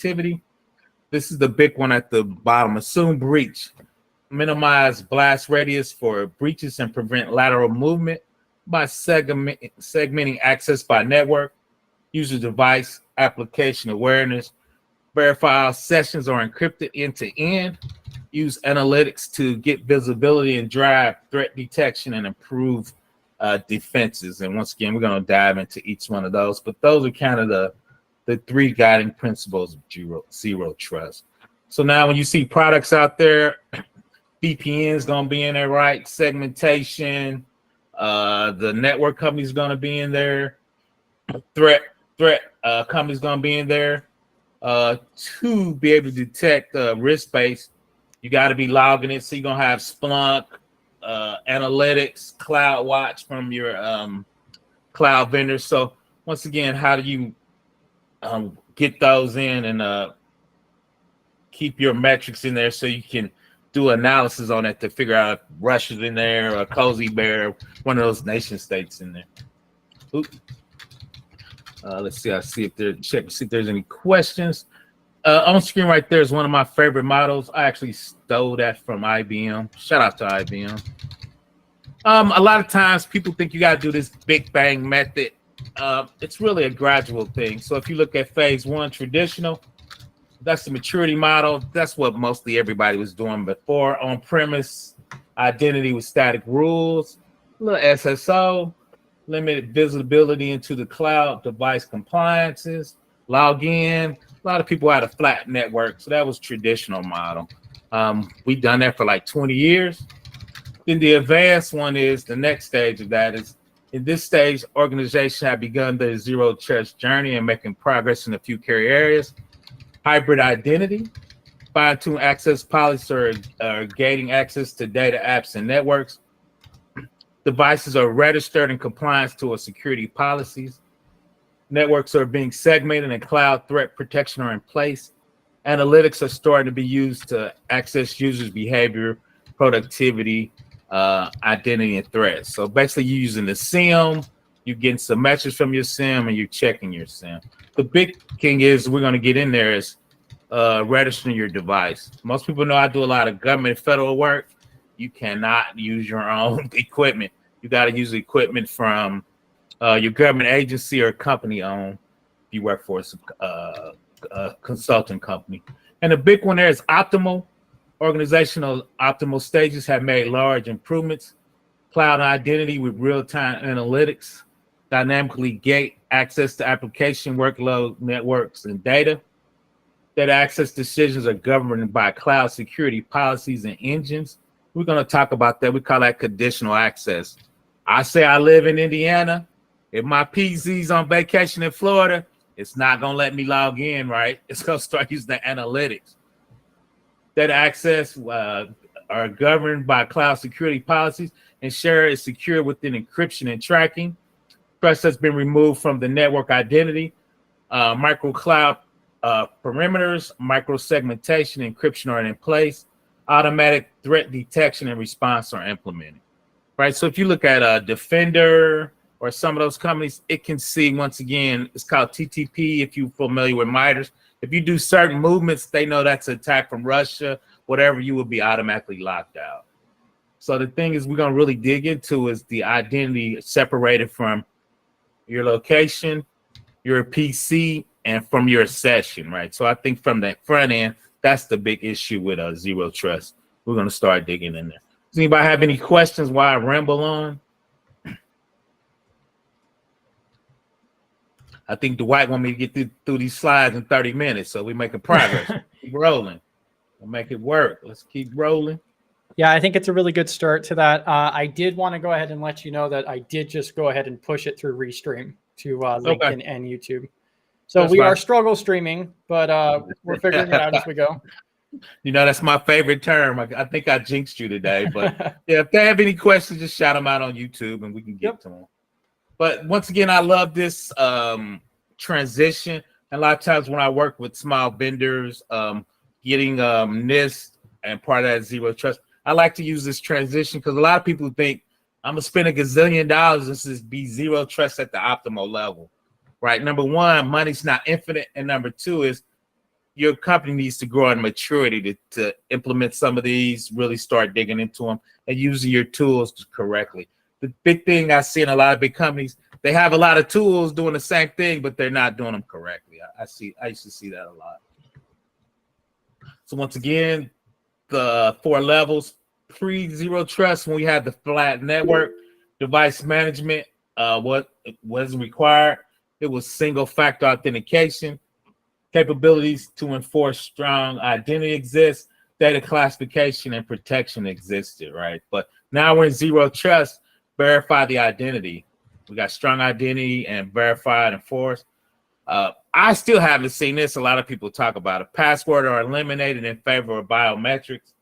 activity. This is the big one at the bottom. Assume breach. Minimize blast radius for breaches and prevent lateral movement by segmenting access by network. User device application awareness. Verify all sessions are encrypted end-to-end. Use analytics to get visibility and drive threat detection and improve defenses. And once again, we're going to dive into each one of those. But those are kind of the three guiding principles of zero trust. So now when you see products out there, VPN is going to be in there, right? Segmentation, the network company is going to be in there. Threat company is going to be in there. To be able to detect risk-based, you got to be logging in. So you're going to have Splunk, analytics, CloudWatch from your cloud vendors. So once again, how do you get those in and keep your metrics in there so you can do analysis on it to figure out if Russia's in there or Cozy Bear, one of those nation states in there. Oops. Let's see. See if there's any questions. On screen right there is one of my favorite models. I actually stole that from IBM. Shout out to IBM. A lot of times people think you got to do this big bang method. It's really a gradual thing. So if you look at phase one, traditional, that's the maturity model. That's what mostly everybody was doing before. On-premise identity with static rules, a little SSO, limited visibility into the cloud, device compliances, log in. A lot of people had a flat network, so that was traditional model. We've done that for like 20 years. Then the advanced one is the next stage of that is, in this stage, organizations have begun their zero trust journey and making progress in a few key areas. Hybrid identity, fine-tune access policies are gating access to data, apps, and networks. Devices are registered in compliance to a security policies. Networks are being segmented and cloud threat protection are in place. Analytics are starting to be used to access users' behavior, productivity, identity, and threats. So basically you're using the SIM, you're getting some messages from your SIM, and you're checking your SIM. The big thing is we're going to get in there is registering your device. Most people know I do a lot of government federal work. You cannot use your own equipment. You got to use equipment from your government agency or company owned. If you work for a consulting company. And the big one there is optimal. Organizational optimal stages have made large improvements. Cloud identity with real-time analytics, dynamically gate access to application workload, networks, and data. Data access decisions are governed by cloud security policies and engines. We're going to talk about that. We call that conditional access. I say I live in Indiana. If my PZ's on vacation in Florida, it's not going to let me log in, right? It's going to start using the analytics. Data access are governed by cloud security policies and share is secure within encryption and tracking. Trust has been removed from the network identity. Micro cloud perimeters, micro segmentation, encryption are in place. Automatic threat detection and response are implemented. Right. So if you look at Defender or some of those companies, it can see, once again, it's called TTP. If you're familiar with MITREs, if you do certain movements, they know that's an attack from Russia, whatever, you will be automatically locked out. So the thing is we're going to really dig into is the identity separated from your location, your PC, and from your session, right? So I think from the front end, that's the big issue with zero trust. We're going to start digging in there. Does anybody have any questions while I ramble on? I think Dwight want me to get through these slides in 30 minutes, so we're making progress. Keep rolling. We'll make it work. Let's keep rolling. Yeah, I think it's a really good start to that. I did want to go ahead and let you know that I did just go ahead and push it through Restream to LinkedIn and YouTube. So that's we are struggle streaming, but we're figuring it out as we go. You know, that's my favorite term. I think I jinxed you today, but yeah, if they have any questions, just shout them out on YouTube and we can get to them. But once again, I love this transition. And a lot of times when I work with small vendors, getting NIST and part of that zero trust, I like to use this transition because a lot of people think I'm going to spend $1 gazillion. This is be zero trust at the optimal level, right? Number one, money's not infinite. And number two is your company needs to grow in maturity to implement some of these, really start digging into them and using your tools correctly. The big thing I see in a lot of big companies, they have a lot of tools doing the same thing, but they're not doing them correctly. I used to see that a lot. So once again, the 4 levels, pre-zero trust, when we had the flat network, device management, what was required, it was single factor authentication, capabilities to enforce strong identity exists, data classification and protection existed, right? But now we're in zero trust, verify the identity. We got strong identity and verify and enforce. I still haven't seen this. A lot of people talk about it. Passwords are eliminated in favor of biometrics.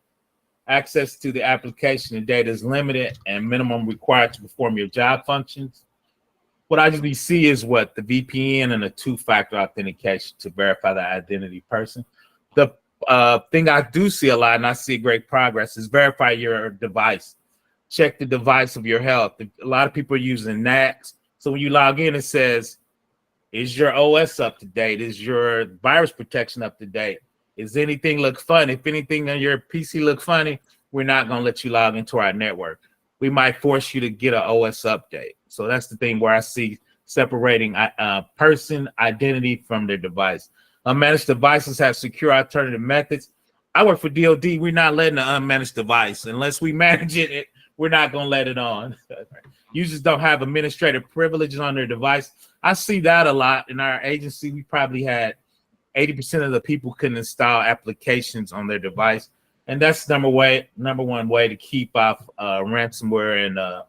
Access to the application and data is limited and minimum required to perform your job functions. What I usually see is what the VPN and a 2-factor authentication to verify the identity person. The thing I do see a lot, and I see great progress, is verify your device. Check the device of your health. A lot of people are using NACs. So when you log in, it says, is your OS up to date? Is your virus protection up to date? Is anything look funny? If anything on your PC look funny, we're not going to let you log into our network. We might force you to get an OS update. So that's the thing where I see separating person identity from their device. Unmanaged devices have secure alternative methods. I work for DoD. We're not letting an unmanaged device. Unless we manage it, we're not going to let it on. Users don't have administrative privileges on their device. I see that a lot in our agency. We probably had 80% of the people couldn't install applications on their device. And that's number one way to keep off ransomware and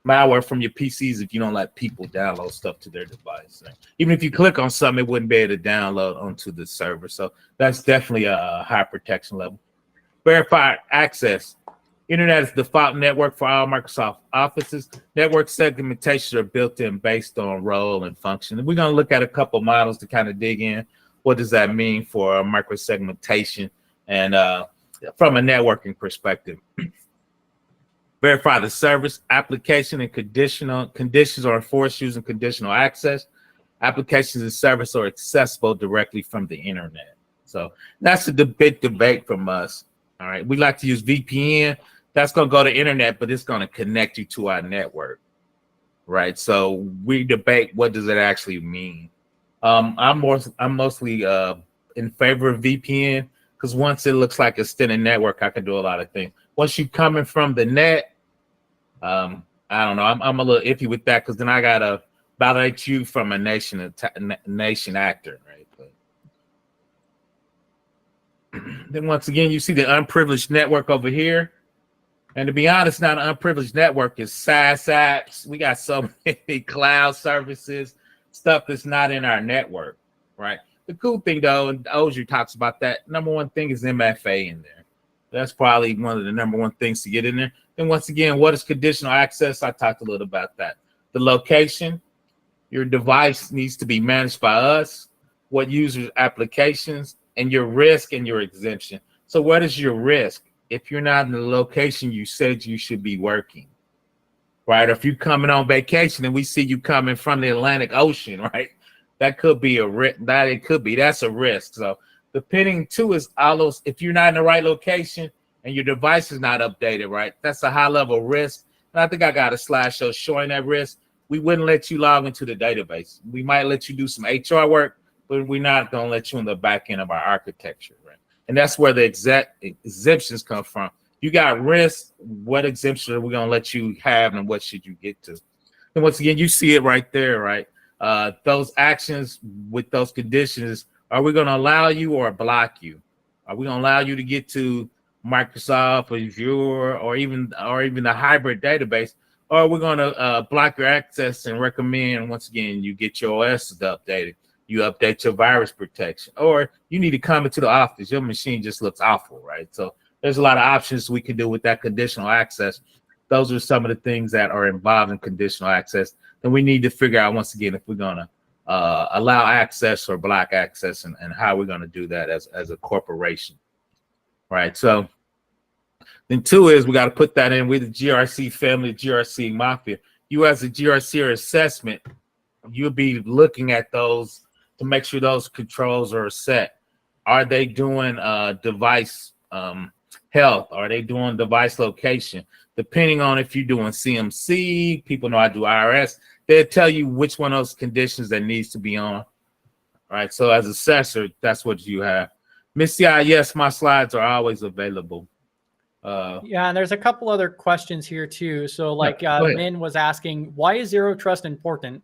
malware from your PCs if you don't let people download stuff to their device. Even if you click on something, it wouldn't be able to download onto the server. So that's definitely a high protection level. Verified access. Internet is the default network for all Microsoft offices. Network segmentations are built in based on role and function. And we're going to look at a couple models to kind of dig in. What does that mean for microsegmentation and from a networking perspective? Verify the service, application, and conditions are enforced using conditional access. Applications and service are accessible directly from the internet. So that's a big debate from us. All right, we like to use VPN. That's going to go to internet, but it's going to connect you to our network, right? So we debate what does it actually mean. I'm mostly in favor of VPN because once it looks like a extended network, I can do a lot of things. Once you coming from the net, I don't know. I'm a little iffy with that because then I gotta validate you from a nation actor, right? But then once again, you see the unprivileged network over here. And to be honest, not an unprivileged network, is SaaS apps. We got so many cloud services, stuff that's not in our network, right? The cool thing, though, and Ozier talks about that, number one thing is MFA in there. That's probably one of the number one things to get in there. And once again, what is conditional access? I talked a little about that. The location, your device needs to be managed by us, what users' applications, and your risk and your exemption. So what is your risk? If you're not in the location you said you should be working, right? Or if you're coming on vacation and we see you coming from the Atlantic Ocean, right? That could be a risk. That's a risk. So depending too is all those, if you're not in the right location and your device is not updated, right? That's a high level risk. And I think I got a slideshow showing that risk. We wouldn't let you log into the database. We might let you do some HR work, but we're not going to let you in the back end of our architecture, right? And that's where the exemptions come from. You got risk. What exemption are we going to let you have and what should you get to? And once again, you see it right there, right? Those actions with those conditions, are we going to allow you or block you? Are we going to allow you to get to Microsoft or Azure or even the hybrid database? Or are we going to block your access and recommend, once again, you get your OS updated? You update your virus protection, or you need to come into the office. Your machine just looks awful, right? So there's a lot of options we can do with that conditional access. Those are some of the things that are involved in conditional access. And we need to figure out, once again, if we're going to allow access or block access and how we're going to do that as a corporation, right? So then two is we got to put that in with the GRC family, GRC mafia. You as a GRC assessment, you'll be looking at those to make sure those controls are set. Are they doing device health? Are they doing device location? Depending on if you're doing CMC, people know I do IRS, they'll tell you which one of those conditions that needs to be on. All right. So as assessor, that's what you have. Miss CI, yes, my slides are always available. Yeah, and there's a couple other questions here too. So like Min was asking, why is zero trust important?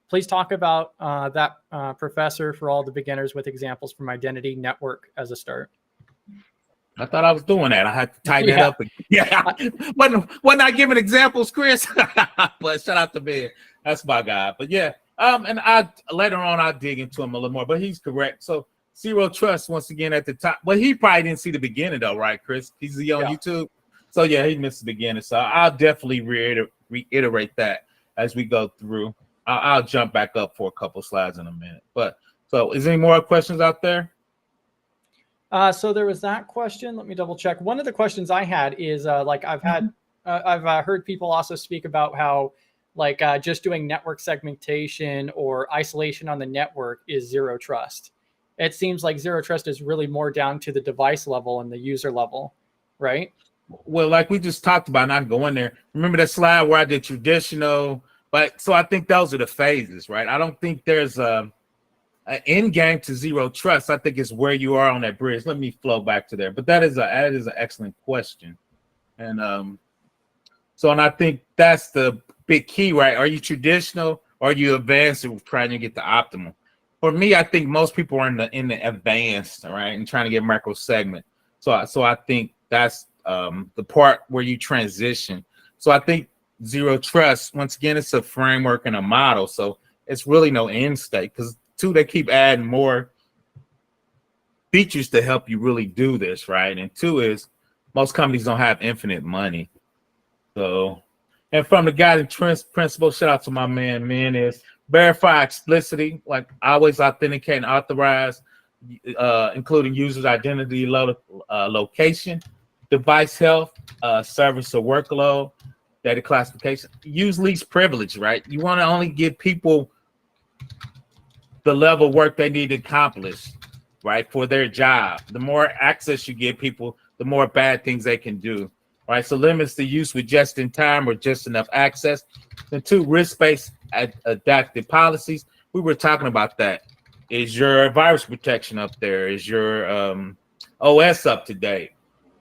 Please talk about that professor for all the beginners with examples from identity network as a start. I thought I was doing that. I had to tighten it up. Yeah, wasn't I giving examples, Chris? But shout out to Ben. That's my guy. But yeah, and later on I'll dig into him a little more. But he's correct. So zero trust once again at the top. But he probably didn't see the beginning though, right, Chris? He's on YouTube. So yeah, he missed the beginning. So I'll definitely reiterate that as we go through. I'll jump back up for a couple slides in a minute. But so is there any more questions out there? So there was that question. Let me double check. One of the questions I had is like I've heard people also speak about how like just doing network segmentation or isolation on the network is zero trust. It seems like zero trust is really more down to the device level and the user level, right? Well, like we just talked about, not going there. Remember that slide where I did traditional, but so I think those are the phases, right? I don't think there's an end game to zero trust. I think it's where you are on that bridge. Let me flow back to there. But that is an excellent question. And and I think that's the big key, right? Are you traditional or are you advanced and trying to get the optimal? For me, I think most people are in the advanced, right, and trying to get micro segment. So I think that's the part where you transition. So I think zero trust, once again, it's a framework and a model. So it's really no end state because they keep adding more features to help you really do this, right? And two is most companies don't have infinite money. So, and from the guiding principle, shout out to my man, is verify explicitly, like always authenticate and authorize, including user's identity, location, device health, service or workload, data classification. Use least privilege, right? You want to only give people the level of work they need to accomplish, right, for their job. The more access you give people, the more bad things they can do, right? So limits the use with just in time or just enough access. And two, risk-based adaptive policies. We were talking about that. Is your virus protection up there? Is your OS up to date?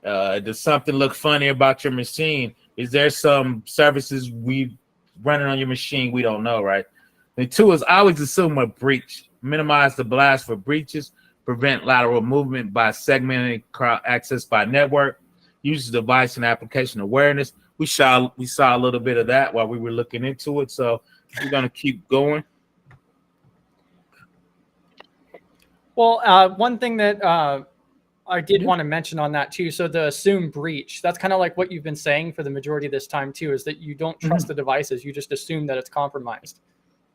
Does something look funny about your machine? Is there some services we running on your machine we don't know, right? And two is always assume a breach. Minimize the blast for breaches. Prevent lateral movement by segmenting access by network. Use the device and application awareness. We saw a little bit of that while we were looking into it. So we're going to keep going. Well, one thing that I did want to mention on that too. So the assume breach, that's kind of like what you've been saying for the majority of this time too, is that you don't trust the devices. You just assume that it's compromised.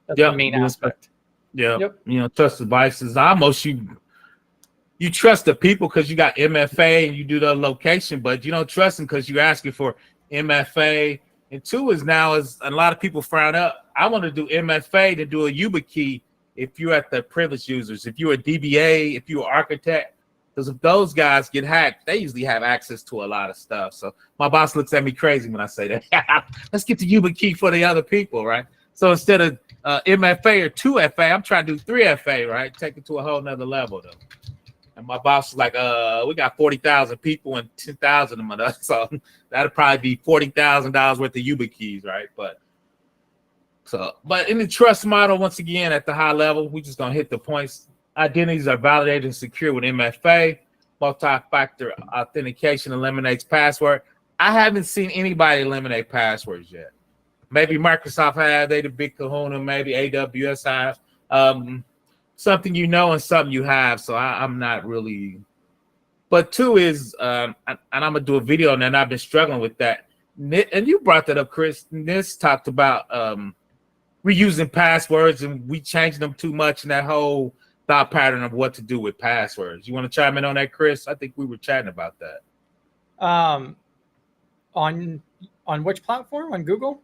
That's the main aspect. Yep. You know, trust devices. Almost you trust the people because you got MFA and you do the location, but you don't trust them because you're asking for MFA. And two is now is a lot of people frown up. I want to do MFA to do a YubiKey if you're at the privileged users. If you're a DBA, if you're an architect, because if those guys get hacked, they usually have access to a lot of stuff. So my boss looks at me crazy when I say that. Let's get the YubiKey for the other people, right? So instead of MFA or 2FA, I'm trying to do 3FA, right? Take it to a whole nother level, though. And my boss was like, we got 40,000 people and 10,000 of them. So that'll probably be $40,000 worth of YubiKeys, right? But in the trust model, once again, at the high level, we're just going to hit the points. Identities are validated and secure with MFA. Multi-factor authentication eliminates password. I haven't seen anybody eliminate passwords yet. Maybe Microsoft have, they the big kahuna, maybe AWS have. Something you know and something you have. So I'm not really. But two is, and I'm going to do a video on that, and I've been struggling with that. And you brought that up, Chris. NIST talked about reusing passwords, and we changed them too much in that whole thought pattern of what to do with passwords. You want to chime in on that, Chris? I think we were chatting about that. On which platform? On Google?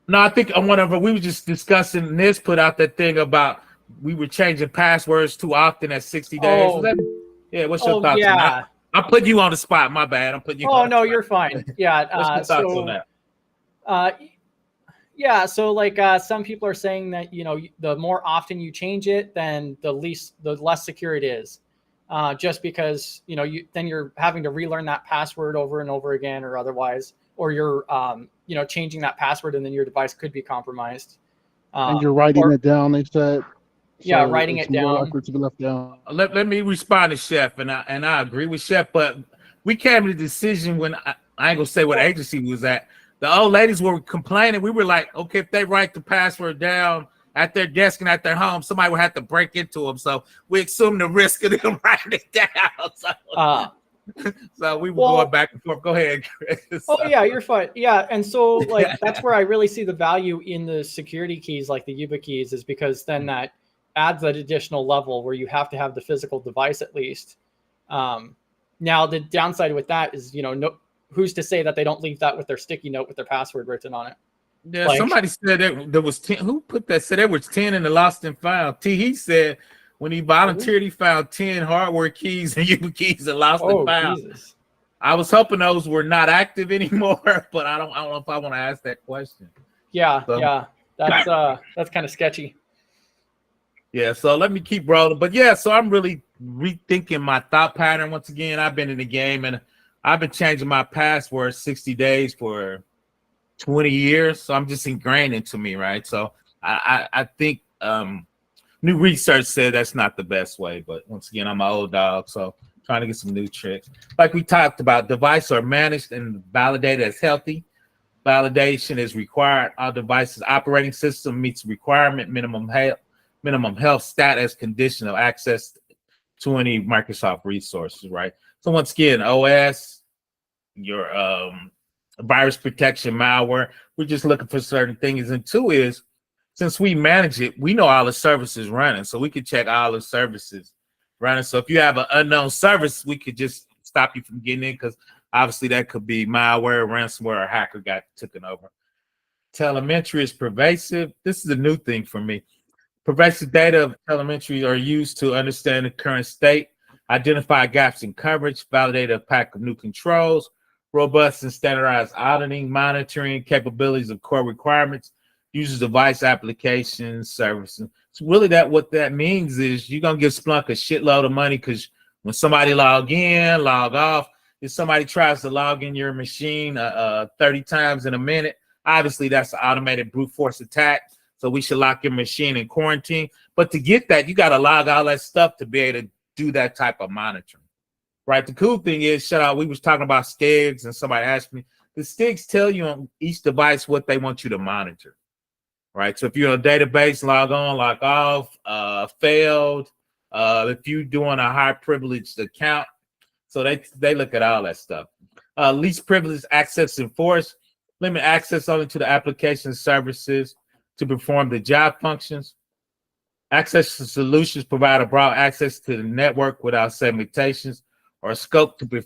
No, I think on whatever we were just discussing. NIST put out that thing about we were changing passwords too often at 60 days. Yeah, what's your Oh thoughts on yeah. that? I'm putting you on the spot. My bad. I'm putting you Oh on the no, spot. you're fine. Yeah. What's your thoughts on that? Uh, yeah. So like some people are saying that the more often you change it, then the less secure it is. Just because then you're having to relearn that password over and over again, or otherwise, or you're changing that password and then your device could be compromised. And you're writing it down, they said. Yeah, So writing it's it more down. likely to be left down. Let me respond to Chef, and I agree with Chef, but we came to the decision when I ain't gonna say what agency was at. The old ladies were complaining. We were like, okay, if they write the password down at their desk and at their home, somebody would have to break into them. So we assumed the risk of them writing it down. So we were going back and forth. Go ahead, Chris. Oh yeah, you're fine. Yeah, and so like that's where I really see the value in the security keys, like the Yuba keys, is because then that adds that additional level where you have to have the physical device at least. Now the downside with that is, who's to say that they don't leave that with their sticky note with their password written on it? Yeah, somebody said there was 10. Who put that? Said there was 10 in the lost and found. He said when he volunteered, he found 10 hardware keys and Yuba keys and lost and found. Jesus. I was hoping those were not active anymore, but I don't know if I want to ask that question. Yeah, yeah, that's kind of sketchy. Yeah, so let me keep rolling. But yeah, so I'm really rethinking my thought pattern once again. I've been in the game and I've been changing my password 60 days for 20 years. So I'm just ingrained into me, right? So I think new research said that's not the best way. But once again, I'm an old dog, so trying to get some new tricks. Like we talked about, devices are managed and validated as healthy. Validation is required. Our device's operating system meets requirement minimum health status conditional access to any Microsoft resources, right? So once again, OS, your virus protection, malware, we're just looking for certain things. And two is, since we manage it, we know all the services running, so we can check all the services running. So if you have an unknown service, we could just stop you from getting in, because obviously that could be malware, ransomware, or hacker got taken over. Telemetry is pervasive. This is a new thing for me. Pervasive data of telemetry are used to understand the current state, identify gaps in coverage, validate a pack of new controls, robust and standardized auditing, monitoring capabilities of core requirements, uses device applications, services. So really what that means is you're going to give Splunk a shitload of money, because when somebody log in, log off, if somebody tries to log in your machine 30 times in a minute, obviously that's an automated brute force attack. So we should lock your machine in quarantine. But to get that, you got to log all that stuff to be able to do that type of monitoring, right? The cool thing is, we was talking about STIGs, and somebody asked me, the STIGs tell you on each device what they want you to monitor, right? So if you're in a database, log on, log off, failed, if you're doing a high privileged account, so they look at all that stuff. Least privileged access enforced, limit access only to the application services to perform the job functions. Access to solutions provide a broad access to the network without segmentations or scope to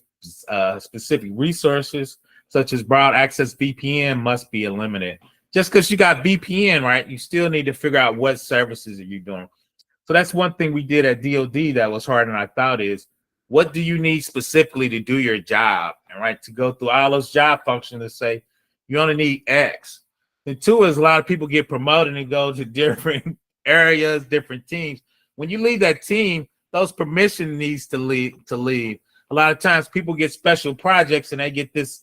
specific resources, such as broad access VPN must be eliminated. Just because you got VPN, right, you still need to figure out what services are you doing. So that's one thing we did at DoD that was harder than I thought is, what do you need specifically to do your job? And right, to go through all those job functions and say, you only need X. And two is, a lot of people get promoted and go to different areas, different teams. When you leave that team, those permission needs to leave. A lot of times people get special projects and they get this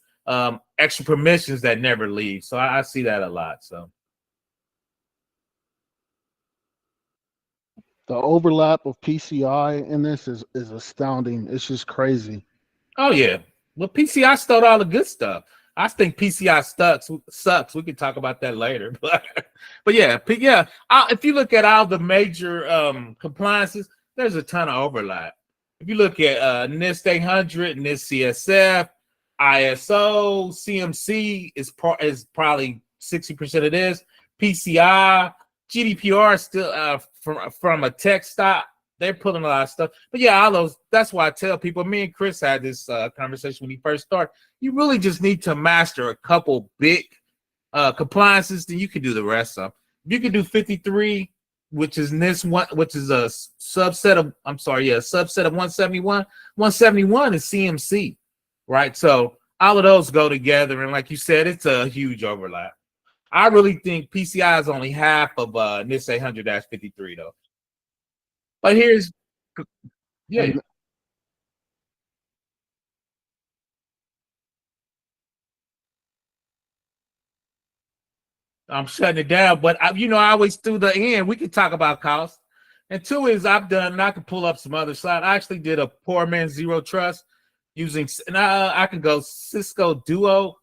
extra permissions that never leave. So I see that a lot. So The overlap of PCI in this is astounding. It's just crazy. Oh yeah. Well, PCI stole all the good stuff. I think PCI sucks. We can talk about that later. But yeah. If you look at all the major compliances, there's a ton of overlap. If you look at NIST 800, NIST CSF, ISO, CMC is probably 60% of this. PCI, GDPR still from a tech stop. They're pulling a lot of stuff. But yeah, all those, that's why I tell people, me and Chris had this conversation when he first started. You really just need to master a couple big compliances, then you can do the rest of them. If you can do 53 which is NIST one, which is a subset of, a subset of 171. 171 is CMC, right? So all of those go together, and like you said, it's a huge overlap. I really think PCI is only half of NIST 800-53 though. But here's, yeah. And I'm shutting it down, but I always through the end we can talk about cost. And two is I've done, and I can pull up some other slides. I actually did a poor man's zero trust using, and I can go Cisco Duo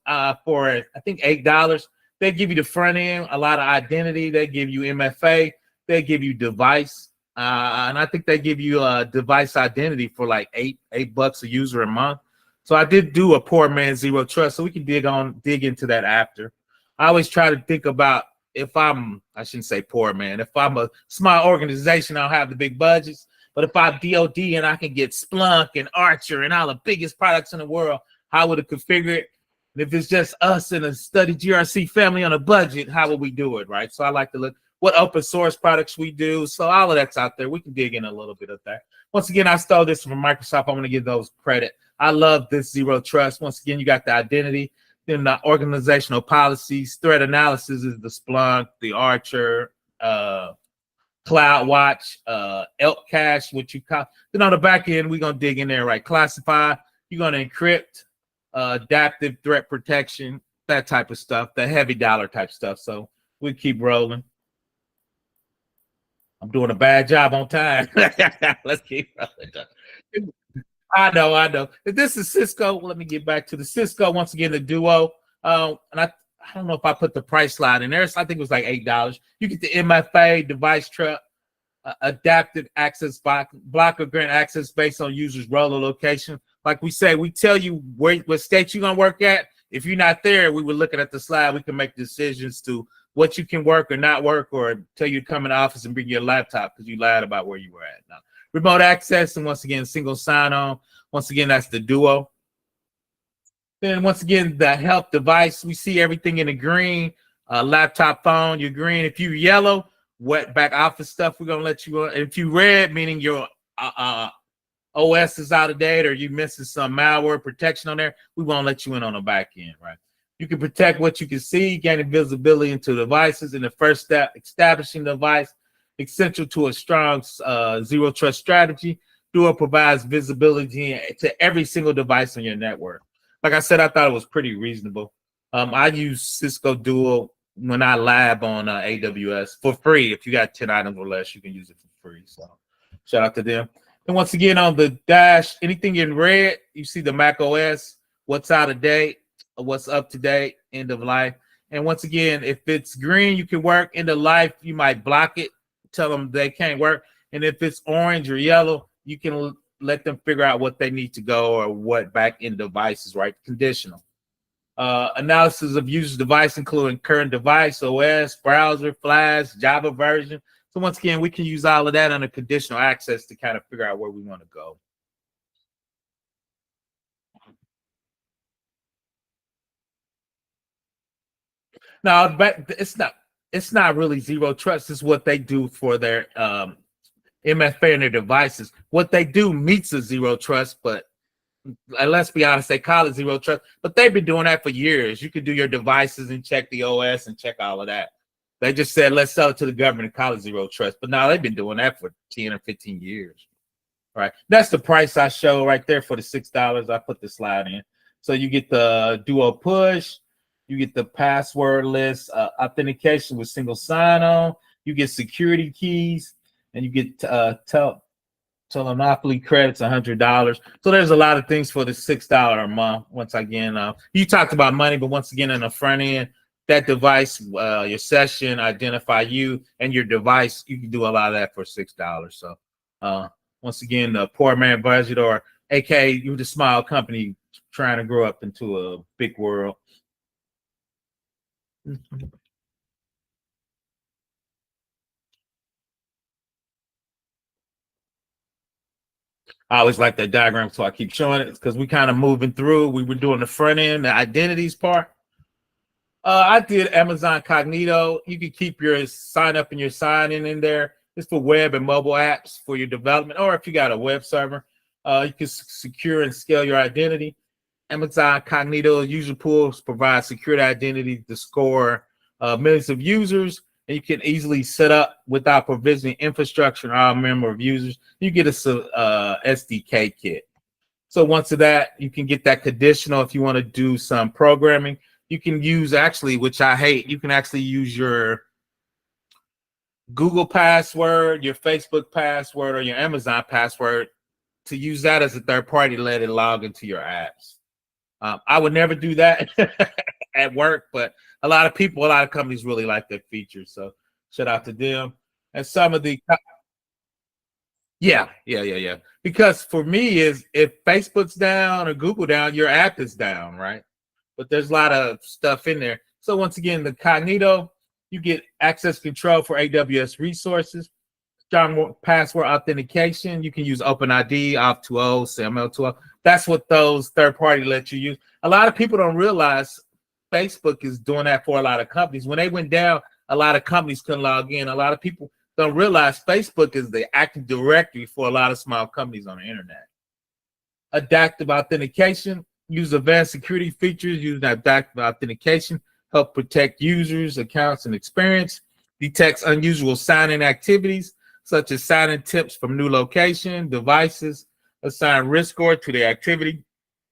for I think $8. They give you the front end, a lot of identity. They give you MFA. They give you device, and I think they give you a device identity for like $8 a user a month. So I did do a poor man's zero trust, so we can dig into that after. I always try to think about if I shouldn't say poor man, if I'm a small organization, I don't have the big budgets, but if I'm DOD and I can get Splunk and Archer and all the biggest products in the world, how would it configure it? And if it's just us and a study GRC family on a budget, how would we do it, right? So I like to look what open source products we do. So all of that's out there. We can dig in a little bit of that. Once again, I stole this from Microsoft. I'm going to give those credit. I love this zero trust. Once again, you got the identity. Then the organizational policies, threat analysis is the Splunk, the Archer, CloudWatch, Elk Cache, which you call. Then on the back end, we're gonna dig in there, right? Classify, you're gonna encrypt, adaptive threat protection, that type of stuff, the heavy dollar type stuff. So we keep rolling. I'm doing a bad job on time. Let's keep rolling. I know. This is Cisco. Let me get back to the Cisco once again. The Duo, and I don't know if I put the price slide in there. So I think it was like $8. You get the MFA device trust, adaptive access blocker grant access based on users' role or location. Like we say, we tell you what state you're gonna work at. If you're not there, we were looking at the slide. We can make decisions to what you can work or not work, or tell you to come in the office and bring your laptop because you lied about where you were at. Now, remote access, and once again, single sign-on. Once again, that's the Duo. Then once again, the health device. We see everything in the green. Laptop, phone, you're green. If you're yellow, wet back office stuff, we're going to let you on. If you red, meaning your OS is out of date or you missing some malware protection on there, we won't let you in on the back end, right? You can protect what you can see, gaining visibility into devices. In the first step, establishing the device, essential to a strong zero trust strategy. Duo provides visibility to every single device on your network. Like I said, I thought it was pretty reasonable. I use Cisco Duo when I lab on AWS for free. If you got 10 items or less, you can use it for free. So shout out to them. And once again, on the dash, anything in red, you see the Mac OS, what's out of date, what's up to date, end of life. And once again, if it's green, you can work. End of life, you might block it, tell them they can't work. And if it's orange or yellow, you can let them figure out what they need to go or what back-end devices, right? Conditional. Analysis of user device, including current device, OS, browser, Flash, Java version. So once again, we can use all of that under conditional access to kind of figure out where we want to go. Now, but it's not really zero trust. It's what they do for their MFA and their devices. What they do meets a zero trust, but let's be honest, they call it zero trust, but they've been doing that for years. You can do your devices and check the OS and check all of that. They just said, let's sell it to the government and call it zero trust. But now they've been doing that for 10 or 15 years. Right. That's the price I show right there for the $6. I put the slide in. So you get the Duo push, you get the passwordless authentication with single sign-on, you get security keys, and you get telemonopoly credits, $100. So there's a lot of things for the $6 a month. Once again, you talked about money, but once again, in the front end, that device, your session, identify you and your device, you can do a lot of that for $6. So once again, the poor man budget, or AKA you're the small company trying to grow up into a big world. I always like that diagram, so I keep showing it because we kind of moving through. We were doing the front end, the identities part. I did Amazon Cognito. You can keep your sign up and your sign in there. It's for web and mobile apps for your development, or if you got a web server, you can secure and scale your identity. Amazon Cognito user pools provide security identity to score millions of users, and you can easily set up without provisioning infrastructure and all member of users. You get a SDK kit. So once of that, you can get that conditional if you want to do some programming. You can use actually, which I hate, you can actually use your Google password, your Facebook password, or your Amazon password to use that as a third party to let it log into your apps. I would never do that at work, but a lot of people, a lot of companies really like that feature. So shout out to them. And some of the yeah. Because for me, is if Facebook's down or Google down, your app is down, right? But there's a lot of stuff in there. So once again, the Cognito, you get access control for AWS resources, strong password authentication. You can use OpenID, Auth2O, SAML2O. That's what those third party let you use. A lot of people don't realize Facebook is doing that for a lot of companies. When they went down, a lot of companies couldn't log in. A lot of people don't realize Facebook is the Active Directory for a lot of small companies on the internet. Adaptive authentication, use advanced security features using adaptive authentication, help protect users, accounts, and experience, detects unusual sign-in activities, such as sign-in tips from new location, devices, assign risk score to the activity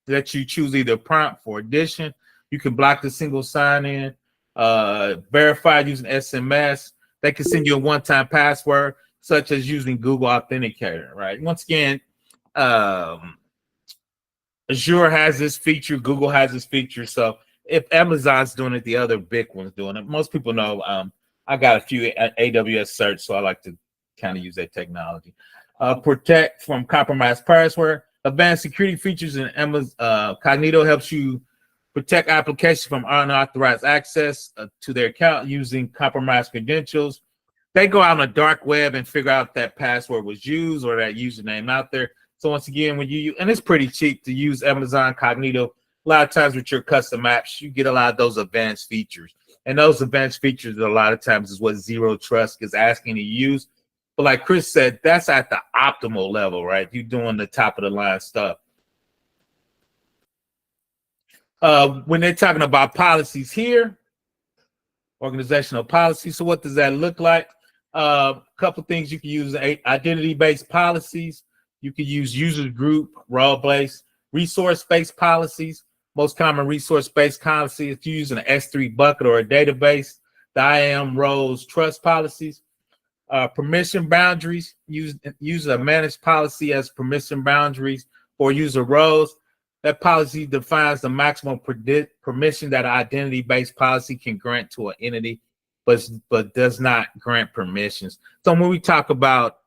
that you choose either prompt for addition. You can block the single sign-in, verify using SMS. They can send you a one-time password, such as using Google Authenticator, right? Once again, Azure has this feature, Google has this feature. So if Amazon's doing it, the other big one's doing it. Most people know I got a few AWS certs, so I like to kind of use that technology. Protect from compromised password. Advanced security features in Amazon Cognito helps you protect applications from unauthorized access to their account using compromised credentials. They go out on the dark web and figure out if that password was used or that username out there. So once again, when you and it's pretty cheap to use Amazon Cognito. A lot of times with your custom apps, you get a lot of those advanced features. And those advanced features a lot of times is what Zero Trust is asking you to use. But like Chris said, that's at the optimal level, right? You're doing the top of the line stuff. When they're talking about policies here, organizational policy. So what does that look like? A couple things you can use: identity-based policies. You can use user group, role-based, resource-based policies. Most common resource-based policy if you're using an S3 bucket or a database. The IAM roles trust policies. Permission boundaries. Use a managed policy as permission boundaries for user roles. That policy defines the maximum permission that an identity-based policy can grant to an entity, but does not grant permissions. So when we talk about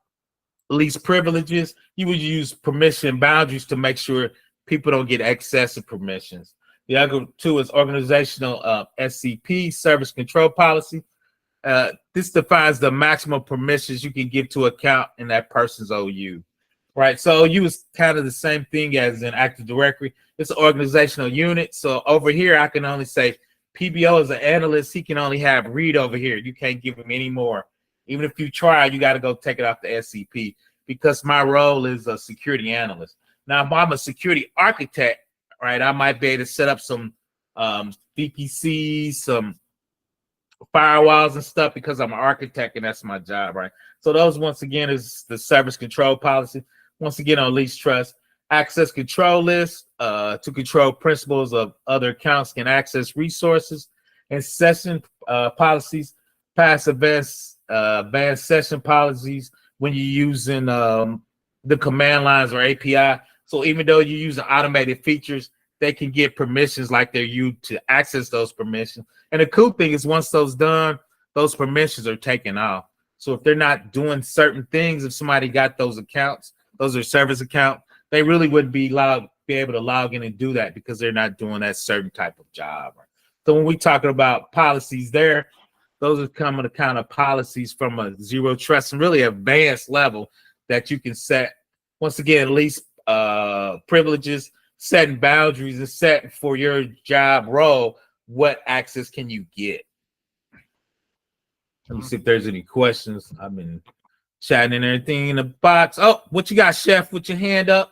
least privileges, you would use permission boundaries to make sure people don't get excessive permissions. The other two is organizational SCP, service control policy. This defines the maximum permissions you can give to account in that person's OU. Right, so OU is kind of the same thing as an Active Directory. It's an organizational unit. So over here, I can only say PBO is an analyst. He can only have read over here. You can't give him any more. Even if you try, you got to go take it off the SCP because my role is a security analyst. Now, if I'm a security architect, right, I might be able to set up some VPCs, some firewalls and stuff because I'm an architect and that's my job, right? So those, once again, is the service control policy. Once again, on least trust, access control list to control principals of other accounts can access resources and session policies, pass advanced session policies when you're using the command lines or API. So even though you're using automated features, they can get permissions like they're used to access those permissions. And the cool thing is once those done, those permissions are taken off. So if they're not doing certain things, if somebody got those accounts, those are service accounts, they really wouldn't be able to log in and do that because they're not doing that certain type of job. So when we talking about policies there, those are coming to kind of policies from a zero trust and really advanced level that you can set. Once again, at least privileges, setting boundaries, and set for your job role, what access can you get? Let me see if there's any questions. I've been chatting and everything in the box. Oh, what you got, Chef, with your hand up?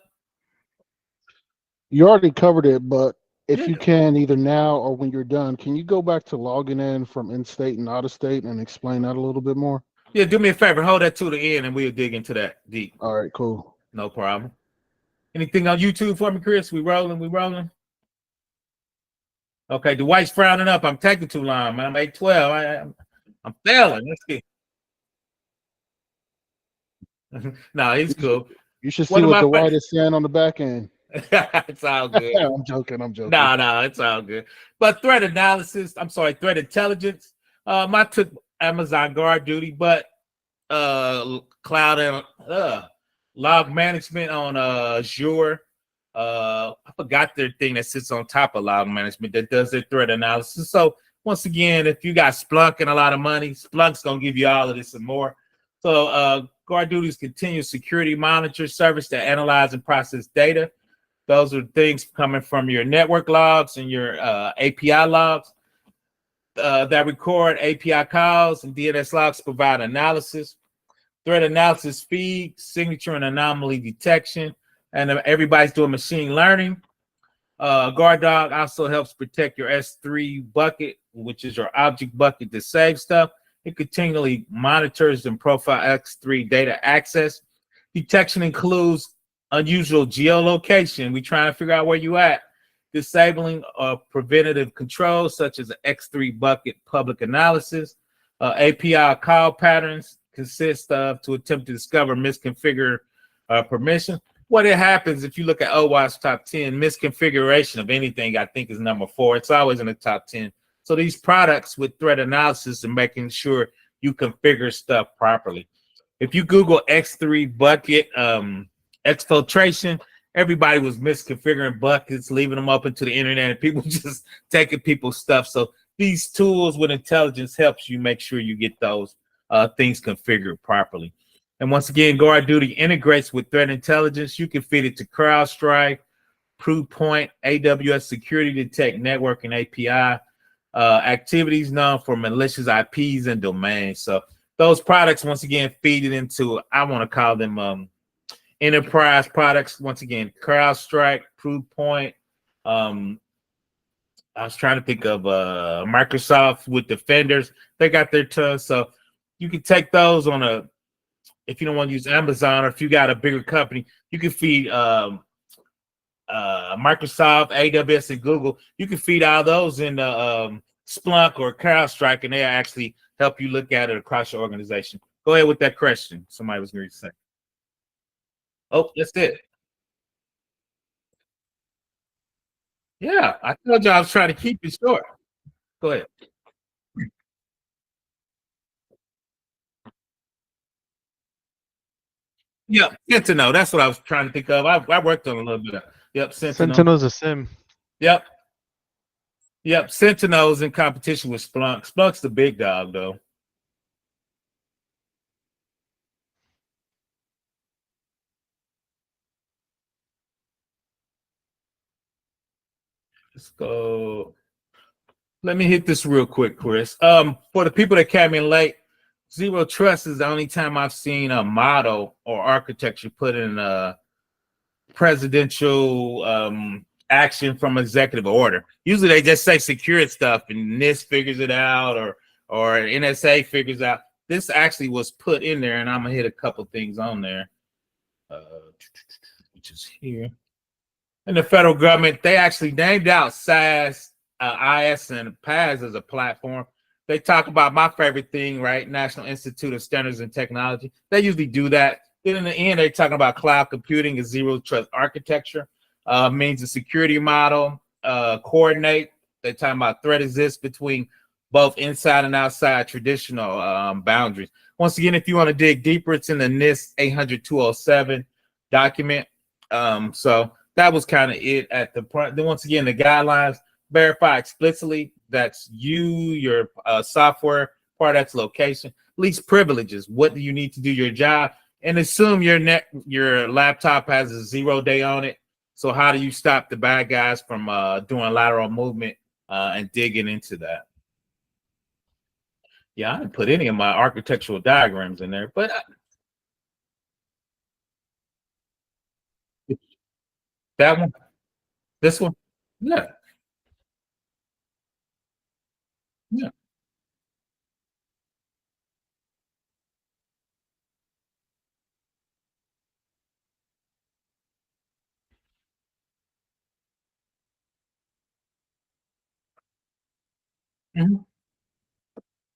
You already covered it, but if Yeah. you can, either now or when you're done, can you go back to logging in from in-state and out-of-state and explain that a little bit more? Yeah, do me a favor. Hold that to the end and we'll dig into that deep. All right, cool. No problem. Anything on YouTube for me, Chris? We rolling, we rolling. Okay, Dwight's frowning up. I'm taking too long, man. I'm 812. I'm failing. Let's see. No, he's cool. You should see One of what my Dwight is saying on the back end. It's all good. I'm joking. No, it's all good. But threat intelligence. I took Amazon guard duty, but cloud and log management on Azure. I forgot their thing that sits on top of log management that does their threat analysis. So once again, if you got Splunk and a lot of money, Splunk's gonna give you all of this and more. So guard duty is continuous security monitor service that analyze and process data. Those are things coming from your network logs and your API logs that record API calls, and DNS logs provide analysis. Threat analysis feed, signature and anomaly detection, and everybody's doing machine learning. Guard Dog also helps protect your S3 bucket, which is your object bucket to save stuff. It continually monitors and profile X3 data access. Detection includes unusual geolocation. We trying to figure out where you at. Disabling preventative controls such as X3 bucket public analysis. API call patterns consist of to attempt to discover misconfigure permission. What it happens if you look at OWASP top 10, misconfiguration of anything, I think, is number 4. It's always in the top 10. So these products with threat analysis and making sure you configure stuff properly. If you Google X3 bucket exfiltration, everybody was misconfiguring buckets, leaving them up into the internet, and people just taking people's stuff. So these tools with intelligence helps you make sure you get those things configured properly. And once again, Guard Duty integrates with threat intelligence. You can feed it to CrowdStrike, Proofpoint, AWS Security Detect Network and API, activities known for malicious IPs and domains. So those products, once again, feed it into, I want to call them enterprise products. Once again, CrowdStrike, Proofpoint. I was trying to think of Microsoft with Defenders. They got their tons. So you can take those on a, if you don't want to use Amazon, or if you got a bigger company, you can feed Microsoft, AWS, and Google. You can feed all those in Splunk or CrowdStrike, and they actually help you look at it across your organization. Go ahead with that question. Somebody was going to say. Oh, that's it. Yeah, I told you I was trying to keep it short. Go ahead. Yeah, Sentinel. That's what I was trying to think of. I worked on a little bit of. Yep, Sentinel. Sentinel's a SIM. Yep. Sentinel's in competition with Splunk. Splunk's the big dog, though. Let's go. Let me hit this real quick, Chris. For the people that came in late, Zero Trust is the only time I've seen a model or architecture put in a presidential action from executive order. Usually they just say secure stuff and NIST figures it out, or NSA figures out. This actually was put in there, and I'm gonna hit a couple things on there, which is here. And the federal government, they actually named out SAS, IS, and PAS as a platform. They talk about my favorite thing, right? National Institute of Standards and Technology. They usually do that. Then in the end, they're talking about cloud computing and zero trust architecture. Means a security model, coordinate. They're talking about threat exists between both inside and outside traditional boundaries. Once again, if you want to dig deeper, it's in the NIST 800-207 document. So that was kind of it at the point. Then once again, the guidelines verify explicitly that's you, your software part, that's location, least privileges. What do you need to do your job? And assume your laptop has a 0 day on it. So how do you stop the bad guys from doing lateral movement and digging into that? Yeah, I didn't put any of my architectural diagrams in there, but That one, this one, yeah, yeah. Hmm.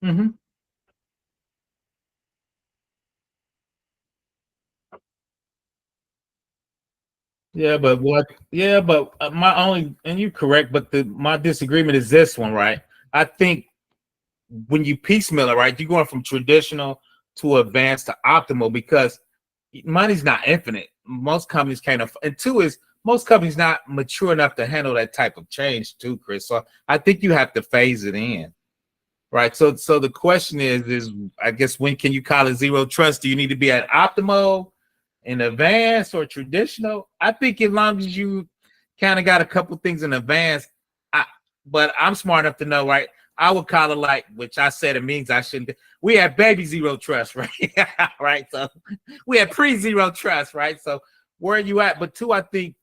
Hmm. Yeah, but what? Yeah, but my only, and you're correct, but my disagreement is this one, right? I think when you piecemeal it, right, you're going from traditional to advanced to optimal because money's not infinite. Most companies can't, and two is most companies not mature enough to handle that type of change, too, Chris. So I think you have to phase it in, right? So the question is I guess when can you call it zero trust? Do you need to be at optimal, in advanced, or traditional? I think as long as you kind of got a couple things in advance, I, but I'm smart enough to know, right? I would call it like, which I said it means I shouldn't. We have baby zero trust, right? Right. So we have pre-zero trust, right? So where are you at? But two, I think,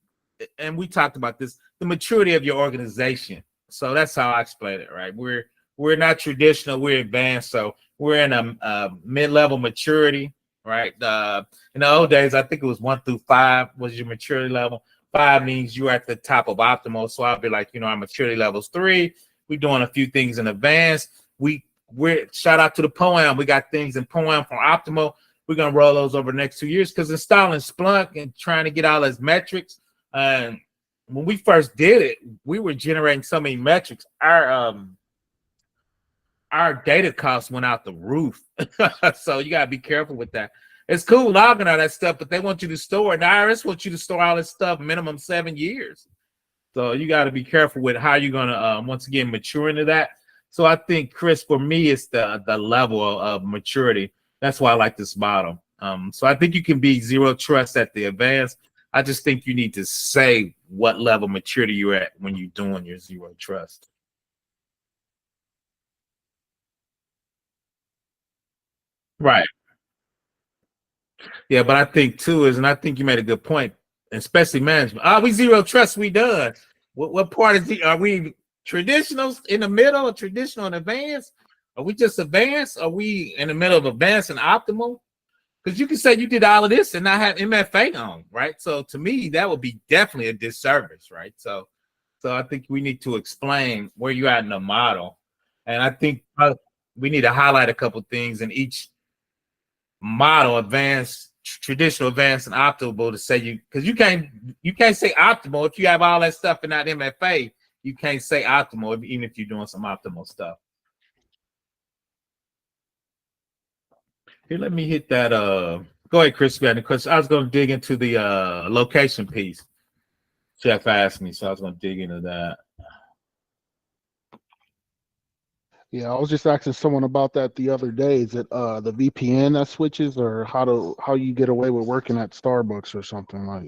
and we talked about this, the maturity of your organization. So that's how I explain it, right? We're not traditional, we're advanced. So we're in a mid-level maturity, right? In the old days, I think it was 1 through 5 was your maturity level. 5 means you're at the top of optimal. So I'll be like, our maturity level's 3. We're doing a few things in advance. We're shout out to the Poem. We got things in Poem from optimal. We're gonna roll those over the next 2 years because installing Splunk and trying to get all those metrics. When we first did it, we were generating so many metrics. Our data costs went out the roof. So you gotta be careful with that. It's cool logging all that stuff, but they want you to store it. The IRS wants you to store all this stuff minimum 7 years. So you got to be careful with how you're gonna once again mature into that. So I think, Chris, for me, it's the level of maturity. That's why I like this model. So I think you can be zero trust at the advanced. I just think you need to say what level of maturity you're at when you're doing your zero trust. Right. Yeah, but I think too is, and I think you made a good point, especially management. We zero trust, we done. What part is are we traditional in the middle or traditional and advanced? Are we just advanced? Are we in the middle of advanced and optimal? Because you can say you did all of this and not have MFA on, right? So to me, that would be definitely a disservice, right? So I think we need to explain where you're at in the model. And I think we need to highlight a couple things in each model, advanced, traditional, advanced, and optimal to say because you can't say optimal if you have all that stuff in that MFA. You can't say optimal even if you're doing some optimal stuff. Here, let me hit that. Go ahead, Chris. Because I was going to dig into the location piece. Jeff asked me, so I was going to dig into that. Yeah, I was just asking someone about that the other day. Is it the VPN that switches, or how you get away with working at Starbucks or something like?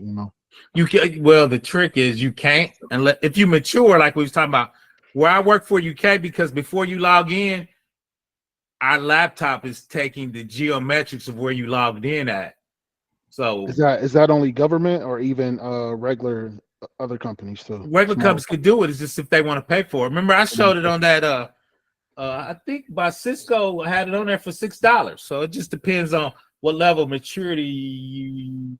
You can, well, the trick is you can't unless if you mature, like we was talking about. Where I work for, you can't because before you log in, our laptop is taking the geometrics of where you logged in at. So Is that only government or even regular other companies too? regular Smaller companies could do it. It's just if they want to pay for it. Remember, I showed it on that. I think by Cisco had it on there for $6. So it just depends on what level of maturity you.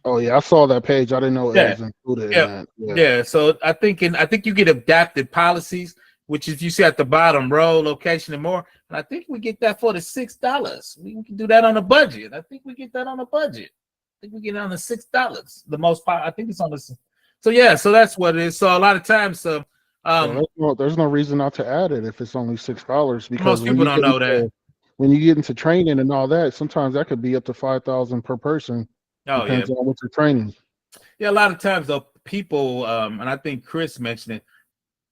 Oh yeah, I saw that page. I didn't know it Yeah, was included in yeah, that. yeah. So I think you get adapted policies, which is you see at the bottom, role, location, and more. And I think we get that for the $6. We can do that on a budget. I think we get that on a budget. I think we get it on the $6. The most I think it's on the. So yeah, so that's what it is. So a lot of times, So there's no reason not to add it if it's only $6 because most people don't know that. when you get into training and all that, sometimes that could be up to 5,000 per person. Oh Depends yeah, on what you're training. yeah. A lot of times though, people and I think Chris mentioned it.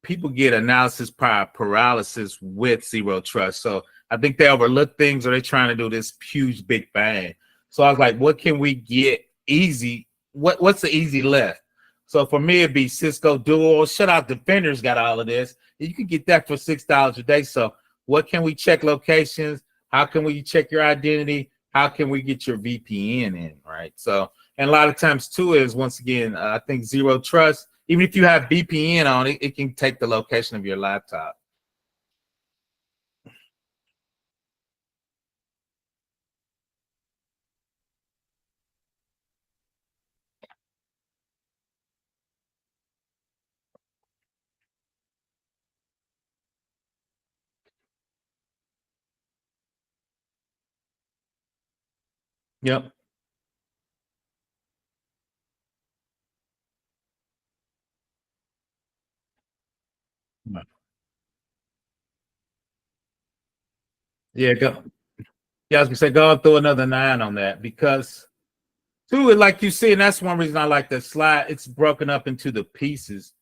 People get analysis paralysis with zero trust. So I think they overlook things or they're trying to do this huge big bang. So I was like, what can we get easy? What's the easy left? So for me, it'd be Cisco Duo. Shut out Defenders got all of this. You can get that for $6 a day. So what can we check locations? How can we check your identity? How can we get your VPN in? Right. So And a lot of times too is, once again, I think zero trust. Even if you have VPN on it, it can take the location of your laptop. Yep. Yeah, go. Yeah, I was gonna say go through another 9 on that, because two, like you see, and that's one reason I like the slide. It's broken up into the pieces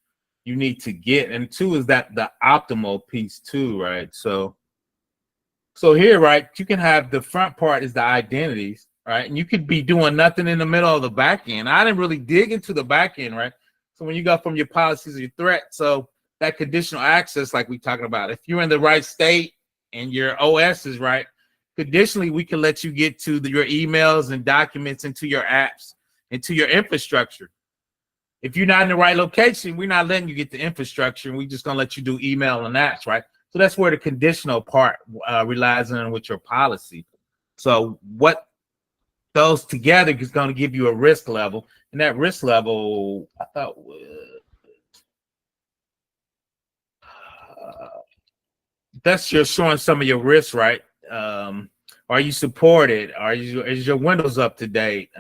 you need to get, and two is that the optimal piece too, right? So here, right, you can have the front part is the identities, right? And you could be doing nothing in the middle of the back end. I didn't really dig into the back end, right? So when you go from your policies or your threat, so that conditional access, like we talking about, if you're in the right state and your OS is right, conditionally we can let you get to your emails and documents, into your apps, into your infrastructure. If you're not in the right location, we're not letting you get the infrastructure, and we're just gonna let you do email and apps, right? So that's where the conditional part relies on with your policy. So what those together is going to give you a risk level, and that risk level, I thought, that's just showing some of your risks, right? Are you supported? Is your Windows up to date?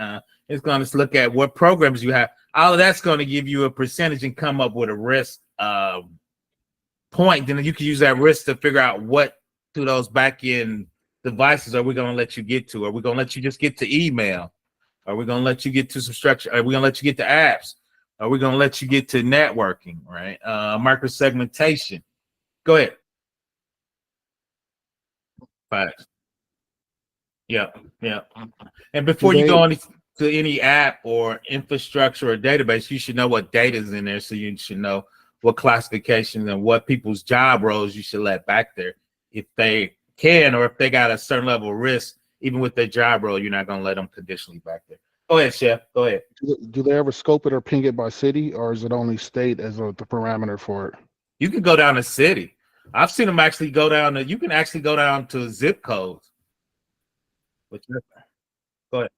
It's going to look at what programs you have. All of that's going to give you a percentage and come up with a risk point. Then you can use that risk to figure out what to those back end devices are we going to let you get to? Are we going to let you just get to email? Are we going to let you get to some structure? Are we going to let you get to apps? Are we going to let you get to networking, right? Micro segmentation. Go ahead. Facts. Yeah, yeah. And Do before you they? go on to any app or infrastructure or database, you should know what data is in there. So you should know what classifications and what people's job roles you should let back there. If they can, or if they got a certain level of risk, even with their job role, you're not going to let them conditionally back there. Go ahead, Chef. Go ahead. Do they ever scope it or ping it by city, or is it only state as the parameter for it? You can go down to city. I've seen them actually go down to, you can actually go down to zip codes. Which, go ahead.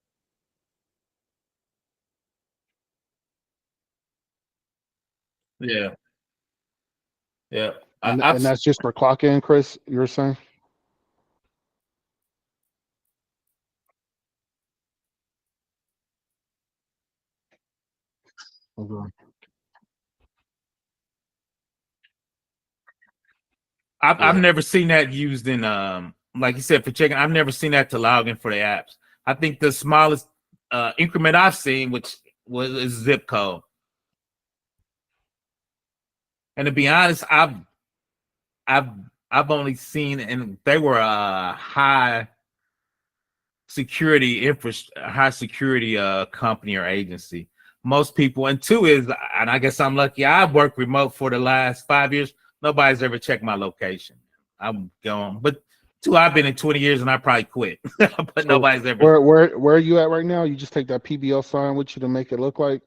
Yeah, yeah. And that's just for clock in, Chris, you were saying? Okay. I've Yeah. never seen that used in like you said, for checking. I've never seen that to log in for the apps. I think the smallest increment I've seen, which was a zip code. And to be honest, I've I've only seen, and they were a high security high security company or agency. Most people, and two is, and I guess I'm lucky, I've worked remote for the last 5 years. Nobody's ever checked my location. I'm going, but two, I've been in 20 years and I probably quit. But So nobody's ever. where are you at right now? You just take that PBL sign with you to make it look like.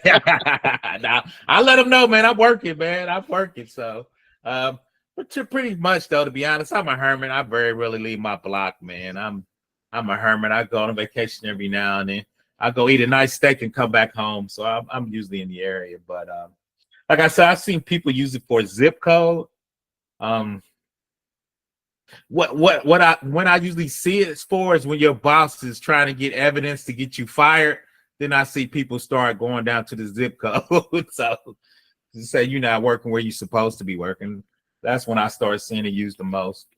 Now I let them know, man. I'm working, man. I'm working. So, but pretty much though, to be honest, I'm a hermit. I very rarely leave my block, man. I'm a hermit. I go on vacation every now and then. I go eat a nice steak and come back home. So I'm usually in the area. But like I said, I've seen people use it for zip code. Um, what I when I usually see it for is when your boss is trying to get evidence to get you fired. Then I see people start going down to the zip code. So to say you're not working where you're supposed to be working, that's when I start seeing it used the most.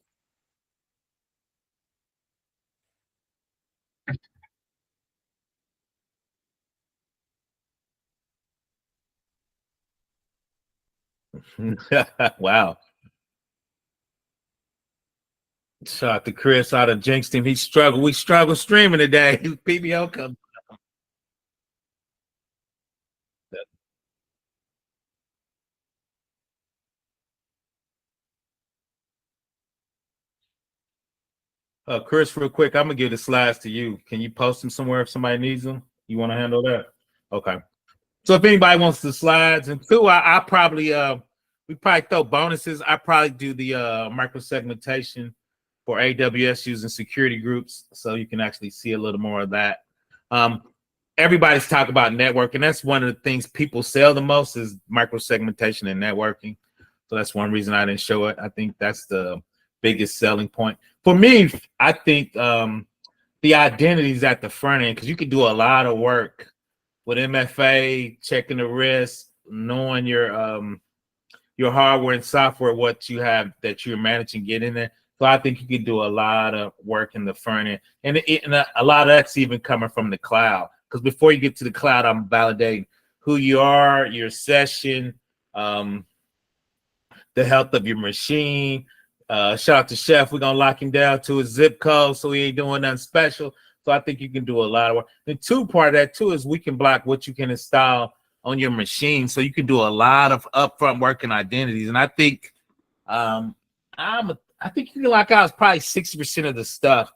Wow. Shout out to Chris out of Jinx team. He struggled. We struggled streaming today. PBO comes. Chris, real quick, I'm gonna give the slides to you. Can you post them somewhere if somebody needs them? You want to handle that? Okay. So if anybody wants the slides, and two, I probably we probably throw bonuses. I probably do the microsegmentation for AWS using security groups, so you can actually see a little more of that. Everybody's talking about networking. That's one of the things people sell the most is microsegmentation and networking. So that's one reason I didn't show it. I think that's the biggest selling point. For me, I think the identities at the front end, because you can do a lot of work with MFA, checking the risk, knowing your hardware and software, what you have that you're managing, get in there. So I think you can do a lot of work in the front end, and a lot of that's even coming from the cloud. Because before you get to the cloud, I'm validating who you are, your session, the health of your machine. Shout out to Chef. We're gonna lock him down to his zip code, so he ain't doing nothing special. So I think you can do a lot of work. The two part of that too is we can block what you can install on your machine, so you can do a lot of upfront work and identities. And I think I think you can lock out probably 60% of the stuff,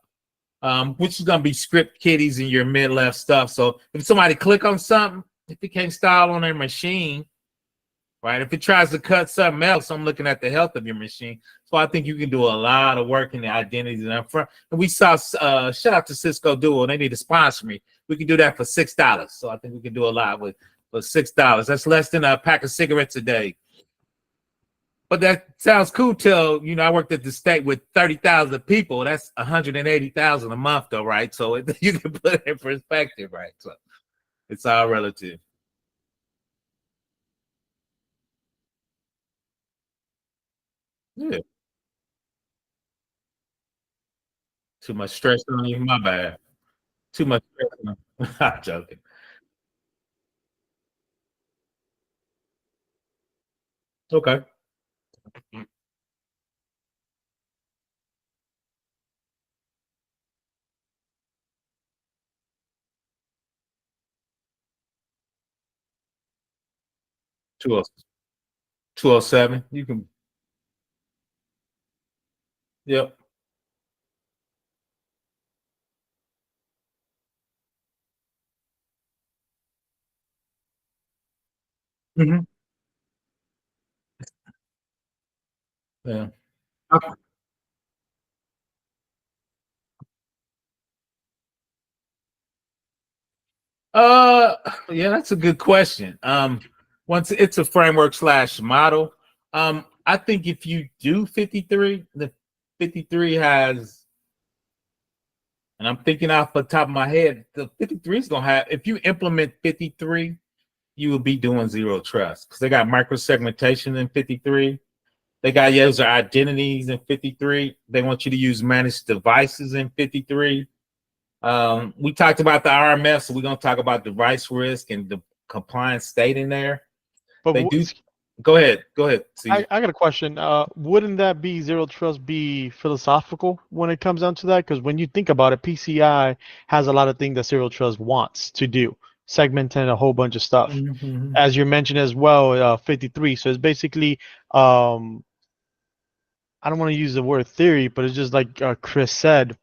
which is gonna be script kiddies and your mid-left stuff. So if somebody click on something, if it can't install on their machine, right? If it tries to cut something else, I'm looking at the health of your machine. So I think you can do a lot of work in the identities and up front. And we saw, shout out to Cisco Duo. They need to sponsor me. We can do that for $6. So I think we can do a lot with $6. That's less than a pack of cigarettes a day. But that sounds cool till, I worked at the state with 30,000 people. That's 180,000 a month though, right? So you can put it in perspective, right? So it's all relative. Yeah. Too much stress on you, my bad. Too much stress on you. I'm joking. Okay. 207. You can, yep. Mm-hmm. Yeah. Okay. Uh, yeah, that's a good question. Once it's a framework / model, I think if you do 53, the 53 has, and I'm thinking off the top of my head, the 53 is gonna have. If you implement 53, you will be doing zero trust because they got microsegmentation in 53. They got user identities in 53. They want you to use managed devices in 53. We talked about the RMS, so we're gonna talk about device risk and the compliance state in there. But They do. Go ahead. See. I got a question. Wouldn't that be zero trust be philosophical when it comes down to that? Because when you think about it, PCI has a lot of things that zero trust wants to do, segmenting a whole bunch of stuff. Mm-hmm. As you mentioned as well, 53. So it's basically, I don't want to use the word theory, but it's just like Chris said,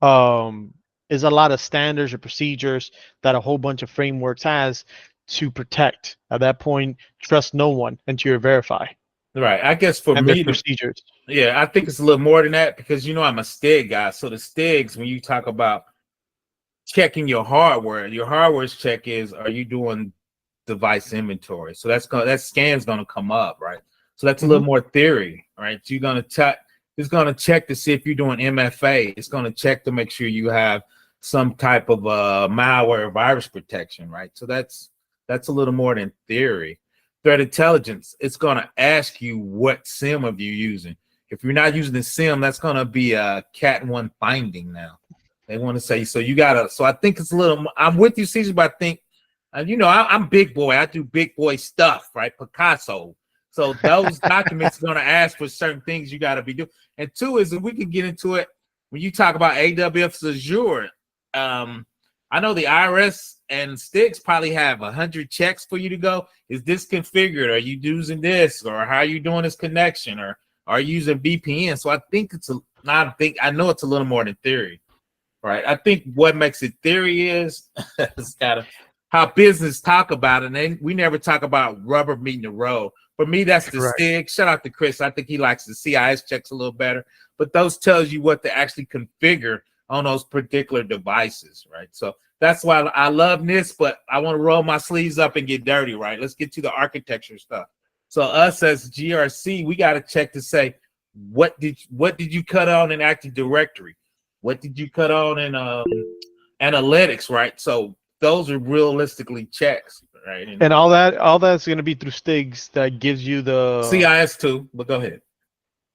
is a lot of standards or procedures that a whole bunch of frameworks has to protect. At that point, trust no one until you verify. Right. I guess for And me, there's procedures. yeah, I think it's a little more than that because I'm a STIG guy. So the STIGs, when you talk about checking your hardware's check is, are you doing device inventory? So that scan's gonna come up, right? So that's a little more theory, right? So you're gonna it's gonna check to see if you're doing MFA. It's gonna check to make sure you have some type of malware virus protection, right? So that's a little more than theory. Threat intelligence, it's gonna ask you what SIM are you using. If you're not using the SIM, that's gonna be a Cat 1 finding now. They want to say, so you gotta. So I think it's a little. I'm with you, Caesar, but I think, I'm big boy. I do big boy stuff, right? Picasso. So those documents are gonna ask for certain things you gotta be doing. And two is, if we can get into it, when you talk about AWS Azure, I know the IRS and STIGs probably have 100 checks for you to go. Is this configured? Are you using this? Or how are you doing this connection? Or are you using VPN? So I think I know it's a little more than theory. right? I think what makes it theory is it's gotta how business talk about it. And then we never talk about rubber meeting the road. For me, that's the Correct. STIG. Shout out to Chris. I think he likes the CIS checks a little better, but those tells you what to actually configure on those particular devices, right? So that's why I love NIST, but I want to roll my sleeves up and get dirty, right? Let's get to the architecture stuff. So us as GRC, we got to check to say, what did you cut on in Active Directory? What did you cut on in analytics, right? So those are realistically checks, right? And all that's going to be through STIGs that gives you the CIS too, but go ahead.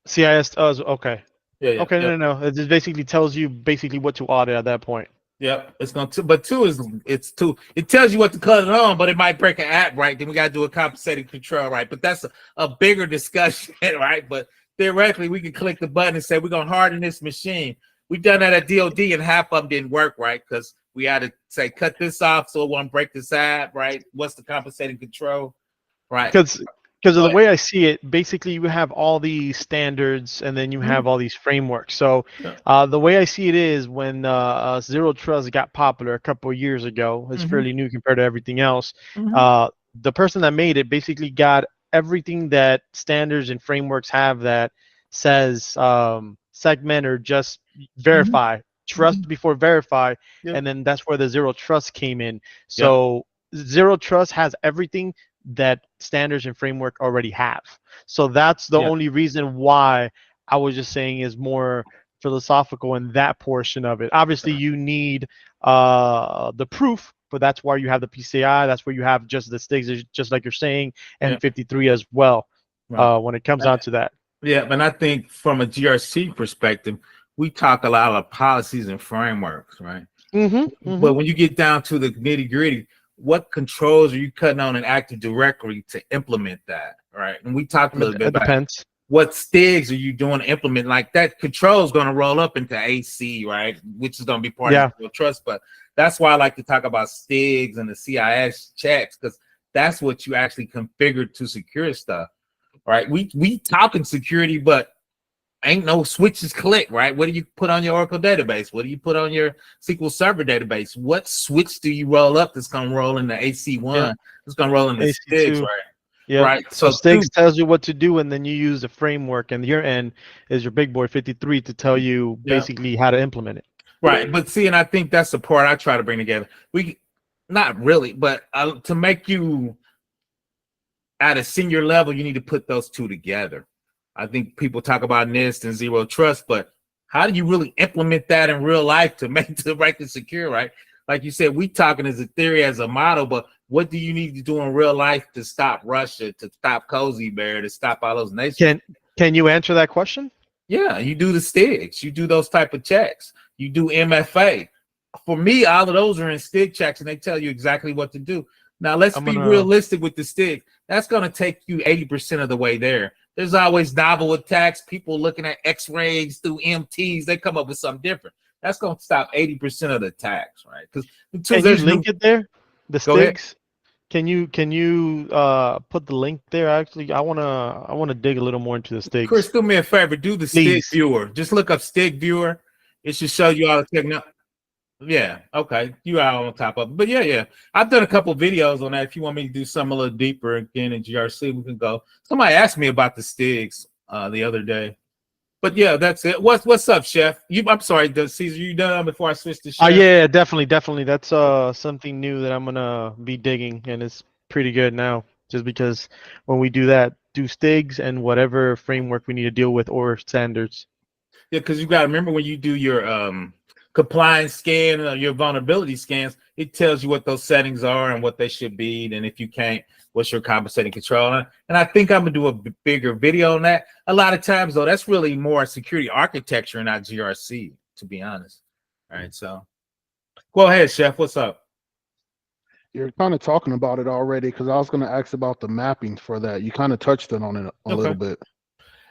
CIS. Okay. Yeah. Okay. No. It just basically tells you what to audit at that point. Yep, it's going to, but it's two. It tells you what to cut it on, but it might break an app, right? Then we got to do a compensating control, right? But that's a bigger discussion, right? But theoretically, we can click the button and say we're going to harden this machine. We've done that at DoD, and half of them didn't work, right? Because we had to say cut this off so it won't break this app, right? What's the compensating control, right? Because of the way I see it, basically you have all these standards and then you have all these frameworks. So the way I see it is when Zero Trust got popular a couple of years ago, it's fairly new compared to everything else. The person that made it basically got everything that standards and frameworks have that says segment or just verify, trust before verify, and then that's where the Zero Trust came in. So Zero Trust has everything that standards and framework already have. So that's the only reason why I was just saying is more philosophical in that portion of it. Obviously, you need the proof, but that's why you have the PCI. That's where you have just the STIGs, just like you're saying, and 53 as well. When it comes down to that. Yeah, but I think from a GRC perspective, we talk a lot of policies and frameworks, right? But when you get down to the nitty gritty, what controls are you cutting on an Active Directory to implement that, right? And we talked a little bit about what STIGs are you doing to implement, like that control is going to roll up into AC, right? Which is going to be part of Zero Trust. But that's why I like to talk about STIGs and the CIS checks, because that's what you actually configure to secure stuff, right? We talking security, but ain't no switches click, right? What do you put on your Oracle database? What do you put on your SQL Server database? What switch do you roll up that's going to roll into AC1? It's going to roll into STIGs, right? Yeah. Right. So STIGs tells you what to do, and then you use the framework, and your end is your big boy 53 to tell you basically how to implement it. Right. But see, and I think that's the part I try to bring together. We not really, but to make you at a senior level, you need to put those two together. I think people talk about NIST and Zero Trust, but how do you really implement that in real life to make the record secure, right? Like you said, we talking as a theory, as a model, but what do you need to do in real life to stop Russia, to stop Cozy Bear, to stop all those nations? Can you answer that question? Yeah, you do the STIGs. You do those type of checks. You do MFA. For me, all of those are in STIG checks, and they tell you exactly what to do. Now, let's be realistic with the STIG. That's going to take you 80% of the way there. There's always novel attacks, people looking at X-rays through MTs. They come up with something different. That's going to stop 80% of the attacks, right? Because can you link it there? The STIGs. Can you put the link there? Actually, I wanna dig a little more into the STIGs. Chris, do me a favor. Do the STIG viewer. Just look up STIG viewer. It should show you all the technology. Yeah, okay. You are on top of it. But yeah. I've done a couple videos on that. If you want me to do something a little deeper again in GRC, we can go. Somebody asked me about the STIGs the other day. But yeah, that's it. What's up, Chef? I'm sorry, Caesar, you done before I switch to Chef? Yeah, definitely. That's something new that I'm gonna be digging, and it's pretty good now. Just because when we do that, do STIGs and whatever framework we need to deal with or standards. Yeah, because you got to remember when you do your compliance scan or your vulnerability scans, it tells you what those settings are and what they should be. And if you can't, what's your compensating control? And I think I'm gonna do a bigger video on that. A lot of times though, that's really more security architecture and not GRC, to be honest. All right, so go ahead, Chef. What's up? You're kind of talking about it already, because I was going to ask about the mapping for that. You kind of touched on it a little bit.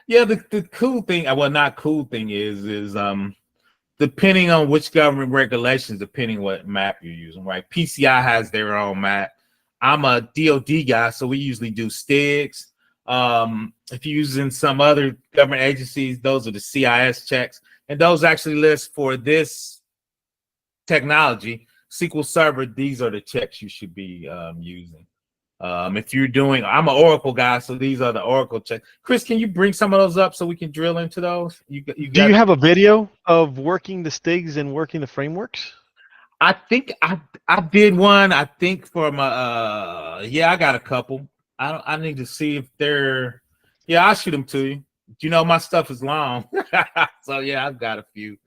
Yeah, the cool thing, well, not cool thing is depending on which government regulations, depending what map you're using, right? PCI has their own map. I'm a DoD guy, so we usually do STIGs. If you're using some other government agencies, those are the CIS checks, and those actually list for this technology, SQL Server, these are the checks you should be using. If you're doing, I'm an Oracle guy, so these are the Oracle checks. Chris, can you bring some of those up so we can drill into those? Do you have a video of working the STIGs and working the frameworks? I think I did one. I think for my yeah, I got a couple. I need to see if they're, yeah, I'll shoot them to you. You know, my stuff is long. So yeah, I've got a few.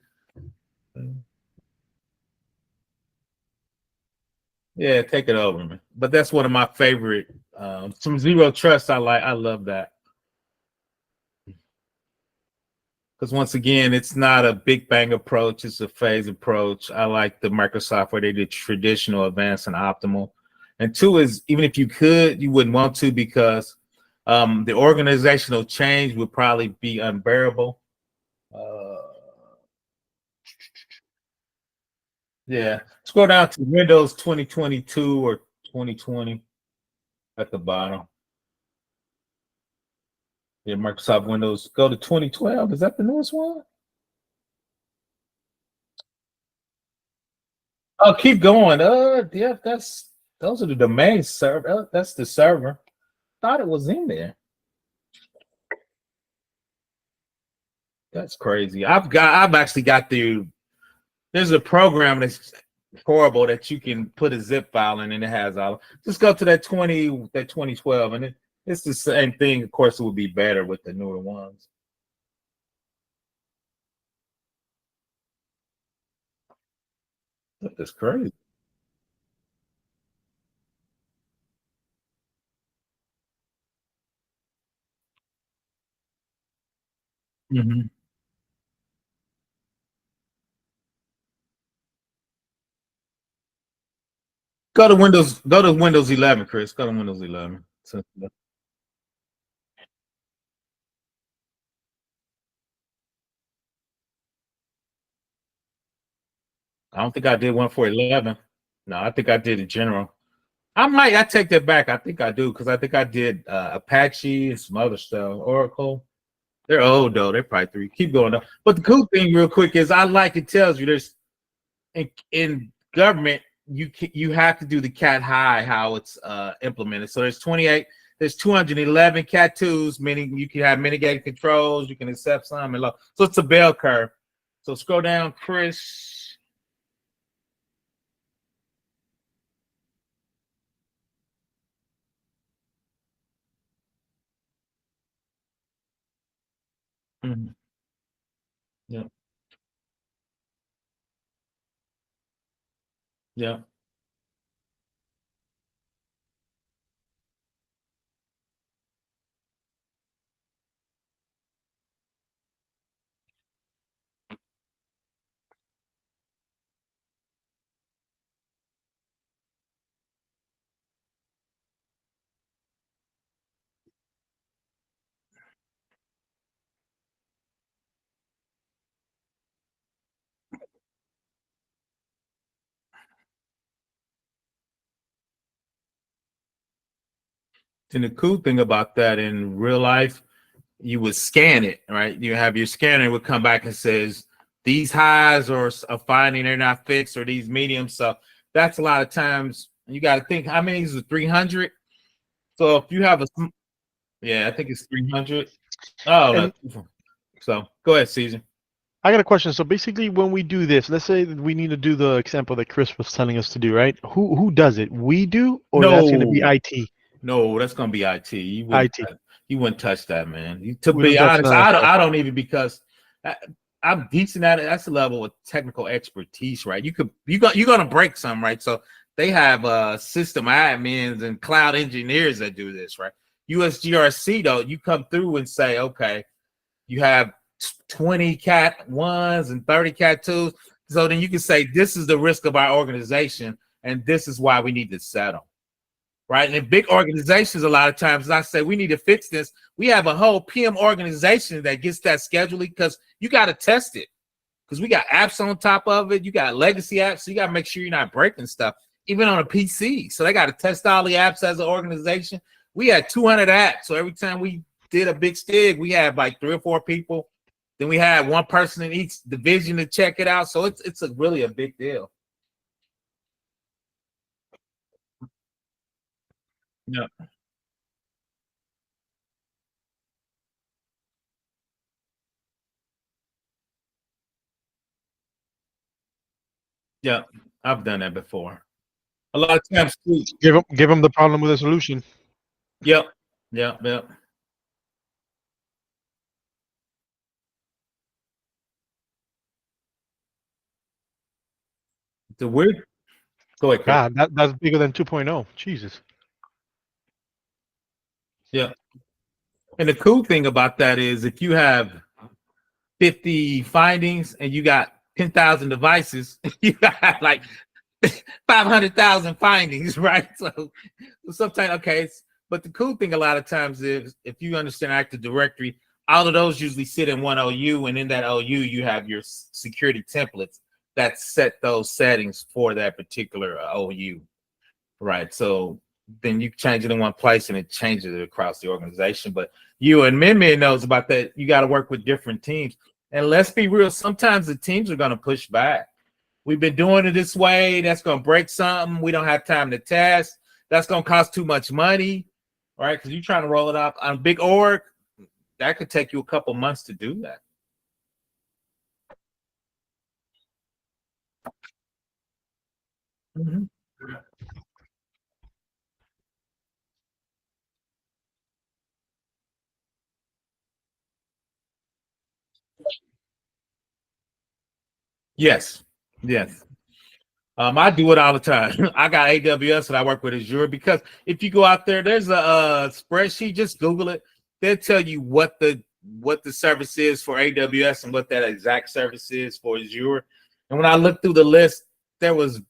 Yeah, take it over, man. But that's one of my favorite. Some Zero Trust, I love that. Because once again, it's not a big bang approach, it's a phase approach. I like the Microsoft where they did traditional, advanced, and optimal. And two is, even if you could, you wouldn't want to, because the organizational change would probably be unbearable. Yeah, scroll down to Windows 2022 or 2020 at the bottom. Yeah, Microsoft Windows. Go to 2012. Is that the newest one? Oh, keep going. Yeah, those are the domain server. That's the server. Thought it was in there. That's crazy. I've actually got there's a program that's horrible that you can put a zip file in and it has all. Just go to that 2012 and it's the same thing. Of course, it would be better with the newer ones. That's crazy. Mm-hmm. Go to Windows 11, Chris. Go to Windows 11. I don't think I did one for 11. No, I think I did a general. I take that back. I think I do, because I think I did Apache and some other stuff. Oracle. They're old though. They're probably 3. Keep going though. But the cool thing, real quick, is I like it tells you there's in government you have to do the cat high how it's implemented. So there's 28. There's 211 cat 2s, meaning you can have mitigated controls. You can accept some and low. So it's a bell curve. So scroll down, Chris. Mm-hmm. Yeah. Yeah. And the cool thing about that in real life, you would scan it, right? You have your scanner would come back and says these highs are finding they're not fixed, or these mediums. So that's a lot of times you got to think how many is 300. So if you have yeah, I think it's 300. Oh, no. So go ahead, Caesar. I got a question. So basically, when we do this, let's say we need to do the example that Chris was telling us to do, right? Who does it? We do, or No. that's going to be IT? No, that's going to be IT. You wouldn't touch that, man. To We be don't touch honest, that. I don't even, because I'm decent at it. That's a level of technical expertise, right? You're going to break some, right? So they have system admins and cloud engineers that do this, right? USGRC, though, you come through and say, okay, you have 20 cat 1s and 30 cat 2s. So then you can say, this is the risk of our organization, and this is why we need to settle. Right. And in big organizations, a lot of times I say we need to fix this. We have a whole PM organization that gets that scheduling, because you got to test it, because we got apps on top of it. You got legacy apps. So you got to make sure you're not breaking stuff, even on a PC. So they got to test all the apps as an organization. We had 200 apps. So every time we did a big STIG, we had like 3 or 4 people. Then we had one person in each division to check it out. So it's really a big deal. Yeah. Yeah. I've done that before. A lot of times too. Give them the problem with a solution. Yep. Yep. Yep. The weird. Go ahead, Chris. God, that's bigger than 2.0. Jesus. Yeah. And the cool thing about that is if you have 50 findings and you got 10,000 devices, you got like 500,000 findings, right? So sometimes, okay, but the cool thing a lot of times is if you understand Active Directory, all of those usually sit in one OU, and in that OU, you have your security templates that set those settings for that particular OU, right? So then you change it in one place and it changes it across the organization. But you and Min knows about that. You got to work with different teams. And let's be real, sometimes the teams are going to push back. We've been doing it this way. That's going to break something. We don't have time to test. That's going to cost too much money, right? Because you're trying to roll it out on a big org. That could take you a couple months to do that. Mm-hmm. Yes. Yes. I do it all the time. I got AWS and I work with Azure because if you go out there, there's a spreadsheet. Just Google it. They'll tell you what the service is for AWS and what that exact service is for Azure. And when I looked through the list, there was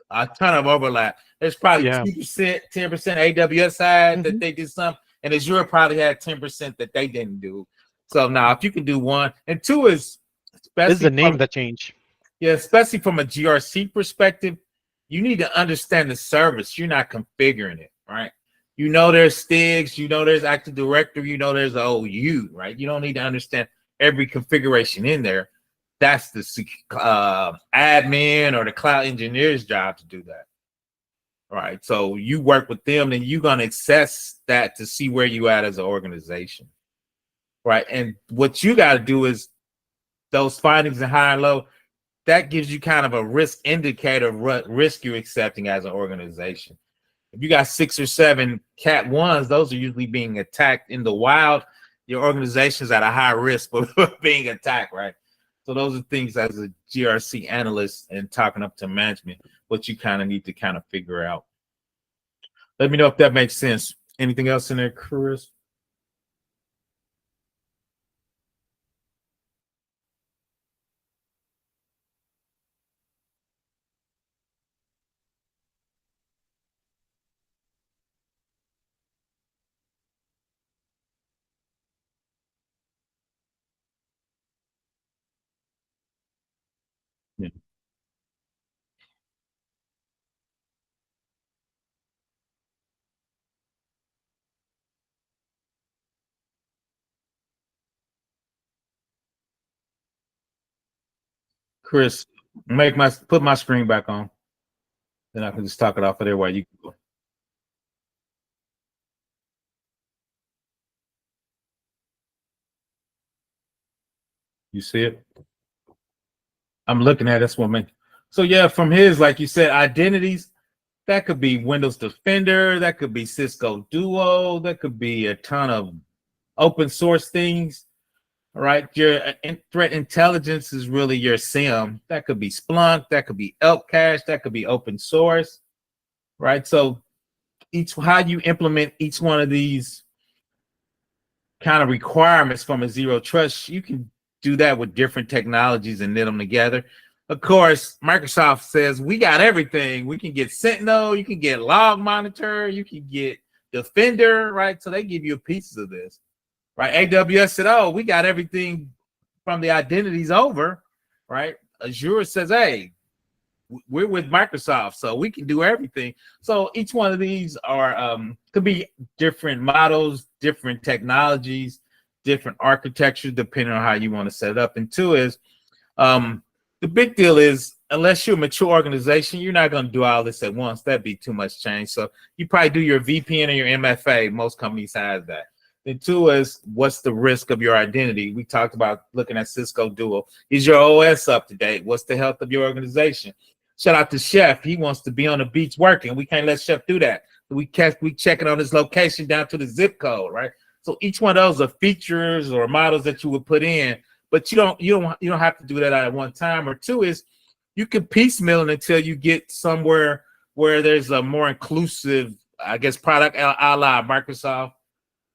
a ton of overlap. There's probably 2%, 10% AWS side that they did something, and Azure probably had 10% that they didn't do. So now, if you can do one, and two is It's the name that changed. Yeah, especially from a GRC perspective, you need to understand the service. You're not configuring it, right? You know there's STIGs, you know there's Active Directory, you know there's an OU, right? You don't need to understand every configuration in there. That's the admin or the cloud engineer's job to do that, right? So you work with them, and you're gonna assess that to see where you at as an organization, right? And what you got to do is those findings in high and low. That gives you kind of a risk indicator of what risk you're accepting as an organization. If you got 6 or 7 Cat 1s, those are usually being attacked in the wild. Your organization's at a high risk of being attacked, right? So those are things as a GRC analyst and talking up to management, what you kind of need to kind of figure out. Let me know if that makes sense. Anything else in there, Chris? Yeah. Chris, put my screen back on. Then I can just talk it off of there while you go. You see it? I'm looking at this woman. So yeah, from his, like you said, identities, that could be Windows Defender, that could be Cisco Duo, that could be a ton of open source things, right? Your threat intelligence is really your SIM. That could be Splunk, that could be Elk Cache, that could be open source, right? So how you implement each one of these kind of requirements from a zero trust, you can do that with different technologies and knit them together. Of course, Microsoft says we got everything. We can get Sentinel, you can get Log Monitor, you can get Defender, right? So they give you pieces of this, right? AWS said, oh, we got everything from the identities over, right? Azure says, hey, we're with Microsoft, so we can do everything. So each one of these are could be different models, different technologies, different architecture, depending on how you want to set it up. And two is the big deal is unless you're a mature organization, you're not going to do all this at once. That'd be too much change. So you probably do your VPN and your MFA. Most companies have that. Then two is, what's the risk of your identity? We talked about looking at Cisco Duo. Is your OS up to date? What's the health of your organization? Shout out to Chef. He wants to be on the beach working. We can't let Chef do that. We check it on his location down to the zip code, right? So each one of those are features or models that you would put in, but you don't have to do that at one time. Or two is, you can piecemeal it until you get somewhere where there's a more inclusive, I guess, product, a la Microsoft,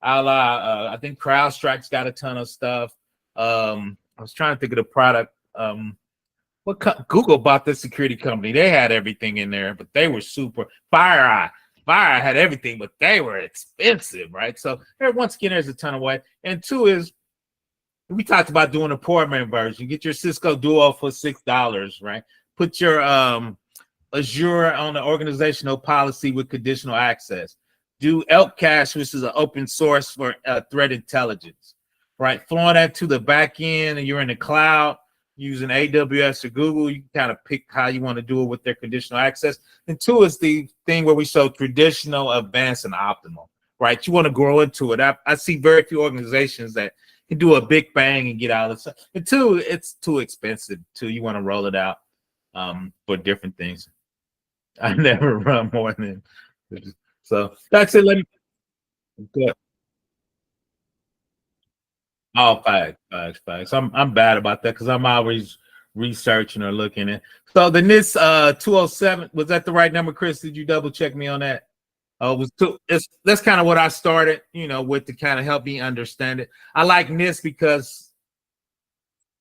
a la, I think CrowdStrike's got a ton of stuff. I was trying to think of the product. Google bought this security company. They had everything in there, but they were super. FireEye had everything, but they were expensive, right? So once again, there's a ton of way. And two is, we talked about doing a poor-man version. Get your Cisco Duo for $6, right? Put your Azure on the organizational policy with conditional access. Do Elk Cache, which is an open source for threat intelligence, right? Flowing that to the back end, and you're in the cloud using AWS or Google. You can kind of pick how you want to do it with their conditional access. And two is the thing where we show traditional, advanced, and optimal, right? You want to grow into it. I see very few organizations that can do a big bang and get out of it. And two, it's too expensive. Two, you want to roll it out for different things. I never run more than so. That's it. Let me go. Oh, facts. I'm bad about that because I'm always researching or looking at. So the NIST 207, was that the right number, Chris? Did you double check me on that? It was two. That's kind of what I started, with to kind of help me understand it. I like NIST because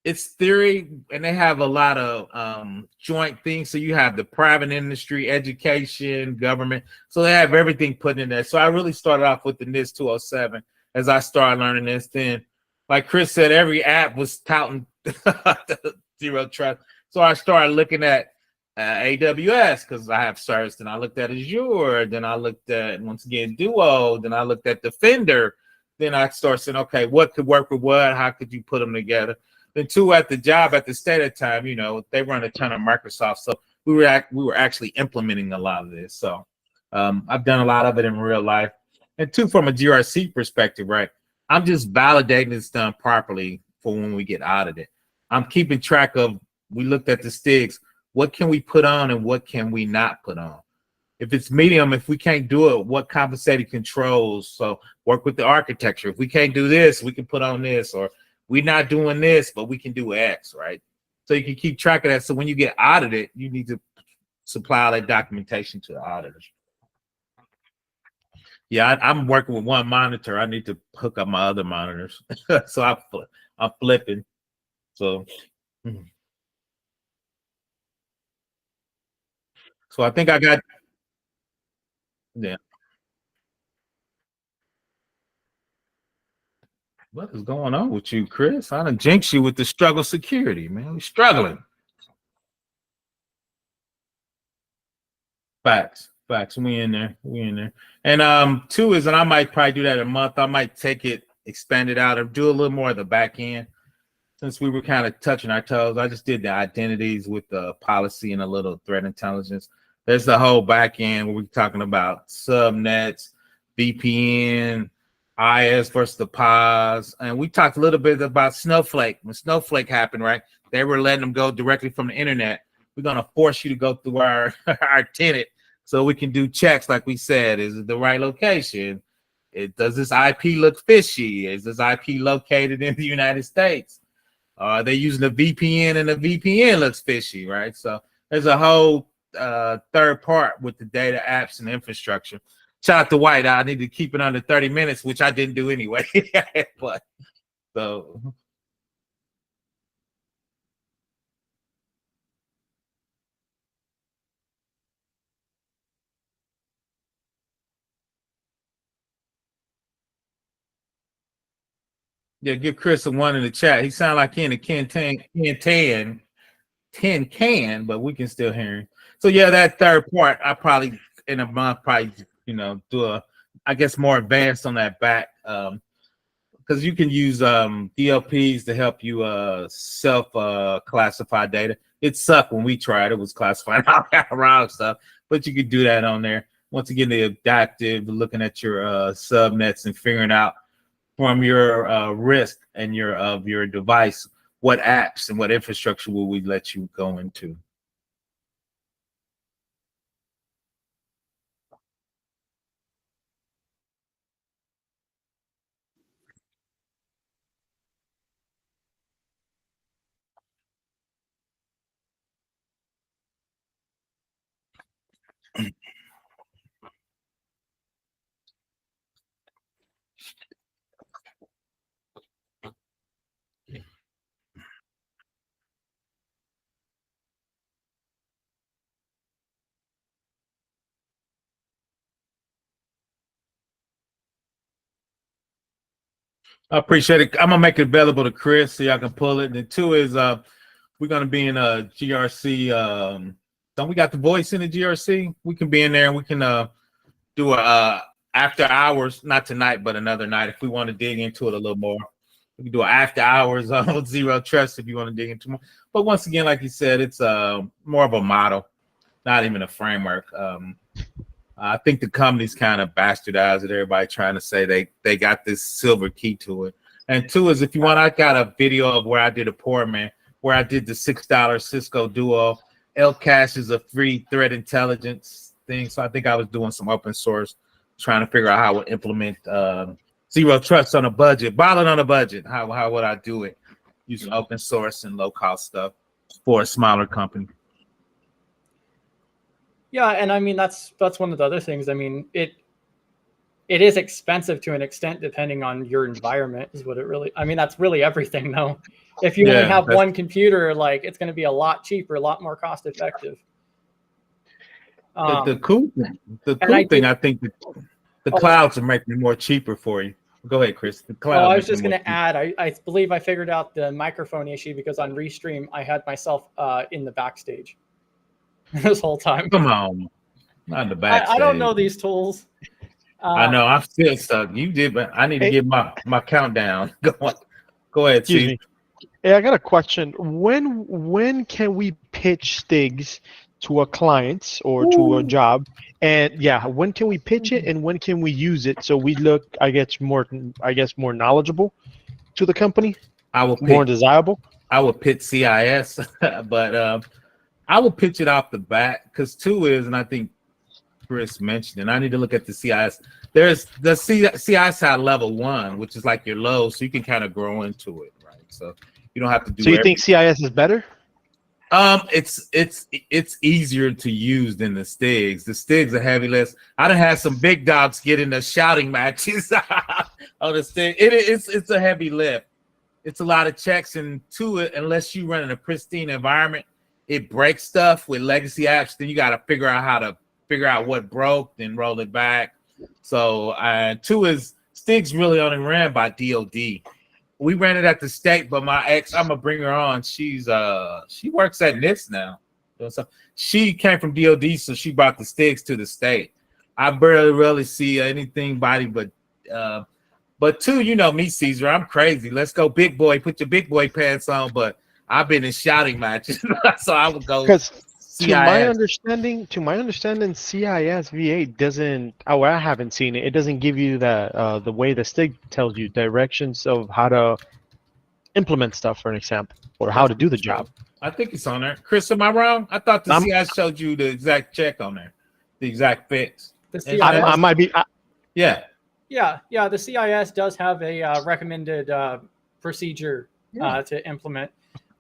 it's theory, and they have a lot of joint things. So you have the private industry, education, government. So they have everything put in there. So I really started off with the NIST 207 as I started learning this. Then, like Chris said, every app was touting zero trust. So I started looking at AWS because I have certs. Then I looked at Azure. Then I looked at, once again, Duo. Then I looked at Defender. Then I started saying, okay, what could work with what? How could you put them together? Then two, at the job at the state at the time, they run a ton of Microsoft. So we were actually implementing a lot of this. So I've done a lot of it in real life. And two, from a GRC perspective, right? I'm just validating it's done properly for when we get audited. I'm keeping track of, we looked at the STIGs. What can we put on and what can we not put on? If it's medium, if we can't do it, what compensating controls? So work with the architecture. If we can't do this, we can put on this, or we're not doing this, but we can do X, right? So you can keep track of that. So when you get audited, you need to supply all that documentation to the auditors. Yeah, I'm working with one monitor. I need to hook up my other monitors. So I'm flipping. So I think I got, yeah. What is going on with you, Chris? I done jinx you with the struggle security, man. We're struggling. Facts. We in there. And two is, and I might probably do that a month. I might take it, expand it out, or do a little more of the back end. Since we were kind of touching our toes, I just did the identities with the policy and a little threat intelligence. There's the whole back end where we're talking about subnets, VPN, IS versus the POS. And we talked a little bit about Snowflake. When Snowflake happened, right? They were letting them go directly from the internet. We're going to force you to go through our tenant so we can do checks like we said. Is it the right location? Does this IP look fishy? Is this IP located in the United States? Are they using a VPN and the VPN looks fishy, right? So there's a whole third part with the data, apps, and infrastructure. Shout out to White. I need to keep it under 30 minutes, which I didn't do anyway. But so yeah, give Chris a one in the chat. He sound like he in a tin can, but we can still hear him. So yeah, that third part, I probably in a month do a, I guess, more advanced on that back, because you can use DLPs to help you self classify data. It sucked when we tried. It was classifying all that wrong stuff, but you could do that on there. Once again, the adaptive, looking at your subnets and figuring out from your risk and your device what apps and what infrastructure will we let you go into. I appreciate it. I'm gonna make it available to Chris so y'all can pull it. And then 2 is we're gonna be in a GRC. Don't we got the voice in the GRC? We can be in there and we can do a after hours, not tonight, but another night if we want to dig into it a little more. We can do an after hours on Zero Trust if you want to dig into more. But once again, like you said, it's more of a model, not even a framework. I think the company's kind of bastardized it. Everybody trying to say they got this silver key to it. And 2 is if you want, I got a video of where I did a poor man, where I did the $6 Cisco Duo. LCache is a free threat intelligence thing. So I think I was doing some open source, trying to figure out how I would implement Zero Trust on a budget, balling on a budget. How would I do it using open source and low cost stuff for a smaller company? Yeah, and I mean that's one of the other things. I mean, it is expensive to an extent depending on your environment, is what it really. I mean, that's really everything though. If you only have one computer, like it's going to be a lot cheaper, a lot more cost effective. The cool thing, I think the clouds are making it more cheaper for you. Go ahead, Chris. The cloud. I was just going to add. I believe I figured out the microphone issue because on Restream I had myself in the backstage. This whole time. Come on, not in the back. I don't know these tools. I know I'm still stuck. You did, but I need to get my countdown. Go ahead, Excuse me. Hey, I got a question. When can we pitch STIGs to a client or to a job? And yeah, when can we pitch it and when can we use it so we look, I guess, more knowledgeable to the company? More desirable. I would pitch CIS, but I will pitch it off the bat because 2 is, and I think Chris mentioned, and I need to look at the CIS. There's the CIS at level 1, which is like your low, so you can kind of grow into it, right? So you don't have to do. So you think CIS is better? It's easier to use than the STIGs. The STIGs are heavy list. I done had some big dogs get in the shouting matches on the STIG. It's a heavy lift. It's a lot of checks, and 2, unless you run in a pristine environment, it breaks stuff with legacy apps. Then you got to figure out how to figure out what broke, then roll it back. So 2 is STIGs really only ran by DOD. We ran it at the state, but my ex, I'm gonna bring her on. She works at NIST now. So she came from DOD, so she brought the STIGs to the state. I barely really see anything but 2, you know me, Caesar. I'm crazy. Let's go, big boy. Put your big boy pants on, but I've been in shouting matches, so I would go. Because to my understanding, CIS V8 doesn't. Oh, I haven't seen it. It doesn't give you the way the STIG tells you directions of how to implement stuff, for an example, or how to do the job. I think it's on there. Chris, am I wrong? I thought the CIS showed you the exact check on there, the exact fix. I might be. Yeah. The CIS does have a recommended procedure to implement.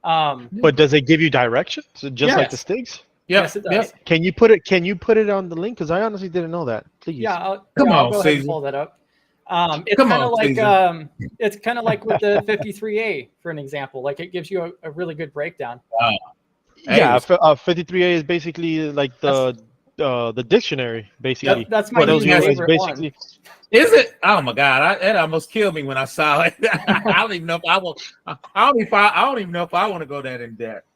But does it give you directions just like the STIGs? Yes, it does. Yep. Can you put it on the link? Because I honestly didn't know that. Please. Yeah, I'll go ahead and pull that up. It's kind of like with the 53A, for an example. Like it gives you a really good breakdown. Yeah, 53A is basically like the dictionary, basically. That's my favorite one. Is it? Oh my God! It almost killed me when I saw it. I don't even know if I will. I don't even know if I want to go that in depth.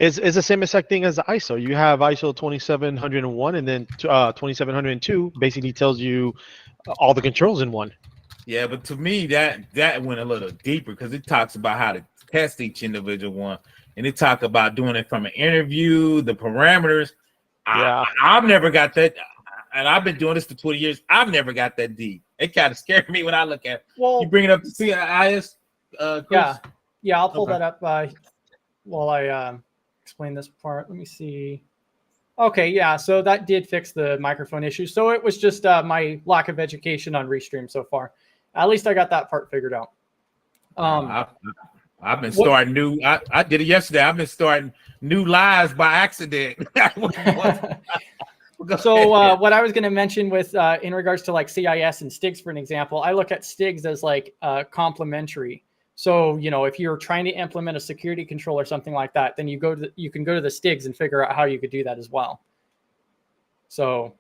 It's the same exact thing as the ISO. You have ISO 2701, and then 2702 basically tells you all the controls in one. Yeah, but to me that went a little deeper because it talks about how to test each individual one. and it talk about doing it from an interview, the parameters. Yeah. I've never got that, and I've been doing this for 20 years. I've never got that deep. It kind of scared me when I look at it. Well, You bring it up to CIS, Chris? Yeah, I'll pull that up while I explain this part. Let me see. Okay, yeah, so that did fix the microphone issue. So it was just my lack of education on Restream so far. At least I got that part figured out. I've been starting new. I did it yesterday. I've been starting new lives by accident. So what I was going to mention with in regards to like CIS and STIGs, for an example, I look at STIGs as like complementary. So, you know, if you're trying to implement a security control or something like that, then you can go to the STIGs and figure out how you could do that as well. So,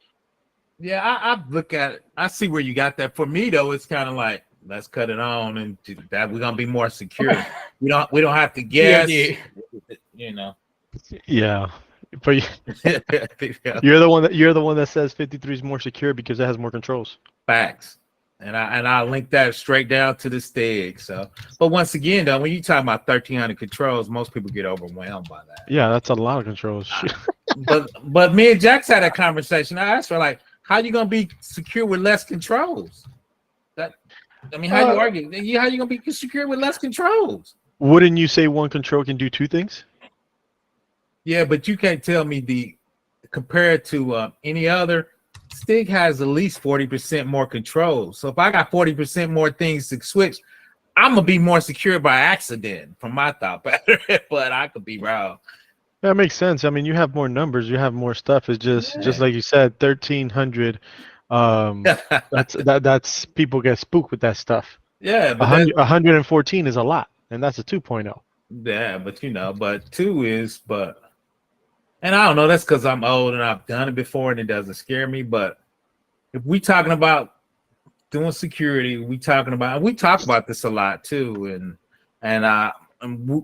yeah, I look at it. I see where you got that. For me, though, it's kind of like, let's cut it on and that we're gonna be more secure. we don't have to guess. You know. Yeah. But you're the one that says 53 is more secure because it has more controls. Facts. And I link that straight down to the STIG. So, but once again, though, when you talk about 1,300 controls, most people get overwhelmed by that. Yeah, that's a lot of controls. but me and Jax had a conversation. I asked her, like, how you gonna be secure with less controls? How you argue? How you gonna be secure with less controls? Wouldn't you say one control can do two things? Yeah, but you can't tell me compared to any other. STIG has at least 40% more control. So if I got 40% more things to switch, I'm gonna be more secure by accident from my thought pattern. But I could be wrong. That makes sense. I mean, you have more numbers, you have more stuff. It's just like you said, 1,300. That's people get spooked with that stuff. Yeah, but 114 is a lot, and that's a 2.0. Yeah, but 2 is and I don't know, that's because I'm old and I've done it before and it doesn't scare me. But if we talking about doing security, we talk about this a lot too, and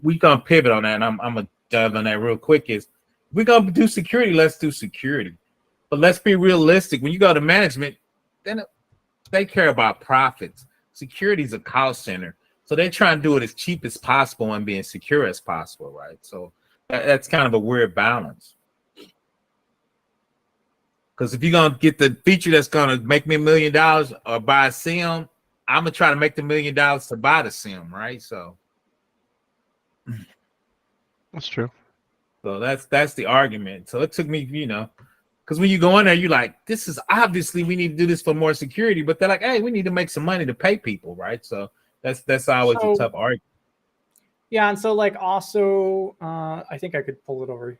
we gonna pivot on that. And I'm gonna dive on that real quick. Is we're gonna do security, let's do security. But let's be realistic. When you go to management, then they care about profits. Security is a cost center. So they try and do it as cheap as possible and being secure as possible, right? So that's kind of a weird balance. Because if you're going to get the feature that's going to make me $1 million or buy a SIM, I'm going to try to make the $1 million to buy the SIM, right? So that's true. So that's the argument. So it took me, because when you go in there, you're like, this is obviously we need to do this for more security, but they're like, hey, we need to make some money to pay people, right? So that's always a tough argument. Yeah, and so like also, I think I could pull it over.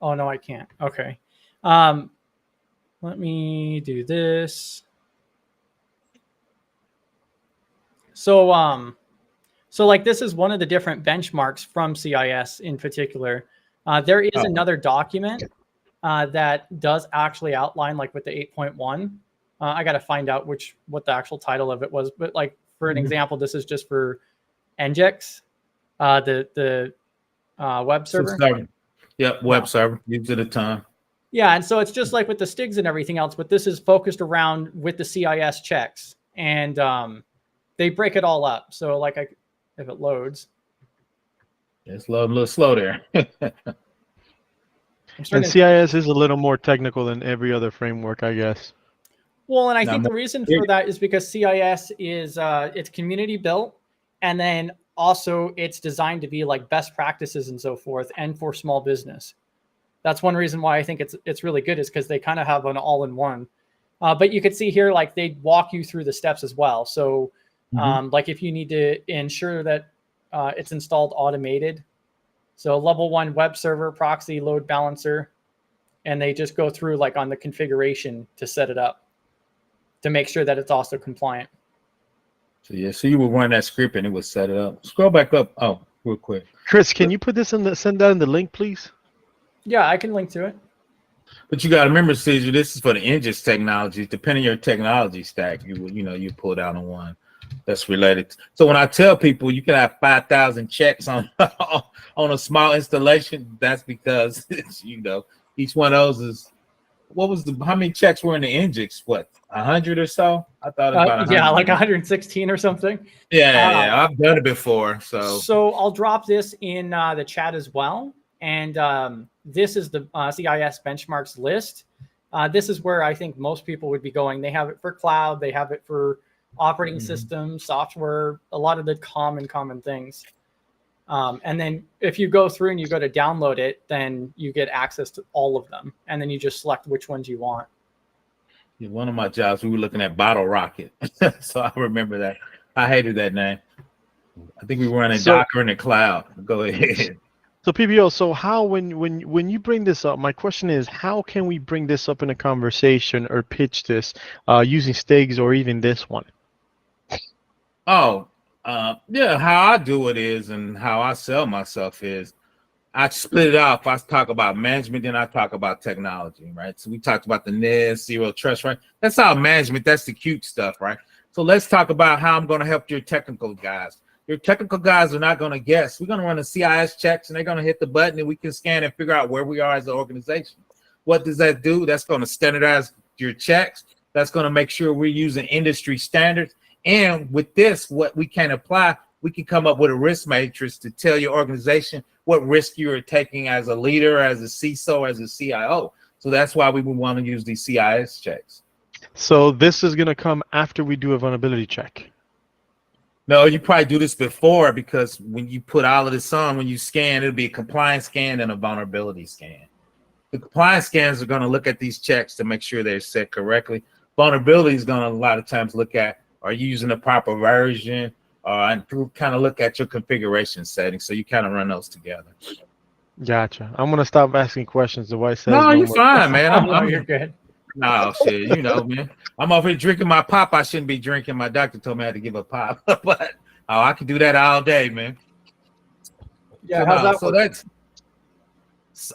Oh no, I can't. Okay, let me do this. So like this is one of the different benchmarks from CIS in particular. There is another document that does actually outline like with the 8.1. I got to find out what the actual title of it was, but like for an example, this is just for NGIX, the web server. Yep, web server. Use it a ton. Yeah, and so it's just like with the STIGs and everything else, but this is focused around with the CIS checks, and they break it all up. So like if it loads, it's loading a little slow there. And CIS is a little more technical than every other framework, I guess. Well, and I think the reason for that is because CIS is it's community built, and then also it's designed to be like best practices and so forth, and for small business. That's one reason why I think it's really good, is because they kind of have an all-in-one. But you could see here, like they walk you through the steps as well. So like if you need to ensure that it's installed automated. So level 1 web server, proxy, load balancer, and they just go through like on the configuration to set it up to make sure that it's also compliant. So yeah, so you would run that script and it would set it up. Scroll back up. Oh, real quick. Chris, can you put this send that in the link, please? Yeah, I can link to it. But you got to remember, Caesar, this is for the NGIS technologies. Depending on your technology stack, you pull down on one that's related. So when I tell people you can have 5,000 checks on on a small installation, that's because each one of those is what was how many checks were in the index? What, 100 or so? I thought it was about 100. Yeah, like 116 or something. Yeah, I've done it before. So I'll drop this in the chat as well. And this is the CIS benchmarks list. This is where I think most people would be going. They have it for cloud. They have it for operating systems, software, a lot of the common things. And then if you go through and you go to download it, then you get access to all of them. And then you just select which ones you want. yeah, one of my jobs, we were looking at Bottle Rocket. So I remember that. I hated that name. I think we were running Docker in the cloud. Go ahead. So PBO, so how when you bring this up, my question is, how can we bring this up in a conversation or pitch this using STIGs or even this one? Oh, yeah, how I do it is, and how I sell myself is, I split it off. I talk about management, then I talk about technology, right? So we talked about the NIST, zero trust, right? That's how management, that's the cute stuff, right? So let's talk about how I'm going to help your technical guys. Your technical guys are not going to guess. We're going to run the CIS checks, and they're going to hit the button, and we can scan and figure out where we are as an organization. What does that do? That's going to standardize your checks. That's going to make sure we're using industry standards. And with this, what we can apply, we can come up with a risk matrix to tell your organization what risk you are taking as a leader, as a CISO, as a CIO. So that's why we would want to use these CIS checks. So this is going to come after we do a vulnerability check. No, you probably do this before, because when you put all of this on, when you scan, it'll be a compliance scan and a vulnerability scan. The compliance scans are going to look at these checks to make sure they're set correctly. Vulnerability is going to a lot of times look at, are you using the proper version? And kind of look at your configuration settings. So you kind of run those together. Gotcha. I'm going to stop asking questions. The wife says no you're fine, man. You're good. No, shit, you know, man. I'm over here drinking my pop. I shouldn't be drinking. My doctor told me I had to give a pop. But I can do that all day, man. Yeah, how's that so that's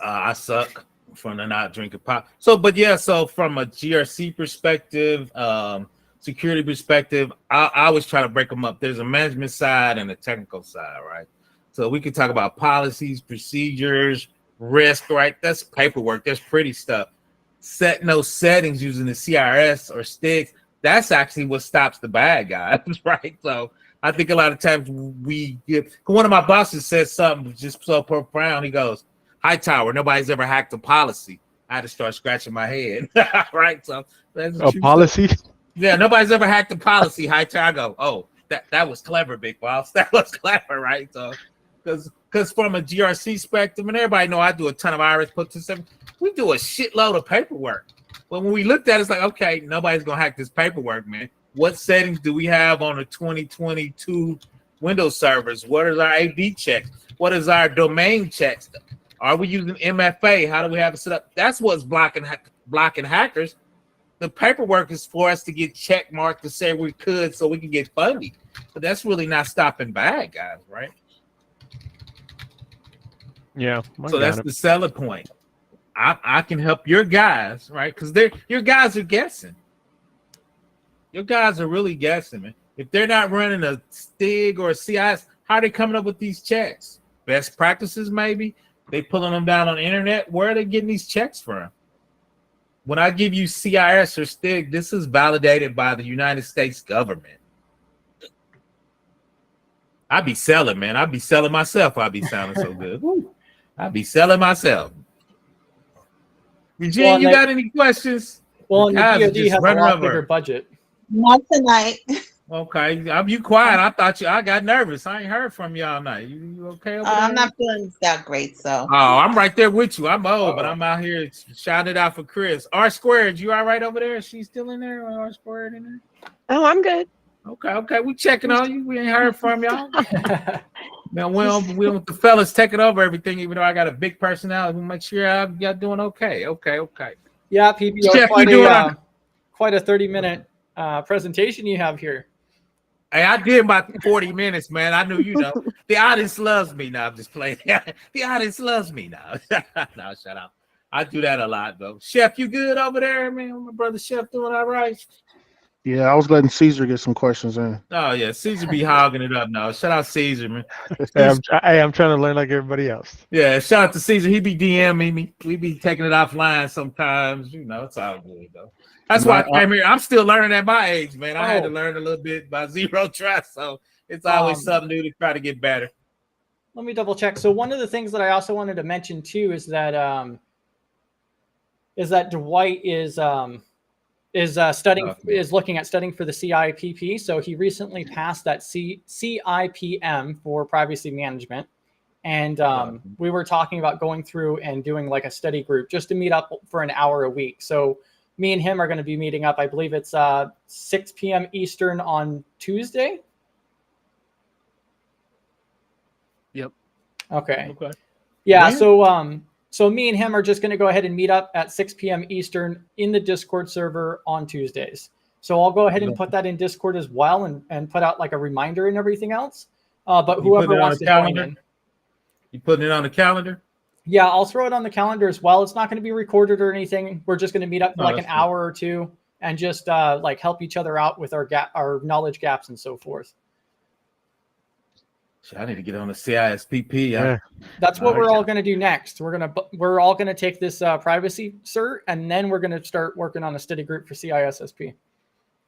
I suck from the not drinking pop. So, but yeah, so from a GRC perspective, security perspective, I always try to break them up. There's a management side and a technical side, right? So we could talk about policies, procedures, risk, right? That's paperwork. That's pretty stuff. Setting those settings using the CRS or STIGs, that's actually what stops the bad guys, right? So I think a lot of times we get, one of my bosses says something just so profound. He goes, "Hightower, nobody's ever hacked a policy." I had to start scratching my head, right? So that's a policy. Yeah, nobody's ever hacked a policy. Hightower, I go, "Oh, that was clever, Big Boss. That was clever, right?" So because from a GRC spectrum, and everybody know I do a ton of iris put to seven. We do a shitload of paperwork. But when we looked at it, it's like, okay, nobody's gonna hack this paperwork, man. What settings do we have on the 2022 Windows servers? What is our AD checks? What is our domain checks? Are we using MFA? How do we have it set up? That's what's blocking hackers. The paperwork is for us to get check marked to say we could, so we can get funding. But that's really not stopping bad guys, right? Yeah. So that's the selling point. I can help your guys, right? Because your guys are guessing. Your guys are really guessing, man. If they're not running a STIG or a CIS, how are they coming up with these checks? Best practices, maybe? They pulling them down on the internet? Where are they getting these checks from? When I give you CIS or STIG, this is validated by the United States government. I be selling, man. I be selling myself. I be sounding so good. I be selling myself. Eugene, you got any questions? Well, and the DoD has a lot bigger budget. Not tonight. Okay, you quiet. I got nervous. I ain't heard from you all night. You okay over there? I'm not feeling that great, so. Oh, I'm right there with you. I'm old, but I'm out here shouting it out for Chris. R squared, you all right over there? Is she still in there? Or R squared in there? Oh, I'm good. Okay. We checking on you. We ain't heard from y'all. Now we want the fellas taking over everything, even though I got a big personality. We'll make sure y'all doing okay. Okay. Yeah, PBO, Chef, quite a 30-minute presentation you have here. Hey, I did my 40 minutes, man. I knew, the audience loves me now. I'm just playing. The audience loves me now. No, shut up. I do that a lot, though. Chef, you good over there, man? My brother Chef doing all right? Yeah, I was letting Caesar get some questions in. Oh yeah, Caesar be hogging it up now. Shout out Caesar, man. I'm trying to learn like everybody else. Yeah, shout out to Caesar. He be DMing me. We be taking it offline sometimes. You know, it's all good though. That's why I came here. I'm still learning at my age, man. I had to learn a little bit by zero trust, so it's always something new to try to get better. Let me double check. So one of the things that I also wanted to mention too is that Dwight is looking at studying for the CIPP. So he recently passed that CIPM for privacy management. And we were talking about going through and doing like a study group just to meet up for an hour a week. So me and him are going to be meeting up. I believe it's 6 p.m. Eastern on Tuesday. Yep. Okay. Yeah. So me and him are just going to go ahead and meet up at 6 p.m. Eastern in the Discord server on Tuesdays. So I'll go ahead and put that in Discord as well and put out like a reminder and everything else. But whoever wants to join in. You putting it on the calendar? Yeah, I'll throw it on the calendar as well. It's not going to be recorded or anything. We're just going to meet up for like an hour or two and just like help each other out with our knowledge gaps and so forth. I need to get on the CISPP. Yeah. That's what we're all going to do next. We're all going to take this privacy cert, and then we're going to start working on a study group for CISSP.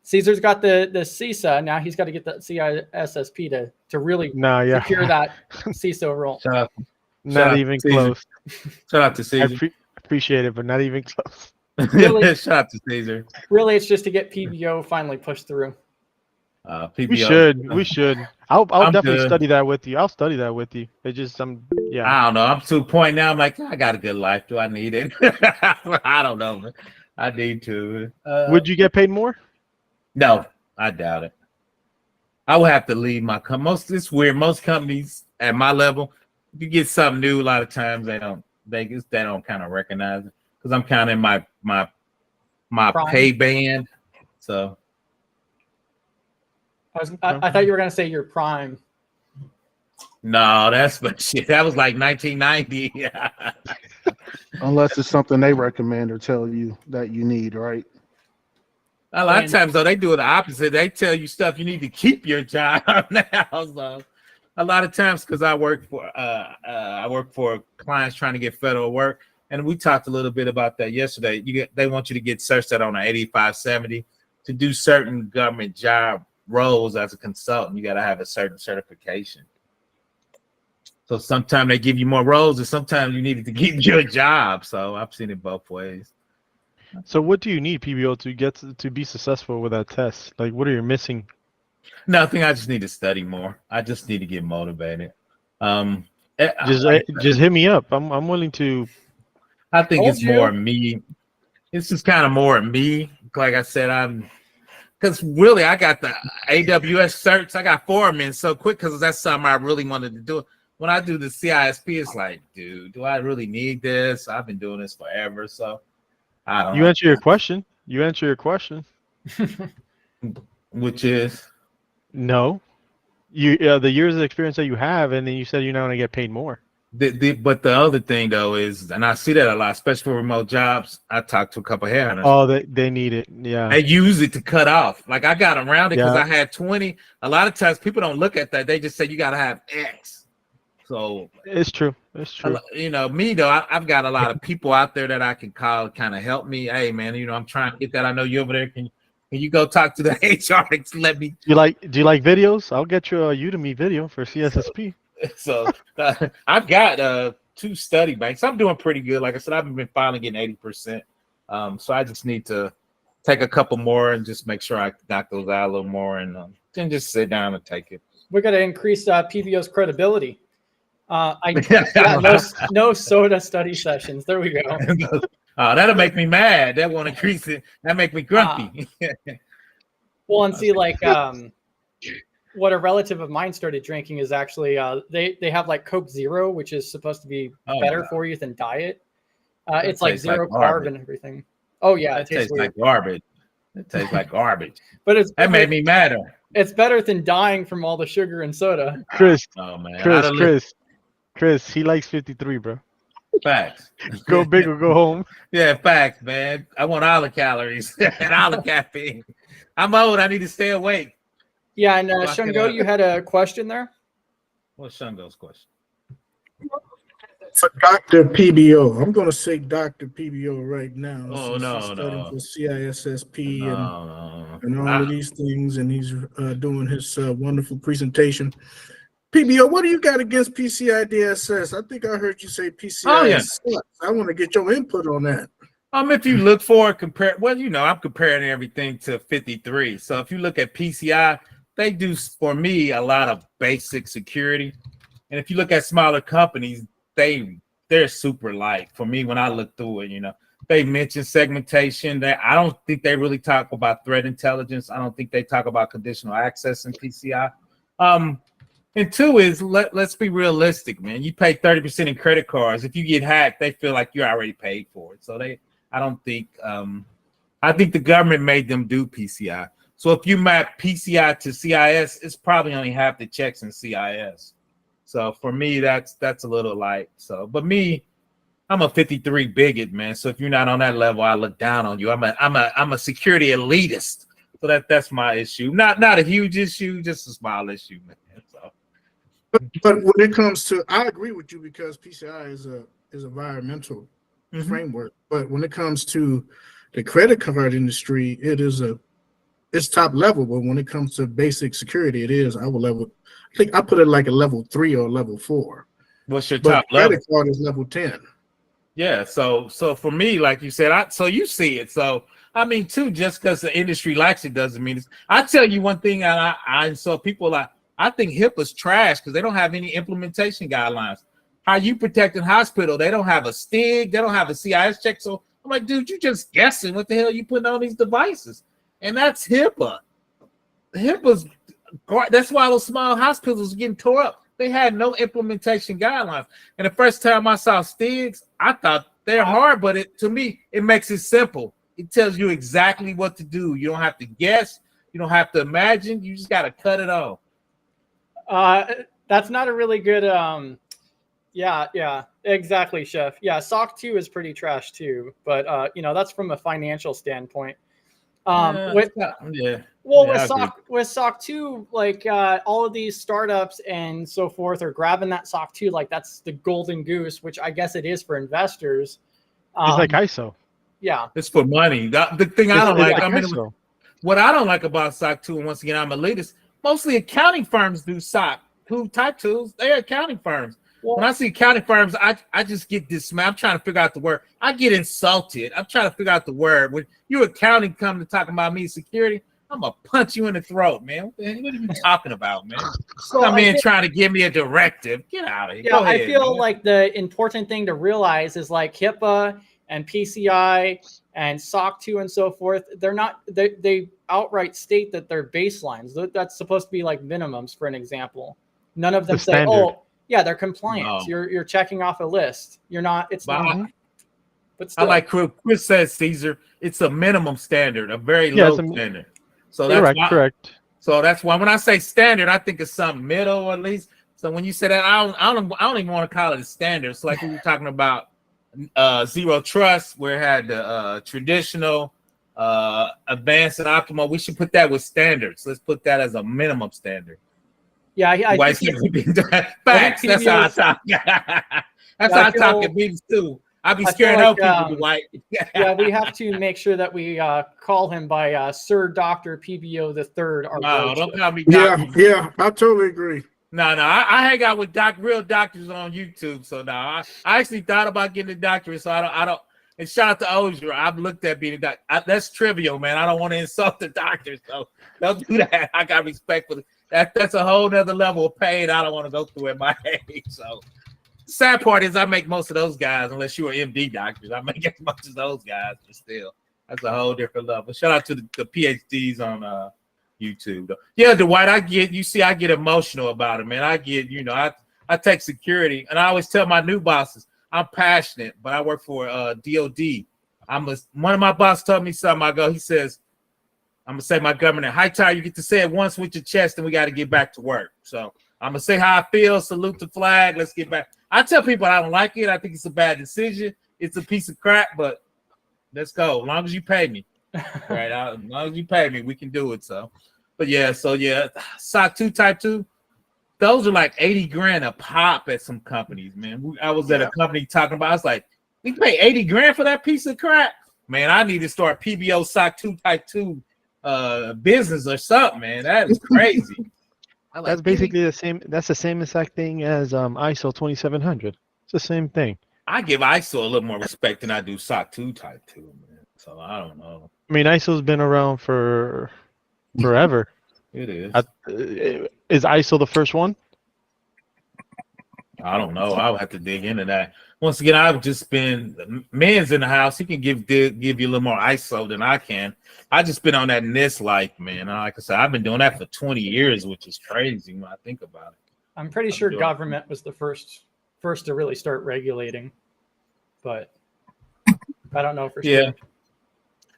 Caesar's got the CISA. Now he's got to get the CISSP to really secure that CISO role. Not even close. Shout out to Caesar. I appreciate it, but not even close. Really, shout out to Caesar. Really, it's just to get PBO finally pushed through. PBO. We should. I'll definitely study that with you. I'll study that with you. It just I don't know. I'm to a point now. I'm like, I got a good life. Do I need it? I don't know, man. I need to. Would you get paid more? No, I doubt it. I would have to leave my company. It's weird. Most companies at my level, if you get something new, a lot of times they don't kind of recognize it because I'm kind of in my pay band. So I thought you were going to say your prime. No, but shit. That was like 1990. Unless it's something they recommend or tell you that you need, right? A lot of times, though, they do the opposite. They tell you stuff you need to keep your job now. So, a lot of times, because I work for clients trying to get federal work, and we talked a little bit about that yesterday. They want you to get certified on an 8570 to do certain government job roles as a consultant. You got to have a certain certification. So sometimes they give you more roles, and sometimes you needed to keep your job. So I've seen it both ways. So what do you need, PBO, to get to be successful with that test? Like, what are you missing? Nothing. I just need to study more. I just need to get motivated. Just hit me up. I'm willing to. I think it's more me. It's just kind of more me. Like I said, because really I got the AWS certs. I got 4 of them in so quick because that's something I really wanted to do. When I do the CISP, it's like, dude, do I really need this? I've been doing this forever, so. You answer your question. Which is no. The years of experience that you have, and then you said you're not going to get paid more. But the other thing though is, and I see that a lot, especially for remote jobs. I talked to a couple of headhunters. Oh, they need it. Yeah, they use it to cut off. Like I got around it because I had 20. A lot of times people don't look at that. They just say you got to have X. So it's true. You know, me though, I've got a lot of people out there that I can call, kind of help me. Hey, man, you know, I'm trying to get that. I know you over there. Can you go talk to the HR and let me? Do you like videos? I'll get you a Udemy video for CSSP. So I've got 2 study banks. I'm doing pretty good. Like I said, I've been finally getting 80%. So I just need to take a couple more and just make sure I knock those out a little more, and then just sit down and take it. We got to increase PBO's credibility. No soda study sessions. There we go. That'll make me mad. That won't increase it. That make me grumpy. Well, and see, like what a relative of mine started drinking is actually they have like Coke Zero, which is supposed to be better for you than diet. It's like zero carb and everything. Oh yeah, it tastes like garbage. It tastes like garbage. But that made me madder. It's better than dying from all the sugar and soda. Chris, oh man, Chris, he likes 53, bro. Facts. Go big or go home. Yeah, facts, man. I want all the calories and all the caffeine. I'm old. I need to stay awake. Yeah, and Block it Shungo, out. you had a question there? What's Shungo's question? For Dr. PBO, I'm going to say Dr. PBO right now. Oh, since no, he's studying no. for CISSP No. and all of these things, and he's doing his wonderful presentation. PBO, what do you got against PCI DSS? I think I heard you say PCI Oh, yeah. sucks. I want to get your input on that. If you look for compare, well, I'm comparing everything to 53. So if you look at PCI, they do for me a lot of basic security. And if you look at smaller companies, they're super light. For me, when I look through it, they mention segmentation. I don't think they really talk about threat intelligence. I don't think they talk about conditional access in PCI. And two is let's be realistic, man. You pay 30% in credit cards. If you get hacked, they feel like you're already paid for it. So I think the government made them do PCI. So if you map PCI to CIS, it's probably only half the checks in CIS. So for me, that's a little light. So, but me, I'm a 53 bigot, man. So if you're not on that level, I look down on you. I'm a security elitist. So that's my issue. Not a huge issue, just a small issue, man. So. But when it comes to, I agree with you because PCI is a environmental framework. But when it comes to the credit card industry, it's top level. But when it comes to basic security, it is our level. I think I put it like a level 3 or level 4. What's your But top level? credit card is level 10. Yeah. So for me, like you said, so you see it. So too, just because the industry likes it doesn't mean it's. I tell you one thing, and I saw people like. I think HIPAA's trash because they don't have any implementation guidelines. How you protect in hospital? They don't have a STIG. They don't have a CIS check. So I'm like, dude, you just guessing what the hell you putting on these devices? And that's HIPAA. That's why those small hospitals are getting tore up. They had no implementation guidelines. And the first time I saw STIGs, I thought they're hard, but to me, it makes it simple. It tells you exactly what to do. You don't have to guess. You don't have to imagine. You just got to cut it off. That's not a really good yeah, exactly, Chef. Yeah, SOC 2 is pretty trash too, but that's from a financial standpoint. With SOC 2, like all of these startups and so forth are grabbing that SOC 2, like that's the golden goose, which I guess it is for investors. It's like ISO. Yeah, it's for money. The thing I don't like, ISO. What I don't like about SOC 2, and once again, I'm elitist. Mostly accounting firms do SOC 2 type tools. They're accounting firms. Well, when I see accounting firms, I just get dismayed. I'm trying to figure out the word. I get insulted. I'm trying to figure out the word. When your accounting come to talk about me security, I'm gonna punch you in the throat, man. What are you talking about, man? Come in trying to give me a directive. Get out of here. Yeah, I feel like the important thing to realize is like HIPAA and PCI and SOC 2 and so forth. They outright state that they're baselines. That's supposed to be like minimums, for an example. None of them say, standard. Oh, yeah, they're compliant. No. You're checking off a list. You're not. It's not. But still. I like Chris says, Caesar. It's a minimum standard, a very low standard. So that's correct. So that's why when I say standard, I think it's something middle at least. So when you say that, I don't even want to call it a standard. It's like we were talking about zero trust, where it had the traditional, advanced, and optimal. We should put that with standards. Let's put that as a minimum standard. Yeah, I think facts. That's how I talk. That's how I talk at meetings too. I be scaring out people to white. Yeah, we have to make sure that we call him by Sir Dr. PBO the Third. No, don't call me Dr. Yeah, I totally agree. No, I hang out with real doctors on YouTube. So now I actually thought about getting a doctorate. So I don't. And shout out to Ozier. I've looked at being a doctor. That's trivial, man. I don't want to insult the doctors, so don't do that. I got respect for that. That's a whole nother level of pain I don't want to go through at my age. So sad part is I make most of those guys, unless you are MD doctors. I make as much as those guys, but still, that's a whole different level. Shout out to the PhDs on YouTube. Yeah, Dwight, I get emotional about it, man. I get, I take security, and I always tell my new bosses, I'm passionate, but I work for DOD. One of my bosses told me something. He says, I'm gonna say my government, high tire, you get to say it once with your chest, and we got to get back to work. So I'm gonna say how I feel, salute the flag, let's get back. I tell people I don't like it. I think it's a bad decision. It's a piece of crap, but let's go. As long as you pay me. Right. As long as you pay me, we can do it. So, but yeah, SOC 2 Type 2, those are like 80 grand a pop at some companies, man. I was at a company talking about, I was like, we pay 80 grand for that piece of crap? Man, I need to start PBO SOC 2 Type 2 business or something, man. That is crazy. That's basically the same. That's the same exact thing as ISO 2700. It's the same thing. I give ISO a little more respect than I do SOC 2 Type 2, man. So I don't know. I mean, ISO's been around for forever. It is. Is ISO the first one? I don't know. I'll have to dig into that. Once again, I've just been man's in the house. He can give you a little more ISO than I can. I just been on that NIST life, man. Like I said, I've been doing that for 20 years, which is crazy when I think about it. I'm pretty sure government was the first to really start regulating, but I don't know for sure.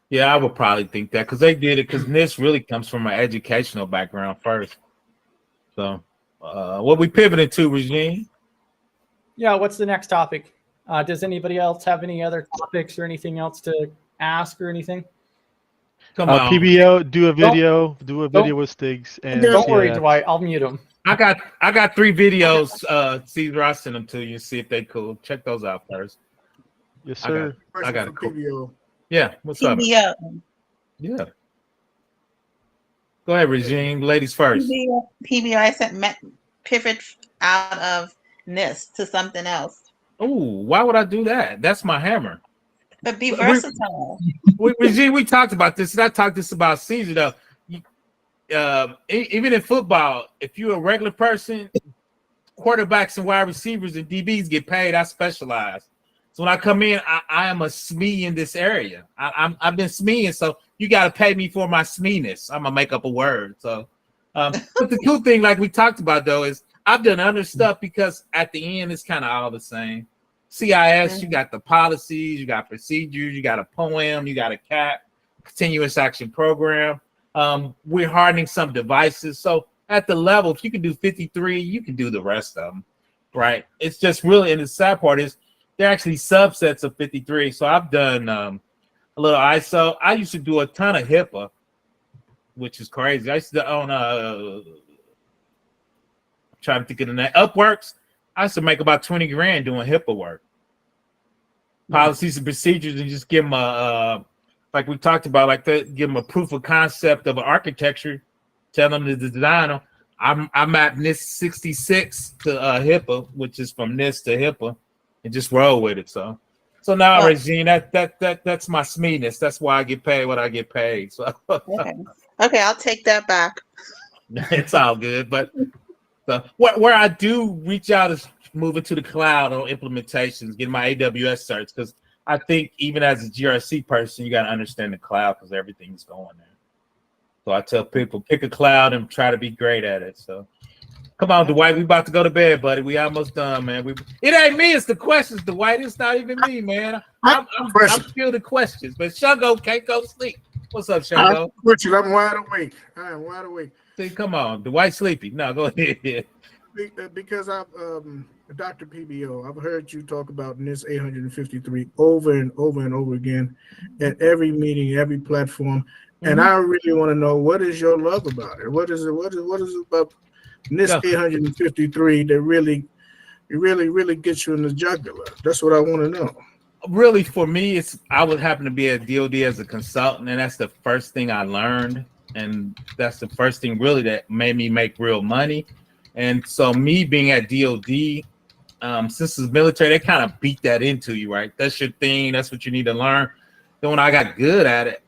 Yeah, I would probably think that because they did it because NIST really comes from an educational background first. So, what we pivoted to, Regine? Yeah, what's the next topic? Does anybody else have any other topics or anything else to ask or anything? Come on, PBO, do a video with STIGs. And don't worry, Dwight. I'll mute them. I got 3 videos. Caesar, I'll send them to you and see if they cool. Check those out first. Yes, sir. I got a PBO. Yeah, what's up? PBO. Yeah. Go ahead, Regine. Ladies first. PBO, I said pivot out of NIST to something else. Oh, why would I do that? That's my hammer. But be versatile. Regine, we talked about this, and I talked this about Caesar though. Even in football, if you're a regular person, quarterbacks and wide receivers and DBs get paid. I specialize. So when I come in, I am a SME in this area. I've been SMEing, so you got to pay me for my SME-ness. I'm gonna make up a word. So, but the cool thing, like we talked about though, is I've done other stuff because at the end it's kind of all the same. CIS, you got the policies, you got procedures, you got a poem, you got a CAP, continuous action program. We're hardening some devices. So at the level, if you can do 53, you can do the rest of them, right? It's just really, and the sad part is they're actually subsets of 53. So I've done a little ISO. I used to do a ton of HIPAA, which is crazy. I used to own trying to think of the name. Upworks. I used to make about 20 grand doing HIPAA work. Policies and procedures, and just give them a like we talked about, like that, give them a proof of concept of an architecture, tell them to design them. I mapped NIST 66 to HIPAA, which is from NIST to HIPAA, and just roll with it. So now, Regine, that's my SME-ness. That's why I get paid what I get paid. So Okay, I'll take that back. It's all good. But where I do reach out is moving to the cloud on implementations, getting my AWS certs, because I think even as a GRC person, you got to understand the cloud because everything's going there. So I tell people, pick a cloud and try to be great at it. So come on, Dwight, we about to go to bed, buddy. We almost done, man. It ain't me, it's the questions, Dwight. It's not even me, man. I'm still the questions, but Shango can't go sleep. What's up, Shango? I'm wide awake. I am wide awake. See, come on, Dwight sleepy. No, go ahead. Because I've Dr. PBO, I've heard you talk about NIST 853 over and over and over again at every meeting, every platform. Mm-hmm. And I really want to know, what is your love about it? What is it about NIST 853 that really gets you in the jugular? That's what I want to know. Really, for me, I would happen to be at DoD as a consultant, and that's the first thing I learned, and that's the first thing really that made me make real money. And so me being at DoD, since it's military, they kind of beat that into you, right? That's your thing. That's what you need to learn. Then when I got good at it,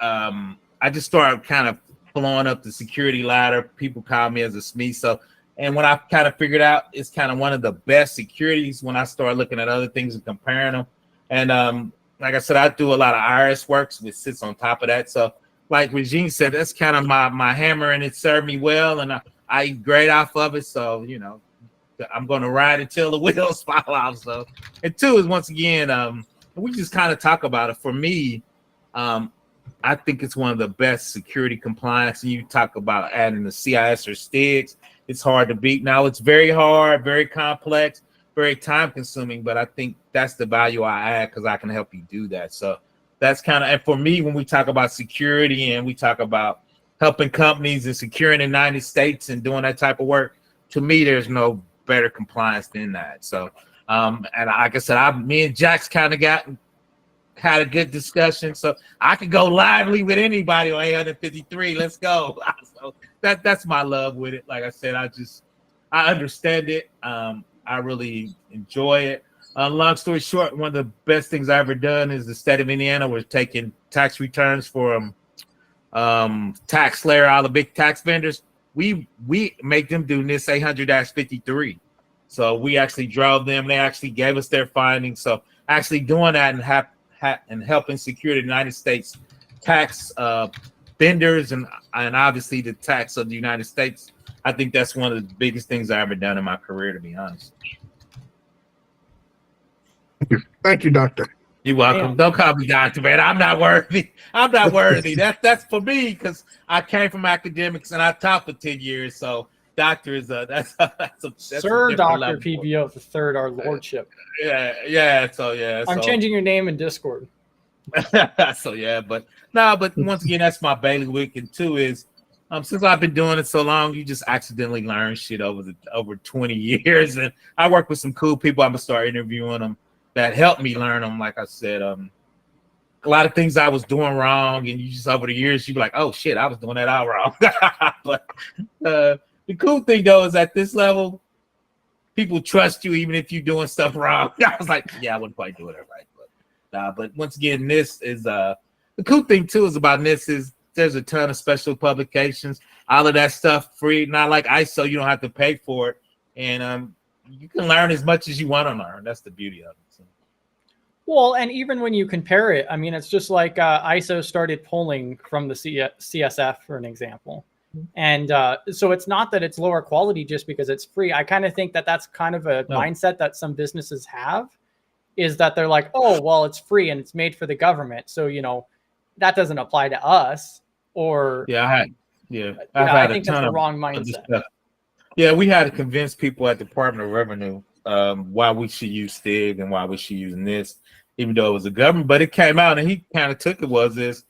I just started kind of blowing up the security ladder. People call me as a SME. So, and when I kind of figured out it's kind of one of the best securities, when I started looking at other things and comparing them. And like I said, I do a lot of IRS works, which sits on top of that. So like Regine said, that's kind of my hammer, and it served me well. And I eat great off of it. So, you know, I'm going to ride until the wheels fall off. So, and two is, once again, we just kind of talk about it. For me, I think it's one of the best security compliance. And you talk about adding the CIS or STIGs. It's hard to beat. Now, it's very hard, very complex, very time consuming, but I think that's the value I add because I can help you do that. So that's kind of, and for me, when we talk about security and we talk about helping companies and securing the United States and doing that type of work, to me, there's no better compliance than that. So, and like I said, me and Jax kind of had a good discussion. So I could go lively with anybody on 853. Let's go. So that's my love with it. Like I said, I understand it. I really enjoy it. Long story short, one of the best things I ever done is the state of Indiana was taking tax returns for tax layer, all the big tax vendors. We make them do NIST 800-53. So we actually drove them. They actually gave us their findings. So actually doing that and helping secure the United States tax vendors and obviously the tax of the United States, I think that's one of the biggest things I ever done in my career, to be honest. Thank you, Doctor. You're welcome. Damn. Don't call me doctor, man. I'm not worthy. I'm not worthy. That's for me because I came from academics and I taught for 10 years. So doctor is that's Sir a Dr. level. PBO the third, our lordship. Yeah. I'm changing your name in Discord. So yeah, but once again, that's my bailiwick. And two is since I've been doing it so long, you just accidentally learn shit over 20 years. And I work with some cool people. I'm gonna start interviewing them that helped me learn them. Like I said, a lot of things I was doing wrong, and you just over the years you be like, oh shit, I was doing that all wrong. But the cool thing though is at this level, people trust you even if you're doing stuff wrong. I was like, yeah, I wouldn't quite do it right. But once again, NIST is the cool thing too is about NIST is there's a ton of special publications, all of that stuff free, not like ISO, you don't have to pay for it, and you can learn as much as you want to learn. That's the beauty of it. So. Well, and even when you compare it, I mean, it's just like ISO started pulling from the CSF, for an example. And so it's not that it's lower quality just because it's free. I kind of think that that's kind of a mindset that some businesses have, is that they're like, oh, well, it's free and it's made for the government. So, that doesn't apply to us. Or I think that's the wrong mindset. Yeah, we had to convince people at the Department of Revenue why we should use STIG and why we should use NIST, even though it was a government. But it came out, and he kind of took it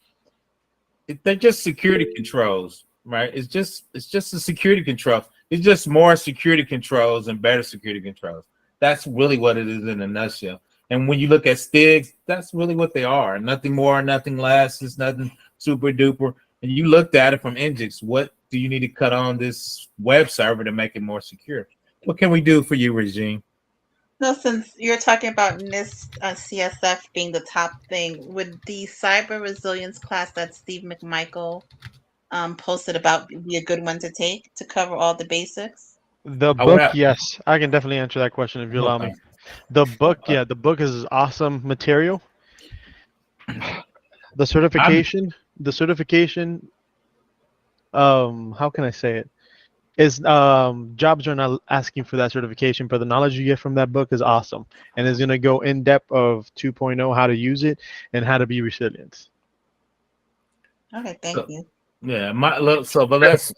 they're just security controls, right? It's just a security control. It's just more security controls and better security controls. That's really what it is in a nutshell. And when you look at STIGs, that's really what they are. Nothing more, nothing less. It's nothing super duper. And you looked at it from Nginx. What do you need to cut on this web server to make it more secure? What can we do for you, Regine? No, since you're talking about NIST CSF being the top thing, would the cyber resilience class that Steve McMichael posted about be a good one to take to cover all the basics? The book, yes, I can definitely answer that question if you allow me. The book, the book is awesome material. The certification, how can I say it? Is jobs are not asking for that certification, but the knowledge you get from that book is awesome, and is going to go in depth of 2.0, how to use it and how to be resilient. Okay, thank you. Yeah, but that's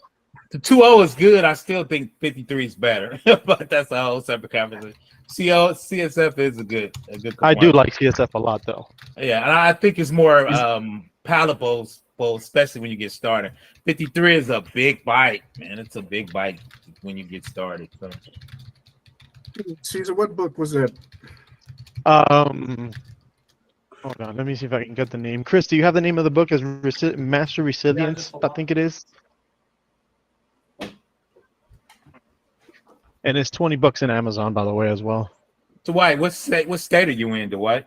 the 2.0 is good. I still think 53 is better, but that's a whole separate conversation. CSF is a good. I do like CSF a lot, though. Yeah, and I think it's more palatable, especially when you get started. 53 is a big bite, man. It's a big bite when you get started. So. Caesar, what book was that? Hold on, let me see if I can get the name. Chris, do you have the name of the book as Master Resilience? I think it is. And it's $20 in Amazon, by the way, as well. Dwight, what state are you in, Dwight?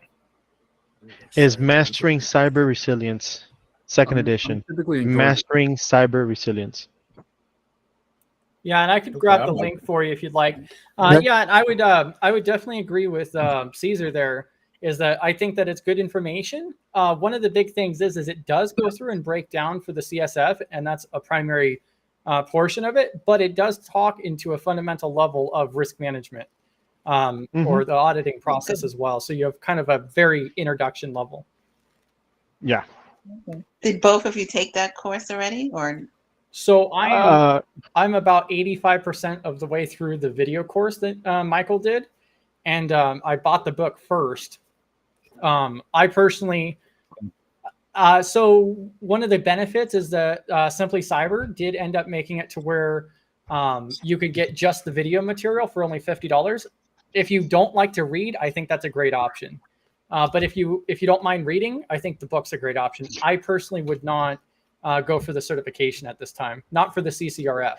Is Mastering Cyber Resilience, second edition. Mastering Cyber Resilience. Yeah, and I could grab the link for you if you'd like. Yeah, and I would definitely agree with Caesar there. Is that I think that it's good information. One of the big things is it does go through and break down for the CSF, and that's a primary portion of it. But it does talk into a fundamental level of risk management or the auditing process as well. So you have kind of a very introduction level. Yeah. Okay. Did both of you take that course already, or? So I'm about 85% of the way through the video course that Michael did, and I bought the book first. I personally So one of the benefits is that Simply Cyber did end up making it to where you could get just the video material for only $50. If you don't like to read, I think that's a great option. But if you don't mind reading, I think the book's a great option. I personally would not go for the certification at this time, not for the CCRF.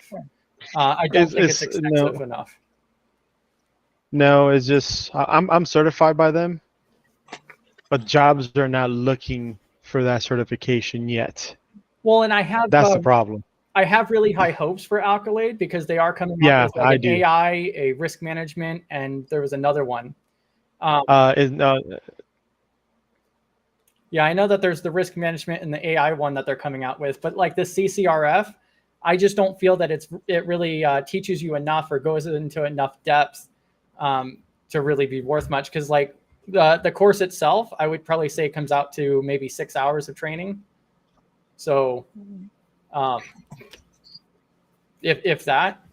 I don't think it's expensive enough. No, it's just I'm certified by them, but jobs are not looking for that certification yet. Well, and I have that's the problem. I have really high hopes for Accolade because they are coming up with like an AI, a risk management, and there was another one. Yeah, I know that there's the risk management and the AI one that they're coming out with, but like the CCRF, I just don't feel that it really teaches you enough or goes into enough depth to really be worth much. Because like the course itself, I would probably say comes out to maybe 6 hours of training. So if that.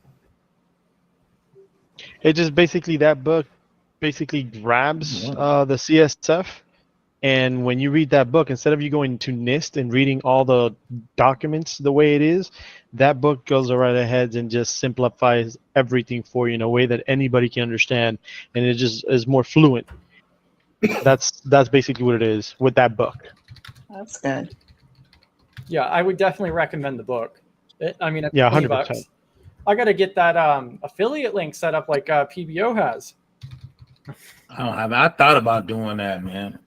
It just basically, that book basically grabs the CSF. And when you read that book, instead of you going to NIST and reading all the documents the way it is, that book goes right ahead and just simplifies everything for you in a way that anybody can understand, and it just is more fluent. That's basically what it is with that book. That's good. Yeah, I would definitely recommend the book. I mean, yeah, 100%. I got to get that affiliate link set up like PBO has. I thought about doing that, man.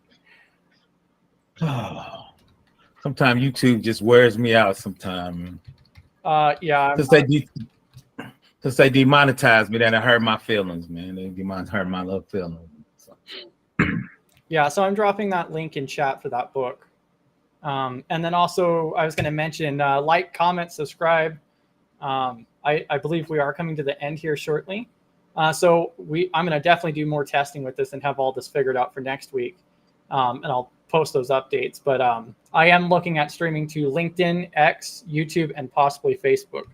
Sometimes YouTube just wears me out. Sometimes. Yeah. Since they demonetized me, then it hurt my feelings, man. They hurt my little feelings. So. Yeah, so I'm dropping that link in chat for that book. And then also, I was going to mention like, comment, subscribe. I believe we are coming to the end here shortly. So I'm going to definitely do more testing with this and have all this figured out for next week. And I'll post those updates. But I am looking at streaming to LinkedIn, X, YouTube, and possibly Facebook.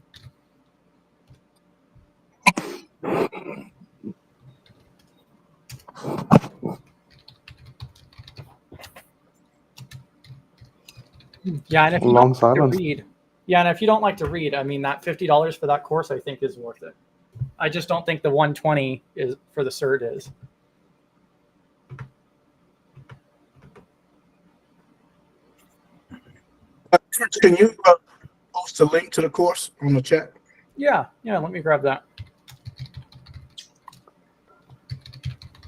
Yeah, and if you don't like to read, if you don't like to read, I mean, that $50 for that course, I think, is worth it. I just don't think the $120 is for the cert is. Can you post a link to the course on the chat? Yeah, let me grab that.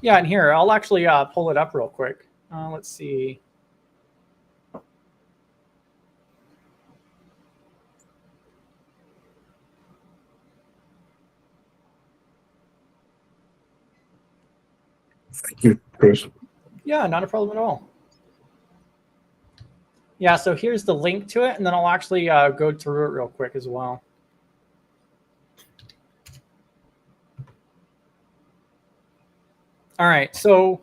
Yeah, and here, I'll actually pull it up real quick. Let's see. Thank you, Chris. Yeah, not a problem at all. Yeah, so here's the link to it, and then I'll actually go through it real quick as well. All right, so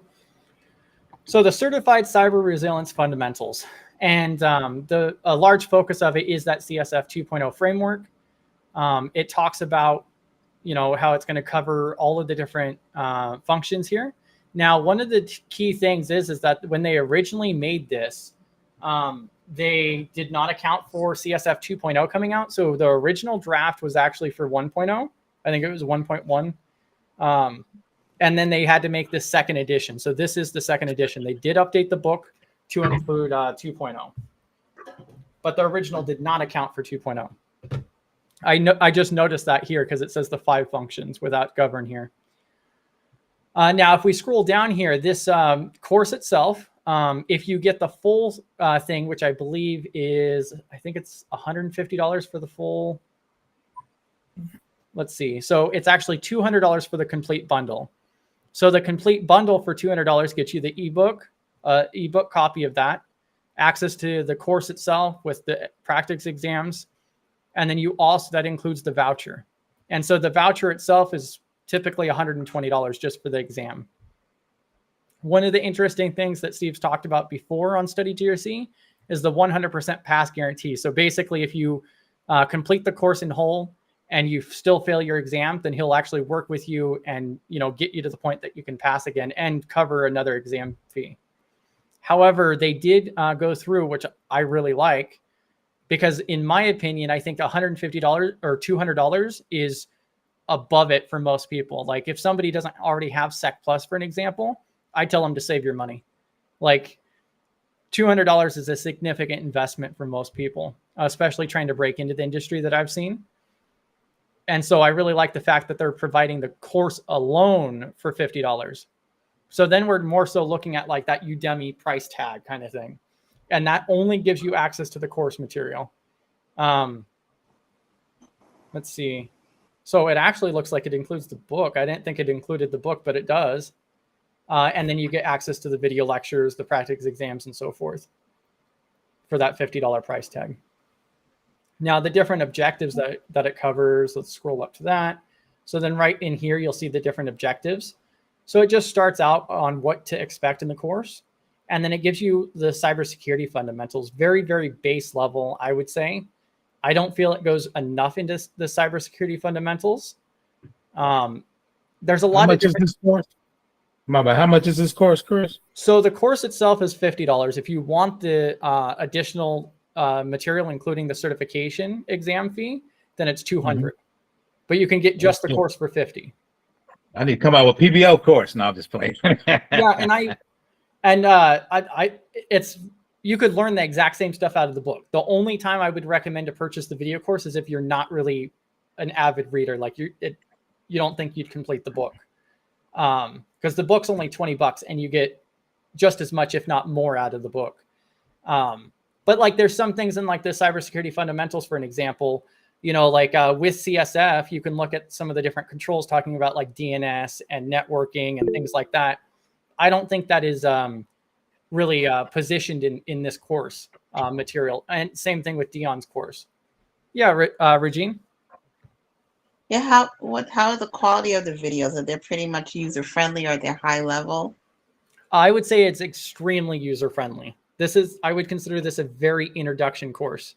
the Certified Cyber Resilience Fundamentals, and a large focus of it is that CSF 2.0 framework. It talks about, how it's going to cover all of the different functions here. Now, one of the key things is that when they originally made this, they did not account for CSF 2.0 coming out. So the original draft was actually for 1.0. I think it was 1.1. And then they had to make this second edition. So this is the second edition. They did update the book to include 2.0. But the original did not account for 2.0. I just noticed that here because it says the 5 functions without govern here. Now, if we scroll down here, this course itself, if you get the full thing, which I believe is, I think it's $150 for the full. Let's see. So it's actually $200 for the complete bundle. So the complete bundle for $200 gets you the ebook copy of that, access to the course itself with the practice exams, and then that includes the voucher. And so the voucher itself is typically $120 just for the exam. One of the interesting things that Steve's talked about before on Study GRC is the 100% pass guarantee. So basically, if you complete the course in whole and you still fail your exam, then he'll actually work with you and get you to the point that you can pass again and cover another exam fee. However, they did go through, which I really like, because in my opinion, I think $150 or $200 is above it for most people. Like if somebody doesn't already have Sec Plus, for an example, I tell them to save your money. Like $200 is a significant investment for most people, especially trying to break into the industry that I've seen. And so I really like the fact that they're providing the course alone for $50. So then we're more so looking at like that Udemy price tag kind of thing. And that only gives you access to the course material. Let's see. So it actually looks like it includes the book. I didn't think it included the book, but it does. And then you get access to the video lectures, the practice exams, and so forth for that $50 price tag. Now, the different objectives that it covers, let's scroll up to that. So then right in here, you'll see the different objectives. So it just starts out on what to expect in the course. And then it gives you the cybersecurity fundamentals, very, very base level, I would say. I don't feel it goes enough into the cybersecurity fundamentals. There's a lot of different... This course? My bad. How much is this course, Chris? So the course itself is $50. If you want the additional material, including the certification exam fee, then it's $200. But you can get just the course for $50. I need to come out with PBO course. No, I'm just playing. Yeah, it's you could learn the exact same stuff out of the book. The only time I would recommend to purchase the video course is if you're not really an avid reader, like you don't think you'd complete the book. Because the book's only $20 and you get just as much, if not more, out of the book. But like there's some things in like the cybersecurity fundamentals, for an example, you know, like with CSF, you can look at some of the different controls talking about like DNS and networking and things like that. I don't think that is really positioned in this course material. And same thing with Dion's course. Yeah, Regine? Yeah, how are the quality of the videos? Are they pretty much user friendly, or they're high level? I would say it's extremely user friendly. I would consider this a very introduction course.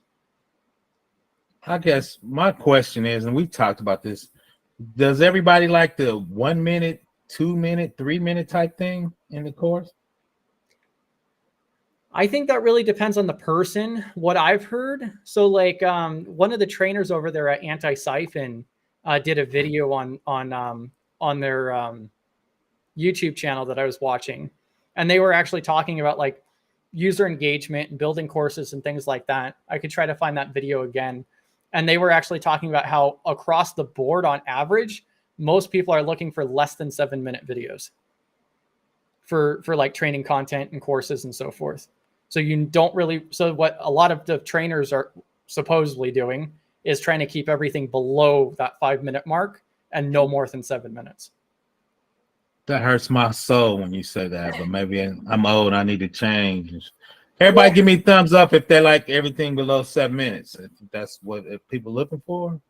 I guess my question is, and we've talked about this, does everybody like the 1 minute, 2 minute, 3 minute type thing in the course? I think that really depends on the person, what I've heard. So like one of the trainers over there at Anti-Siphon did a video on their YouTube channel that I was watching. And they were actually talking about like user engagement and building courses and things like that. I could try to find that video again. And they were actually talking about how across the board, on average, most people are looking for less than 7-minute videos for like training content and courses and so forth. So so what a lot of the trainers are supposedly doing is trying to keep everything below that 5-minute mark and no more than 7 minutes. That hurts my soul when you say that, but maybe I'm old. I need to change. Everybody give me thumbs up if they like everything below 7 minutes. If that's what people looking for.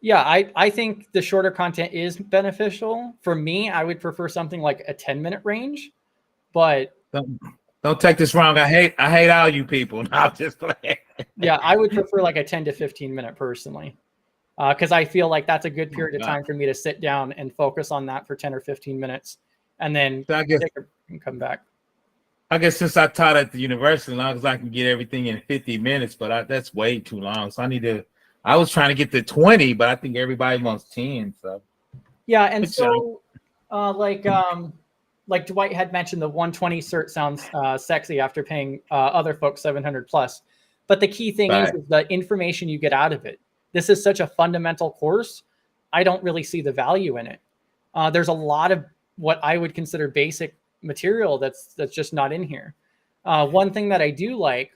Yeah, I think the shorter content is beneficial. For me, I would prefer something like a 10-minute range, but don't take this wrong. I hate all you people. No, I'm just playing. Yeah, I would prefer like a 10 to 15 minute personally, because I feel like that's a good period of time for me to sit down and focus on that for 10 or 15 minutes, and then and come back. I guess since I taught at the university, as long as I can get everything in 50 minutes, but that's way too long. So I was trying to get to 20, but I think everybody wants 10. So yeah, and so like Dwight had mentioned, the 120 cert sounds sexy after paying other folks $700+. But the key thing is the information you get out of it. This is such a fundamental course. I don't really see the value in it. There's a lot of what I would consider basic material that's just not in here. One thing that I do like,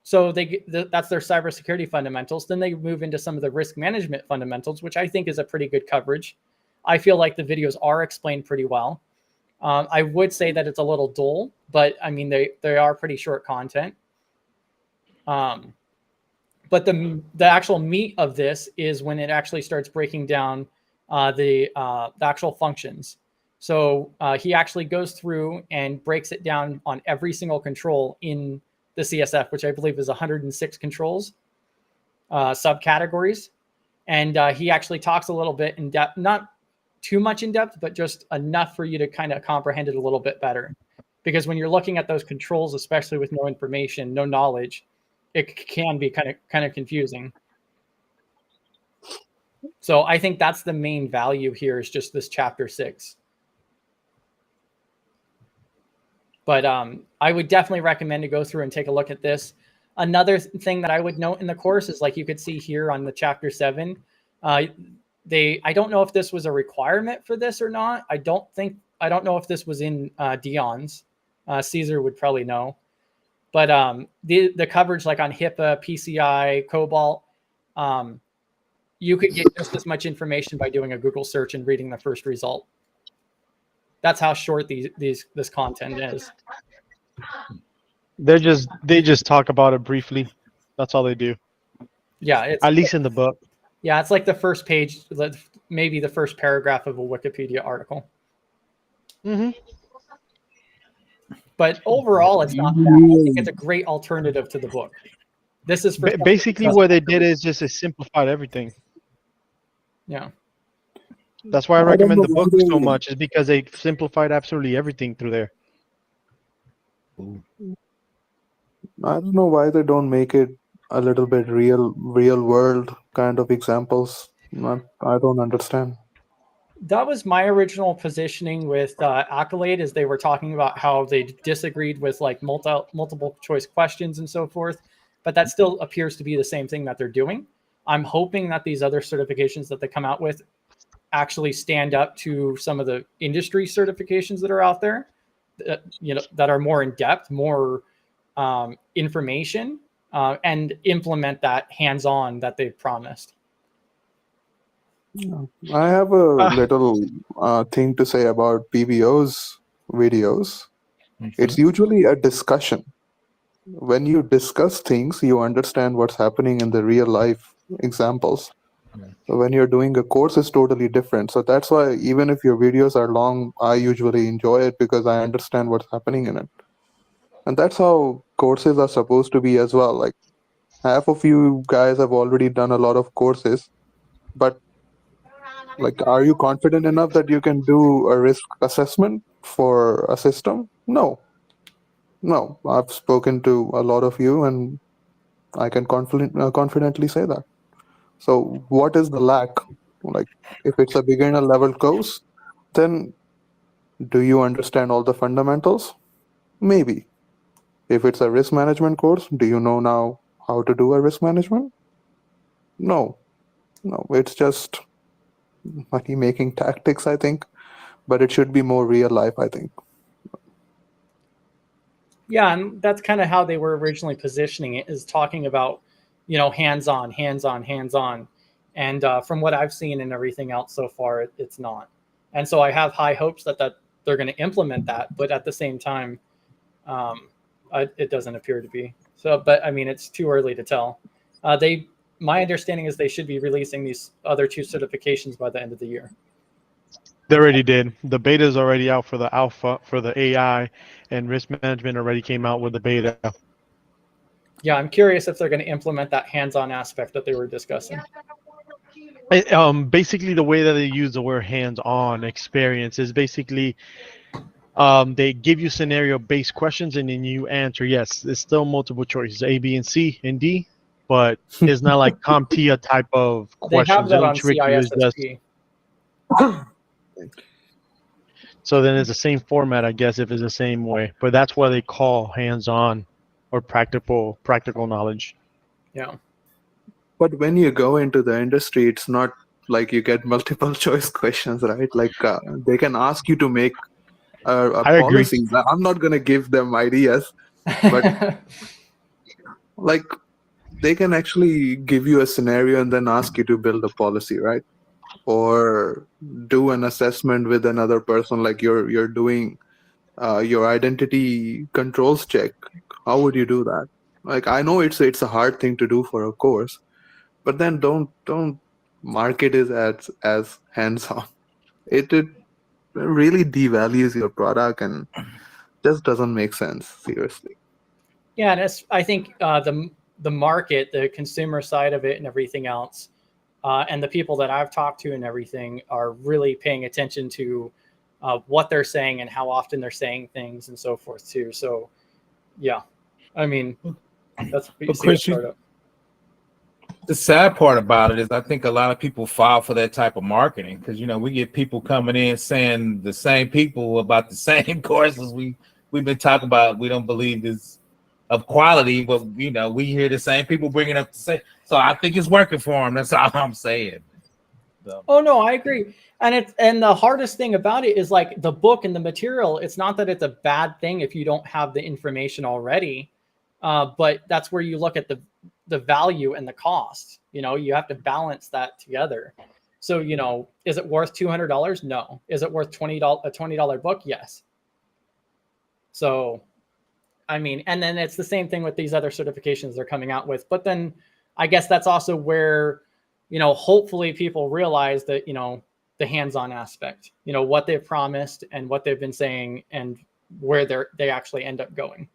so that's their cybersecurity fundamentals. Then they move into some of the risk management fundamentals, which I think is a pretty good coverage. I feel like the videos are explained pretty well. I would say that it's a little dull, but I mean, they are pretty short content. But the actual meat of this is when it actually starts breaking down the actual functions. So he actually goes through and breaks it down on every single control in the CSF, which I believe is 106 controls, subcategories. And he actually talks a little bit in depth, not too much in depth, but just enough for you to kind of comprehend it a little bit better. because when you're looking at those controls, especially with no information, no knowledge, it can be kind of confusing. So I think that's the main value here, is just this chapter 6. But I would definitely recommend to go through and take a look at this. Another thing that I would note in the course is, like you could see here on the chapter 7, I don't know if this was a requirement for this or not. I don't know if this was in Dion's. Caesar would probably know. But the coverage, like on HIPAA, PCI, Cobalt, you could get just as much information by doing a Google search and reading the first result. That's how short this content is. They just talk about it briefly. That's all they do. Yeah, it's at least in the book. Yeah, it's like the first page, maybe the first paragraph of a Wikipedia article. Mm-hmm. But overall, it's not bad. I think it's a great alternative to the book. This is for basically what they did is just simplified everything. Yeah. That's why I recommend the book so much, is because they simplified absolutely everything through there. I don't know why they don't make it a little bit real world kind of examples. I don't understand. That was my original positioning with Accolade, is they were talking about how they disagreed with like multiple choice questions and so forth, but that still appears to be the same thing that they're doing. I'm hoping that these other certifications that they come out with actually stand up to some of the industry certifications that are out there, that are more in depth, more information, and implement that hands-on that they've promised. I have a little thing to say about PBO's videos. Mm-hmm. It's usually a discussion. When you discuss things, you understand what's happening in the real life examples. So when you're doing a course, it's totally different. So that's why even if your videos are long, I usually enjoy it because I understand what's happening in it. And that's how courses are supposed to be as well. Like, half of you guys have already done a lot of courses, but like, are you confident enough that you can do a risk assessment for a system? No. I've spoken to a lot of you and I can confidently say that. So what is the lack? Like, if it's a beginner level course, then do you understand all the fundamentals? Maybe. If it's a risk management course, do you know now how to do a risk management? No, it's just money making tactics, I think, but it should be more real life, I think. Yeah, and that's kind of how they were originally positioning it, is talking about, hands-on. And from what I've seen and everything else so far, it's not. And so I have high hopes that they're going to implement that, but at the same time, it doesn't appear to be. So, but I mean, it's too early to tell. My understanding is they should be releasing these other 2 certifications by the end of the year. They already did. The beta is already out for the alpha, for the AI, and risk management already came out with the beta. Yeah, I'm curious if they're going to implement that hands-on aspect that they were discussing. Basically, the way that they use the word hands-on experience is basically they give you scenario-based questions and then you answer yes. It's still multiple choices, A, B, and C, and D, but it's not like CompTIA type of questions. They have that on trick you. It's CISSP. So then it's the same format, I guess, if it's the same way. But that's what they call hands-on or practical knowledge. Yeah. But when you go into the industry, it's not like you get multiple choice questions, right? Like they can ask you to make a policy. Agree. I'm not going to give them ideas, but like they can actually give you a scenario and then ask you to build a policy, right? Or do an assessment with another person, like you're doing your identity controls check. How would you do that? Like, I know it's a hard thing to do for a course, but then don't market it as hands-on. It really devalues your product and just doesn't make sense, seriously. Yeah, and I think the market, the consumer side of it and everything else, and the people that I've talked to and everything are really paying attention to what they're saying and how often they're saying things and so forth too. So yeah, I mean, that's what you see Chris, at startup. the sad part about it is I think a lot of people fall for that type of marketing because, you know, we get people coming in saying the same people about the same courses we've been talking about. We don't believe is of quality, but, you know, we hear the same people bringing up the same. So I think it's working for them. That's all I'm saying. So. Oh, no, I agree. And the hardest thing about it is like the book and the material. It's not that it's a bad thing if you don't have the information already, but that's where you look at the value and the cost. You know, you have to balance that together. So, you know, is it worth $200? No. Is it worth $20 book? Yes. So, I mean, and then it's the same thing with these other certifications they're coming out with. But then I guess that's also where, you know, hopefully people realize that, you know, the hands-on aspect, you know, what they've promised and what they've been saying and where they actually end up going.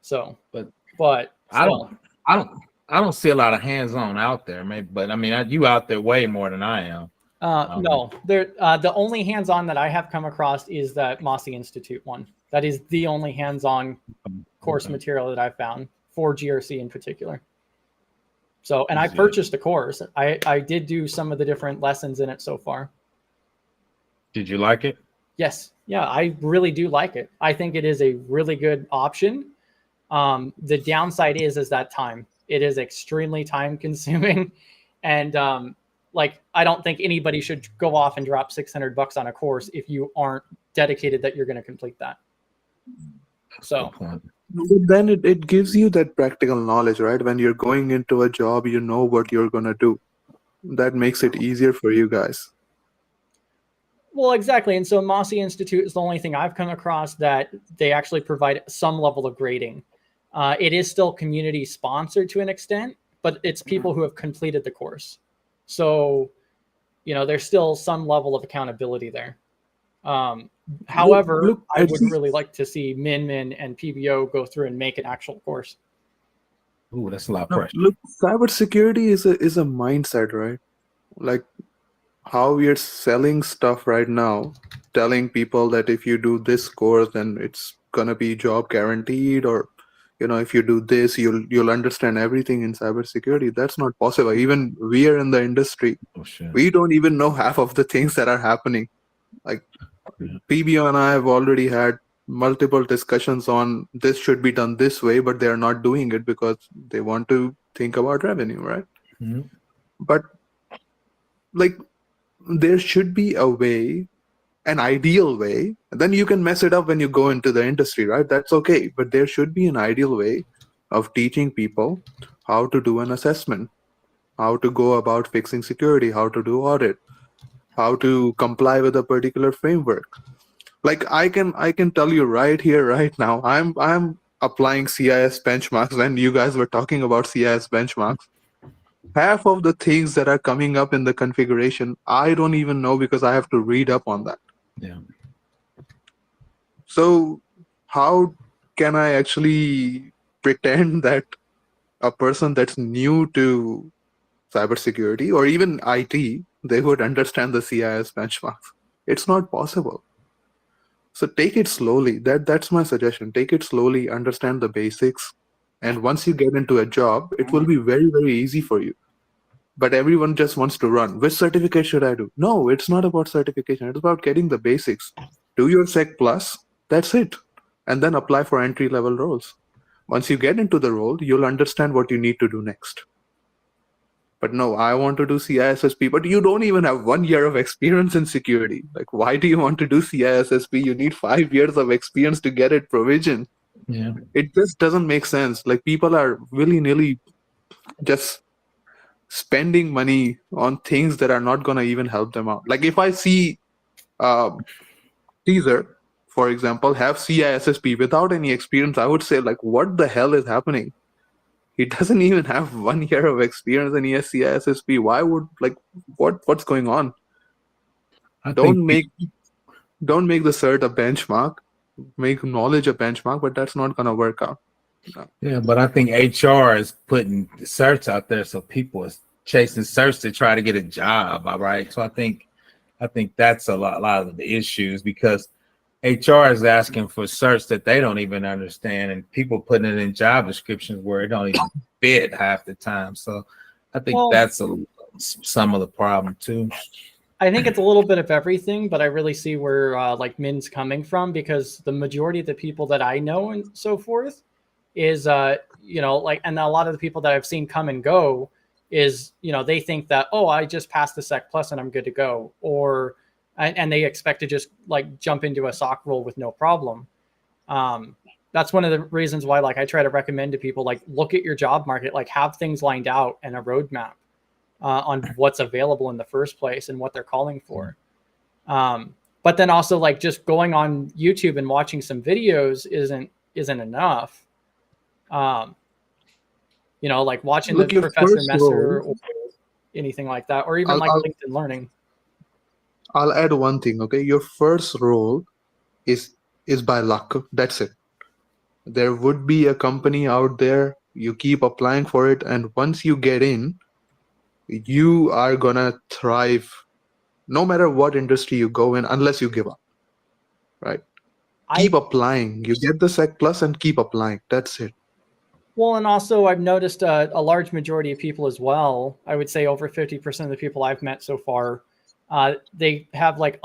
So, but still. I don't see a lot of hands-on out there, maybe, but I mean, you out there way more than I am. No, the only hands-on that I have come across is that Mossy Institute one. That is the only hands-on course material that I've found for GRC in particular. So, and I purchased the course. I did do some of the different lessons in it so far. Did you like it? Yes. Yeah, I really do like it. I think it is a really good option. The downside is that time. It is extremely time consuming. And like, I don't think anybody should go off and drop $600 on a course if you aren't dedicated that you're going to complete that. So but then it gives you that practical knowledge, right? When you're going into a job, you know what you're going to do. That makes it easier for you guys. Well, exactly. And so Mossy Institute is the only thing I've come across that they actually provide some level of grading. It is still community sponsored to an extent, but it's people who have completed the course. So, you know, there's still some level of accountability there. However, I would really like to see Min and PBO go through and make an actual course. Ooh, that's a lot of pressure. Look, cybersecurity is a mindset, right? Like how we are selling stuff right now, telling people that if you do this course, then it's gonna be job guaranteed, or you know, if you do this, you'll understand everything in cybersecurity. That's not possible. Even we are in the industry. We don't even know half of the things that are happening. Like PBO and I have already had multiple discussions on this should be done this way, but they're not doing it because they want to think about revenue, right? Mm-hmm. But like there should be a way, an ideal way. Then you can mess it up when you go into the industry, right? That's okay. But there should be an ideal way of teaching people how to do an assessment, how to go about fixing security, how to do audit, how to comply with a particular framework. Like I can tell you right here, right now, I'm applying CIS benchmarks. When you guys were talking about CIS benchmarks, half of the things that are coming up in the configuration, I don't even know because I have to read up on that. Yeah. So how can I actually pretend that a person that's new to cybersecurity or even IT, they would understand the CIS benchmarks? It's not possible. So take it slowly. That's my suggestion. Take it slowly, understand the basics. And once you get into a job, it will be very, very easy for you. But everyone just wants to run. Which certificate should I do? No, it's not about certification. It's about getting the basics. Do your Sec Plus. That's it. And then apply for entry-level roles. Once you get into the role, you'll understand what you need to do next. But no, I want to do CISSP, but you don't even have 1 year of experience in security. Like, why do you want to do CISSP? You need 5 years of experience to get it provisioned. Yeah. It just doesn't make sense. Like, people are willy-nilly just spending money on things that are not going to even help them out. Like, if I see Caesar, for example, have CISSP without any experience, I would say, like, what the hell is happening? He doesn't even have 1 year of experience and he has CISSP. Why would, like, what's going on? Don't make the cert a benchmark. Make knowledge a benchmark, but that's not going to work out. No. Yeah, but I think HR is putting certs out there, so people are chasing certs to try to get a job. All right, so I think I think that's a lot of the issues, because HR is asking for certs that they don't even understand, and people putting it in job descriptions where it don't even fit half the time. So I think that's some of the problem too. I think it's a little bit of everything, but I really see where like Min's coming from, because the majority of the people that I know and so forth is, you know, like, and a lot of the people that I've seen come and go is, you know, they think that, oh, I just passed the Sec Plus and I'm good to go. Or, and they expect to just like jump into a SOC role with no problem. That's one of the reasons why, like, I try to recommend to people, like, look at your job market, like have things lined out and a roadmap on what's available in the first place and what they're calling for. But then also, like, just going on YouTube and watching some videos isn't enough. You know, like watching the Professor Messer or anything like that, or even LinkedIn Learning. I'll add one thing, okay? Your first role is by luck. That's it. There would be a company out there, you keep applying for it, and once you get in, you are gonna thrive no matter what industry you go in, unless you give up, right? Keep applying. You get the Sec Plus and keep applying. That's it. Well, and also I've noticed a large majority of people as well, I would say over 50% of the people I've met so far, they have like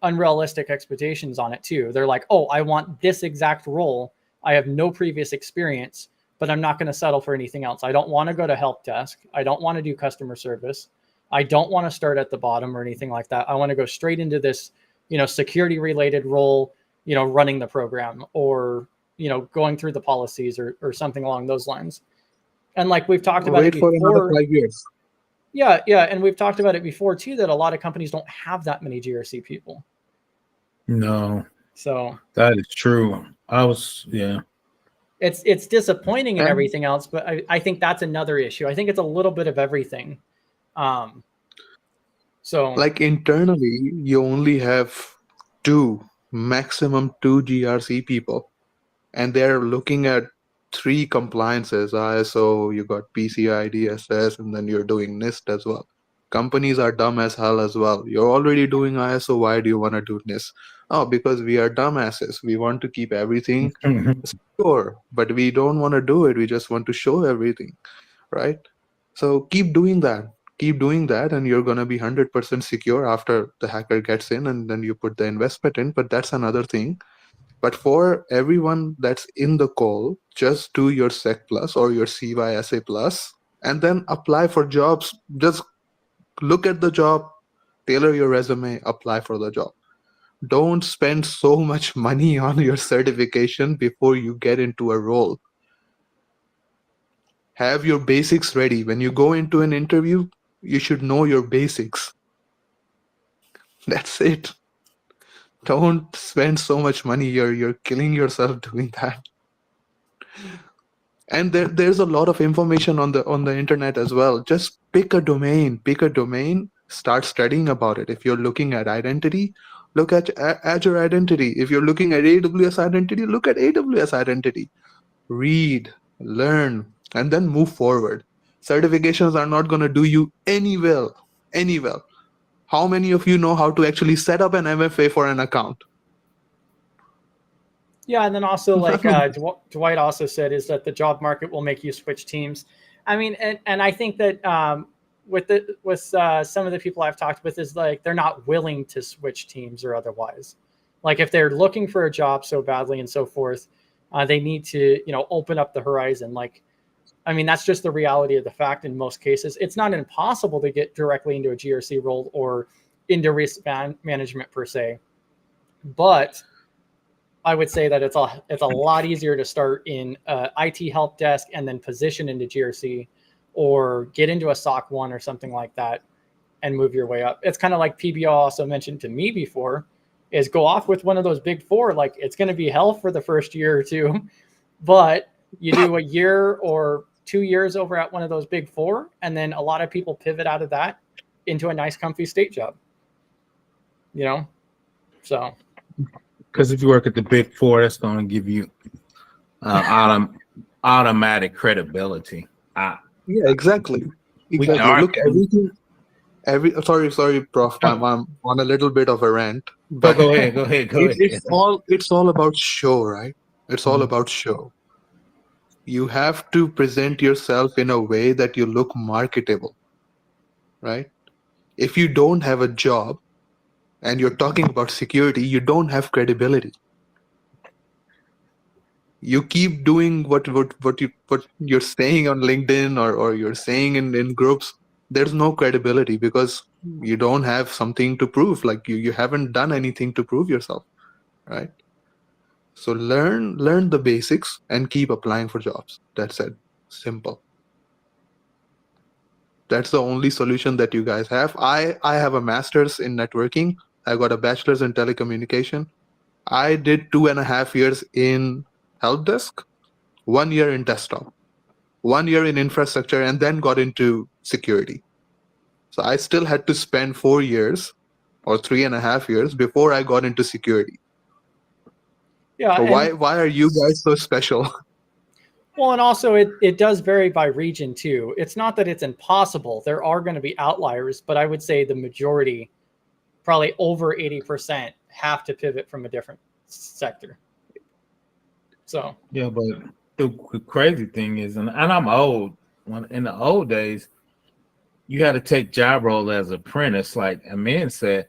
unrealistic expectations on it too. They're like, oh, I want this exact role. I have no previous experience, but I'm not going to settle for anything else. I don't want to go to help desk. I don't want to do customer service. I don't want to start at the bottom or anything like that. I want to go straight into this, you know, security related role, you know, running the program, or, you know, going through the policies or something along those lines. And like we've talked about it before. Wait for another 5 years. Yeah. And we've talked about it before too, that a lot of companies don't have that many GRC people. No. So that is true. It's disappointing and everything else, but I think that's another issue. I think it's a little bit of everything. So like internally, you only have maximum two GRC people, and they're looking at 3 compliances: ISO, you got PCI DSS, and then you're doing NIST as well. Companies are dumb as hell as well. You're already doing ISO, why do you want to do NIST? Oh, because we are dumbasses. We want to keep everything secure, but we don't want to do it. We just want to show everything, right? So keep doing that. Keep doing that, and you're going to be 100% secure after the hacker gets in, and then you put the investment in. But that's another thing. But for everyone that's in the call, just do your Sec Plus or your CYSA Plus, and then apply for jobs. Just look at the job, tailor your resume, apply for the job. Don't spend so much money on your certification before you get into a role. Have your basics ready. When you go into an interview, you should know your basics. That's it. Don't spend so much money. You're killing yourself doing that. And there's a lot of information on the internet as well. Just pick a domain, start studying about it. If you're looking at identity, look at Azure Identity. If you're looking at AWS Identity, look at AWS Identity. Read, learn, and then move forward. Certifications are not going to do you any well. How many of you know how to actually set up an MFA for an account? Yeah, and then also, like Dwight also said, is that the job market will make you switch teams. I mean, and I think that with some of the people I've talked with, is like they're not willing to switch teams or otherwise. Like if they're looking for a job so badly and so forth, they need to, you know, open up the horizon. Like, I mean, that's just the reality of the fact in most cases. It's not impossible to get directly into a GRC role or into risk management per se, but I would say that it's a lot easier to start in IT help desk and then position into GRC, or get into a SOC 1 or something like that and move your way up. It's kind of like PBO also mentioned to me before, is go off with one of those big 4. Like, it's going to be hell for the first year or 2, but you do a year or 2 years over at one of those big 4, and then a lot of people pivot out of that into a nice comfy state job, you know? So. Because if you work at the big 4, that's going to give you automatic credibility. Yeah, exactly. We can Look, Sorry, Prof. I'm on a little bit of a rant, But but go ahead. it's all about show, right? It's all Mhm. about show. You have to present yourself in a way that you look marketable, right? If you don't have a job and you're talking about security, you don't have credibility. You keep doing what you're saying on LinkedIn or you're saying in groups. There's no credibility because you don't have something to prove. Like you haven't done anything to prove yourself, right? So learn the basics and keep applying for jobs. That's it. Simple. That's the only solution that you guys have. I have a master's in networking. I got a bachelor's in telecommunication. I did 2.5 years in help desk, 1 year in desktop, 1 year in infrastructure, and then got into security. So I still had to spend 4 years or 3.5 years before I got into security. Yeah. So why are you guys so special? Well, and also it does vary by region too. It's not that it's impossible. There are going to be outliers, but I would say the majority, probably over 80%, have to pivot from a different sector. So Yeah, but the crazy thing is, and I'm old. When in the old days, you had to take job role as apprentice. Like Amin said,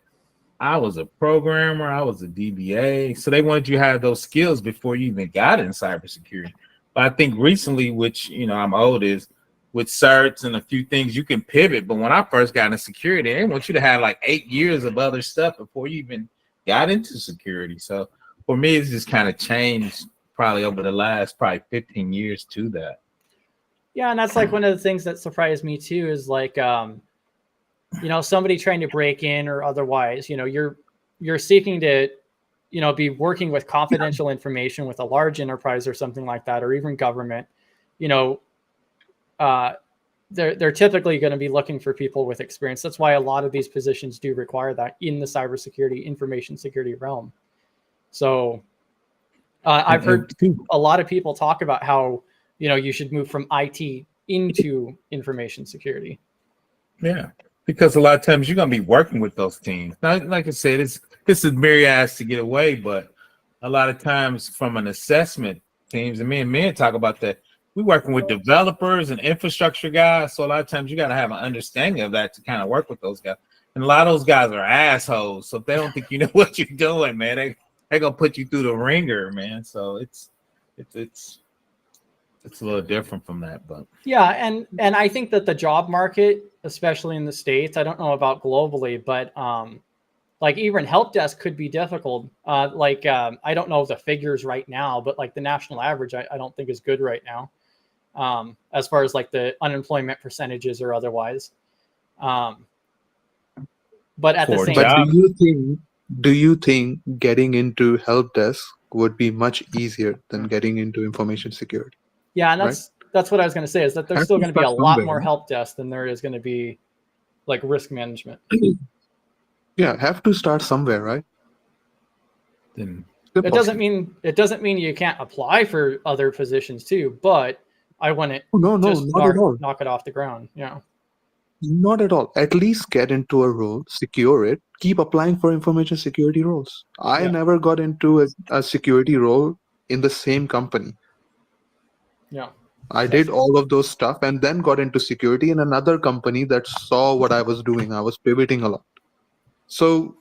I was a programmer, I was a DBA, so they wanted you to have those skills before you even got in cybersecurity. But I think recently, which I'm old, is with certs and a few things you can pivot. But when I first got into security, they want you to have like 8 years of other stuff before you even got into security. So for me, it's just kind of changed probably over the last 15 years to that. yeah, and that's like one of the things that surprised me too is like somebody trying to break in or otherwise, you're seeking to be working with confidential information with a large enterprise or something like that, or even government. They're typically going to be looking for people with experience. That's why a lot of these positions do require that in the cybersecurity, information security realm. So I've heard a lot of people talk about how you should move from IT into information security. Yeah, because a lot of times you're going to be working with those teams. Now, like I said, this is myriad to get away, but a lot of times from an assessment teams, and me and men talk about that, we're working with developers and infrastructure guys. So a lot of times you got to have an understanding of that to kind of work with those guys. And a lot of those guys are assholes. So if they don't think you know what you're doing, man, they're going to put you through the ringer, man. So it's a little different from that, but yeah, and I think that the job market, especially in the States, I don't know about globally, but like even help desk could be difficult. I don't know the figures right now, but like the national average, I don't think is good right now, as far as like the unemployment percentages or otherwise. But at the same time, do you think getting into help desk would be much easier than getting into information security? Yeah, and that's what I was going to say, is that there's still going to be a lot more help desk than there is going to be like risk management. Yeah, have to start somewhere, right? then It doesn't mean you can't apply for other positions too, but I want to not at all. Knock it off the ground. Yeah. Not at all. At least get into a role, secure it, keep applying for information security roles. I never got into a security role in the same company. Yeah. I did all of those stuff and then got into security in another company that saw what I was doing. I was pivoting a lot. So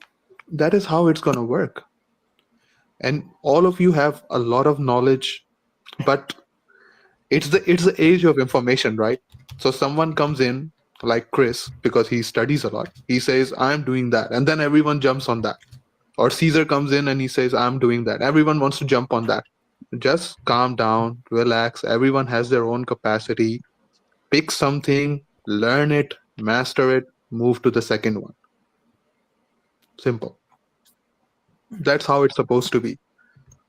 that is how it's going to work. And all of you have a lot of knowledge, but it's the age of information, right? So someone comes in like Chris, because he studies a lot. He says, I'm doing that. And then everyone jumps on that. Or Caesar comes in and he says, I'm doing that. Everyone wants to jump on that. Just calm down, relax. Everyone has their own capacity. Pick something, learn it, master it, move to the second one. Simple. That's how it's supposed to be.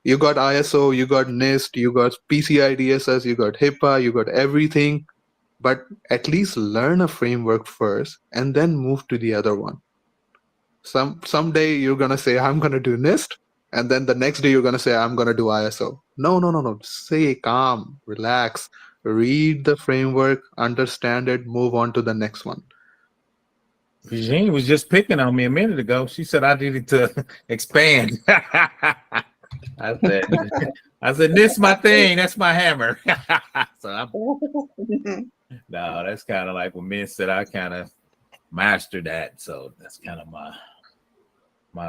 You got ISO, you got NIST, you got PCI DSS, you got HIPAA, you got everything. But at least learn a framework first and then move to the other one. Someday you're going to say, I'm going to do NIST. And then the next day you're going to say, I'm going to do ISO. No. Stay calm, relax, read the framework, understand it, move on to the next one. Virginia was just picking on me a minute ago. She said I needed to expand. I said, this is my thing. That's my hammer. No, that's kind of like what men said. I kind of mastered that. So that's kind of my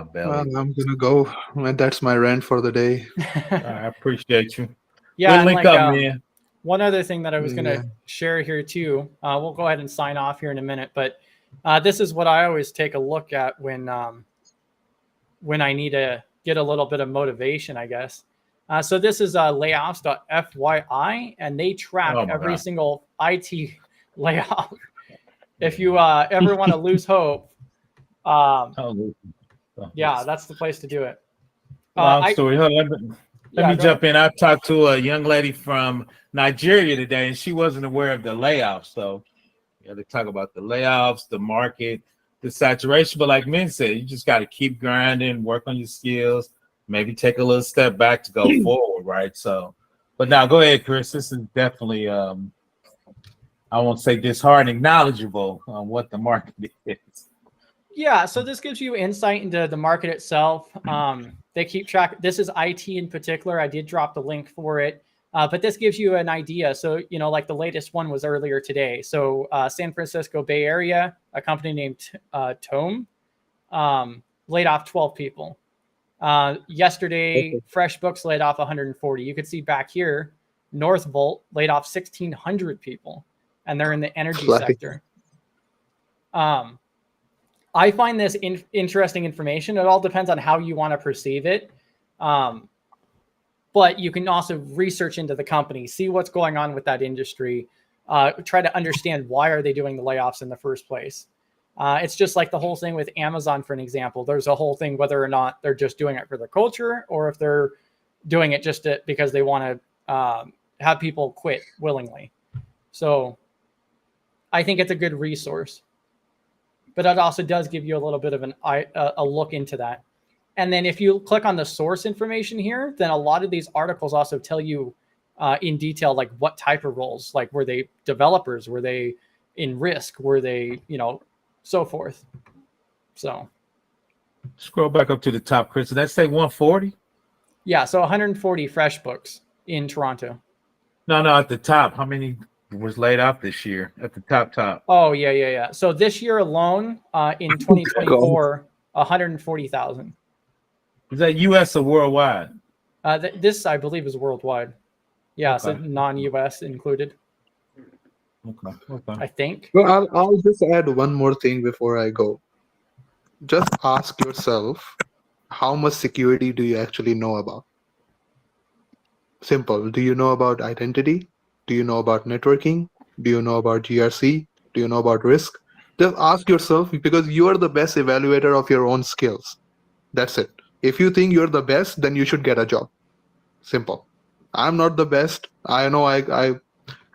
belly. Well, I'm gonna go. And that's my rant for the day. I appreciate you. Yeah, We'll link up, man. One other thing that I was going to share here too, we'll go ahead and sign off here in a minute, but this is what I always take a look at when I need to get a little bit of motivation, I guess. So this is layoffs.fyi, and they track every single IT layoff. If you ever want to lose hope, yeah, that's the place to do it. Long story. Let me jump in. I talked to a young lady from Nigeria today, and she wasn't aware of the layoffs. So they talk about the layoffs, the market, the saturation. But like men said, you just got to keep grinding, work on your skills, maybe take a little step back to go forward, right? So, but now go ahead, Chris. This is definitely, I won't say disheartening, knowledgeable on what the market is. Yeah, so this gives you insight into the market itself. They keep track. This is IT in particular. I did drop the link for it, but this gives you an idea. So, like the latest one was earlier today. So San Francisco Bay Area, a company named Tome, laid off 12 people. Yesterday, FreshBooks laid off 140. You could see back here, Northvolt laid off 1,600 people, and they're in the energy sector. I find this interesting information. It all depends on how you want to perceive it. But you can also research into the company, see what's going on with that industry, try to understand why are they doing the layoffs in the first place. It's just like the whole thing with Amazon, for an example. There's a whole thing whether or not they're just doing it for the culture or if they're doing it just because they want to have people quit willingly. So I think it's a good resource. But it also does give you a little bit of a look into that. And then if you click on the source information here, then a lot of these articles also tell you in detail, like what type of roles, like were they developers, were they in risk, were they, so forth. So scroll back up to the top, Chris. Did that say 140? Yeah, so 140 FreshBooks in Toronto. No, at the top. How many was laid off this year at the top? Oh, yeah. So this year alone, in 2024, 140,000. Is that U.S. or worldwide? This, I believe, is worldwide. Yeah, okay. So non-U.S. included. Okay. I think. Well, I'll just add one more thing before I go. Just ask yourself, how much security do you actually know about? Simple. Do you know about identity? Do you know about networking? Do you know about GRC? Do you know about risk? Just ask yourself, because you are the best evaluator of your own skills. That's it. If you think you're the best, then you should get a job. Simple. I'm not the best. I know I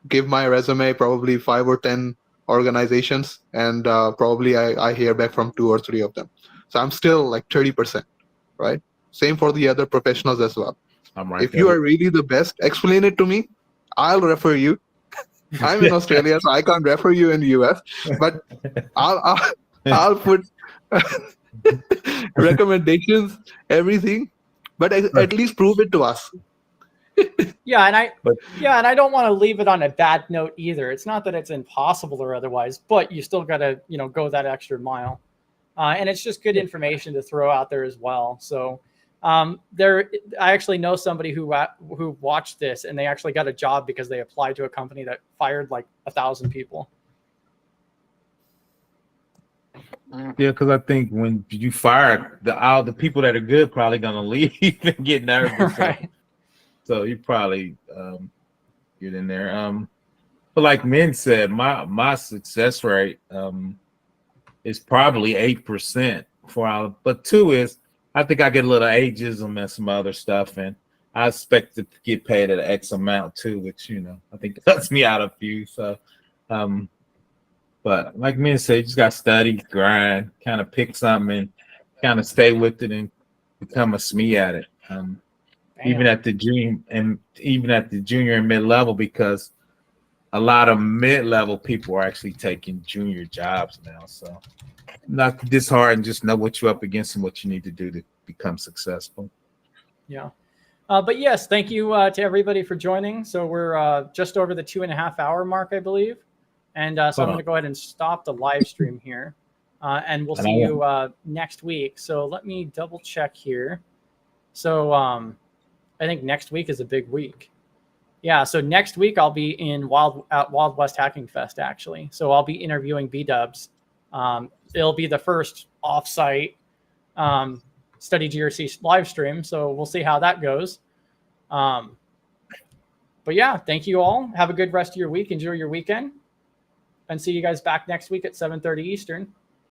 give my resume probably 5 or 10 organizations, and probably I hear back from 2 or 3 of them. So I'm still like 30%, right? Same for the other professionals as well. If you are really the best, explain it to me. I'll refer you. I'm in Australia, so I can't refer you in the US, but I'll put recommendations, everything, but at least prove it to us. And I don't want to leave it on a bad note either. It's not that it's impossible or otherwise, but you still got to, go that extra mile. And it's just good information to throw out there as well. So I actually know somebody who watched this, and they actually got a job because they applied to a company that fired like 1,000 people. Yeah, because I think when you fire all the people that are good, probably gonna leave and get nervous. Right. So you probably get in there. But like men said, my success rate is probably 8% for all. But 2 is I think I get a little ageism and some other stuff, and I expect to get paid at X amount too, which I think cuts me out a few. So, but like men say, you just got to study, grind, kind of pick something, and kind of stay with it and become a SME at it. Even at the junior and mid level, because a lot of mid-level people are actually taking junior jobs now. So not disheartened, just know what you're up against and what you need to do to become successful. Yeah. But yes, thank you to everybody for joining. So we're just over the 2.5 hour mark, I believe. And so I'm going to go ahead and stop the live stream here. And we'll see you next week. So let me double check here. So I think next week is a big week. Yeah, so next week I'll be in Wild West Hacking Fest, actually. So I'll be interviewing B-dubs. It'll be the first offsite Study GRC live stream, so we'll see how that goes. But yeah, thank you all. Have a good rest of your week. Enjoy your weekend. And see you guys back next week at 7:30 Eastern.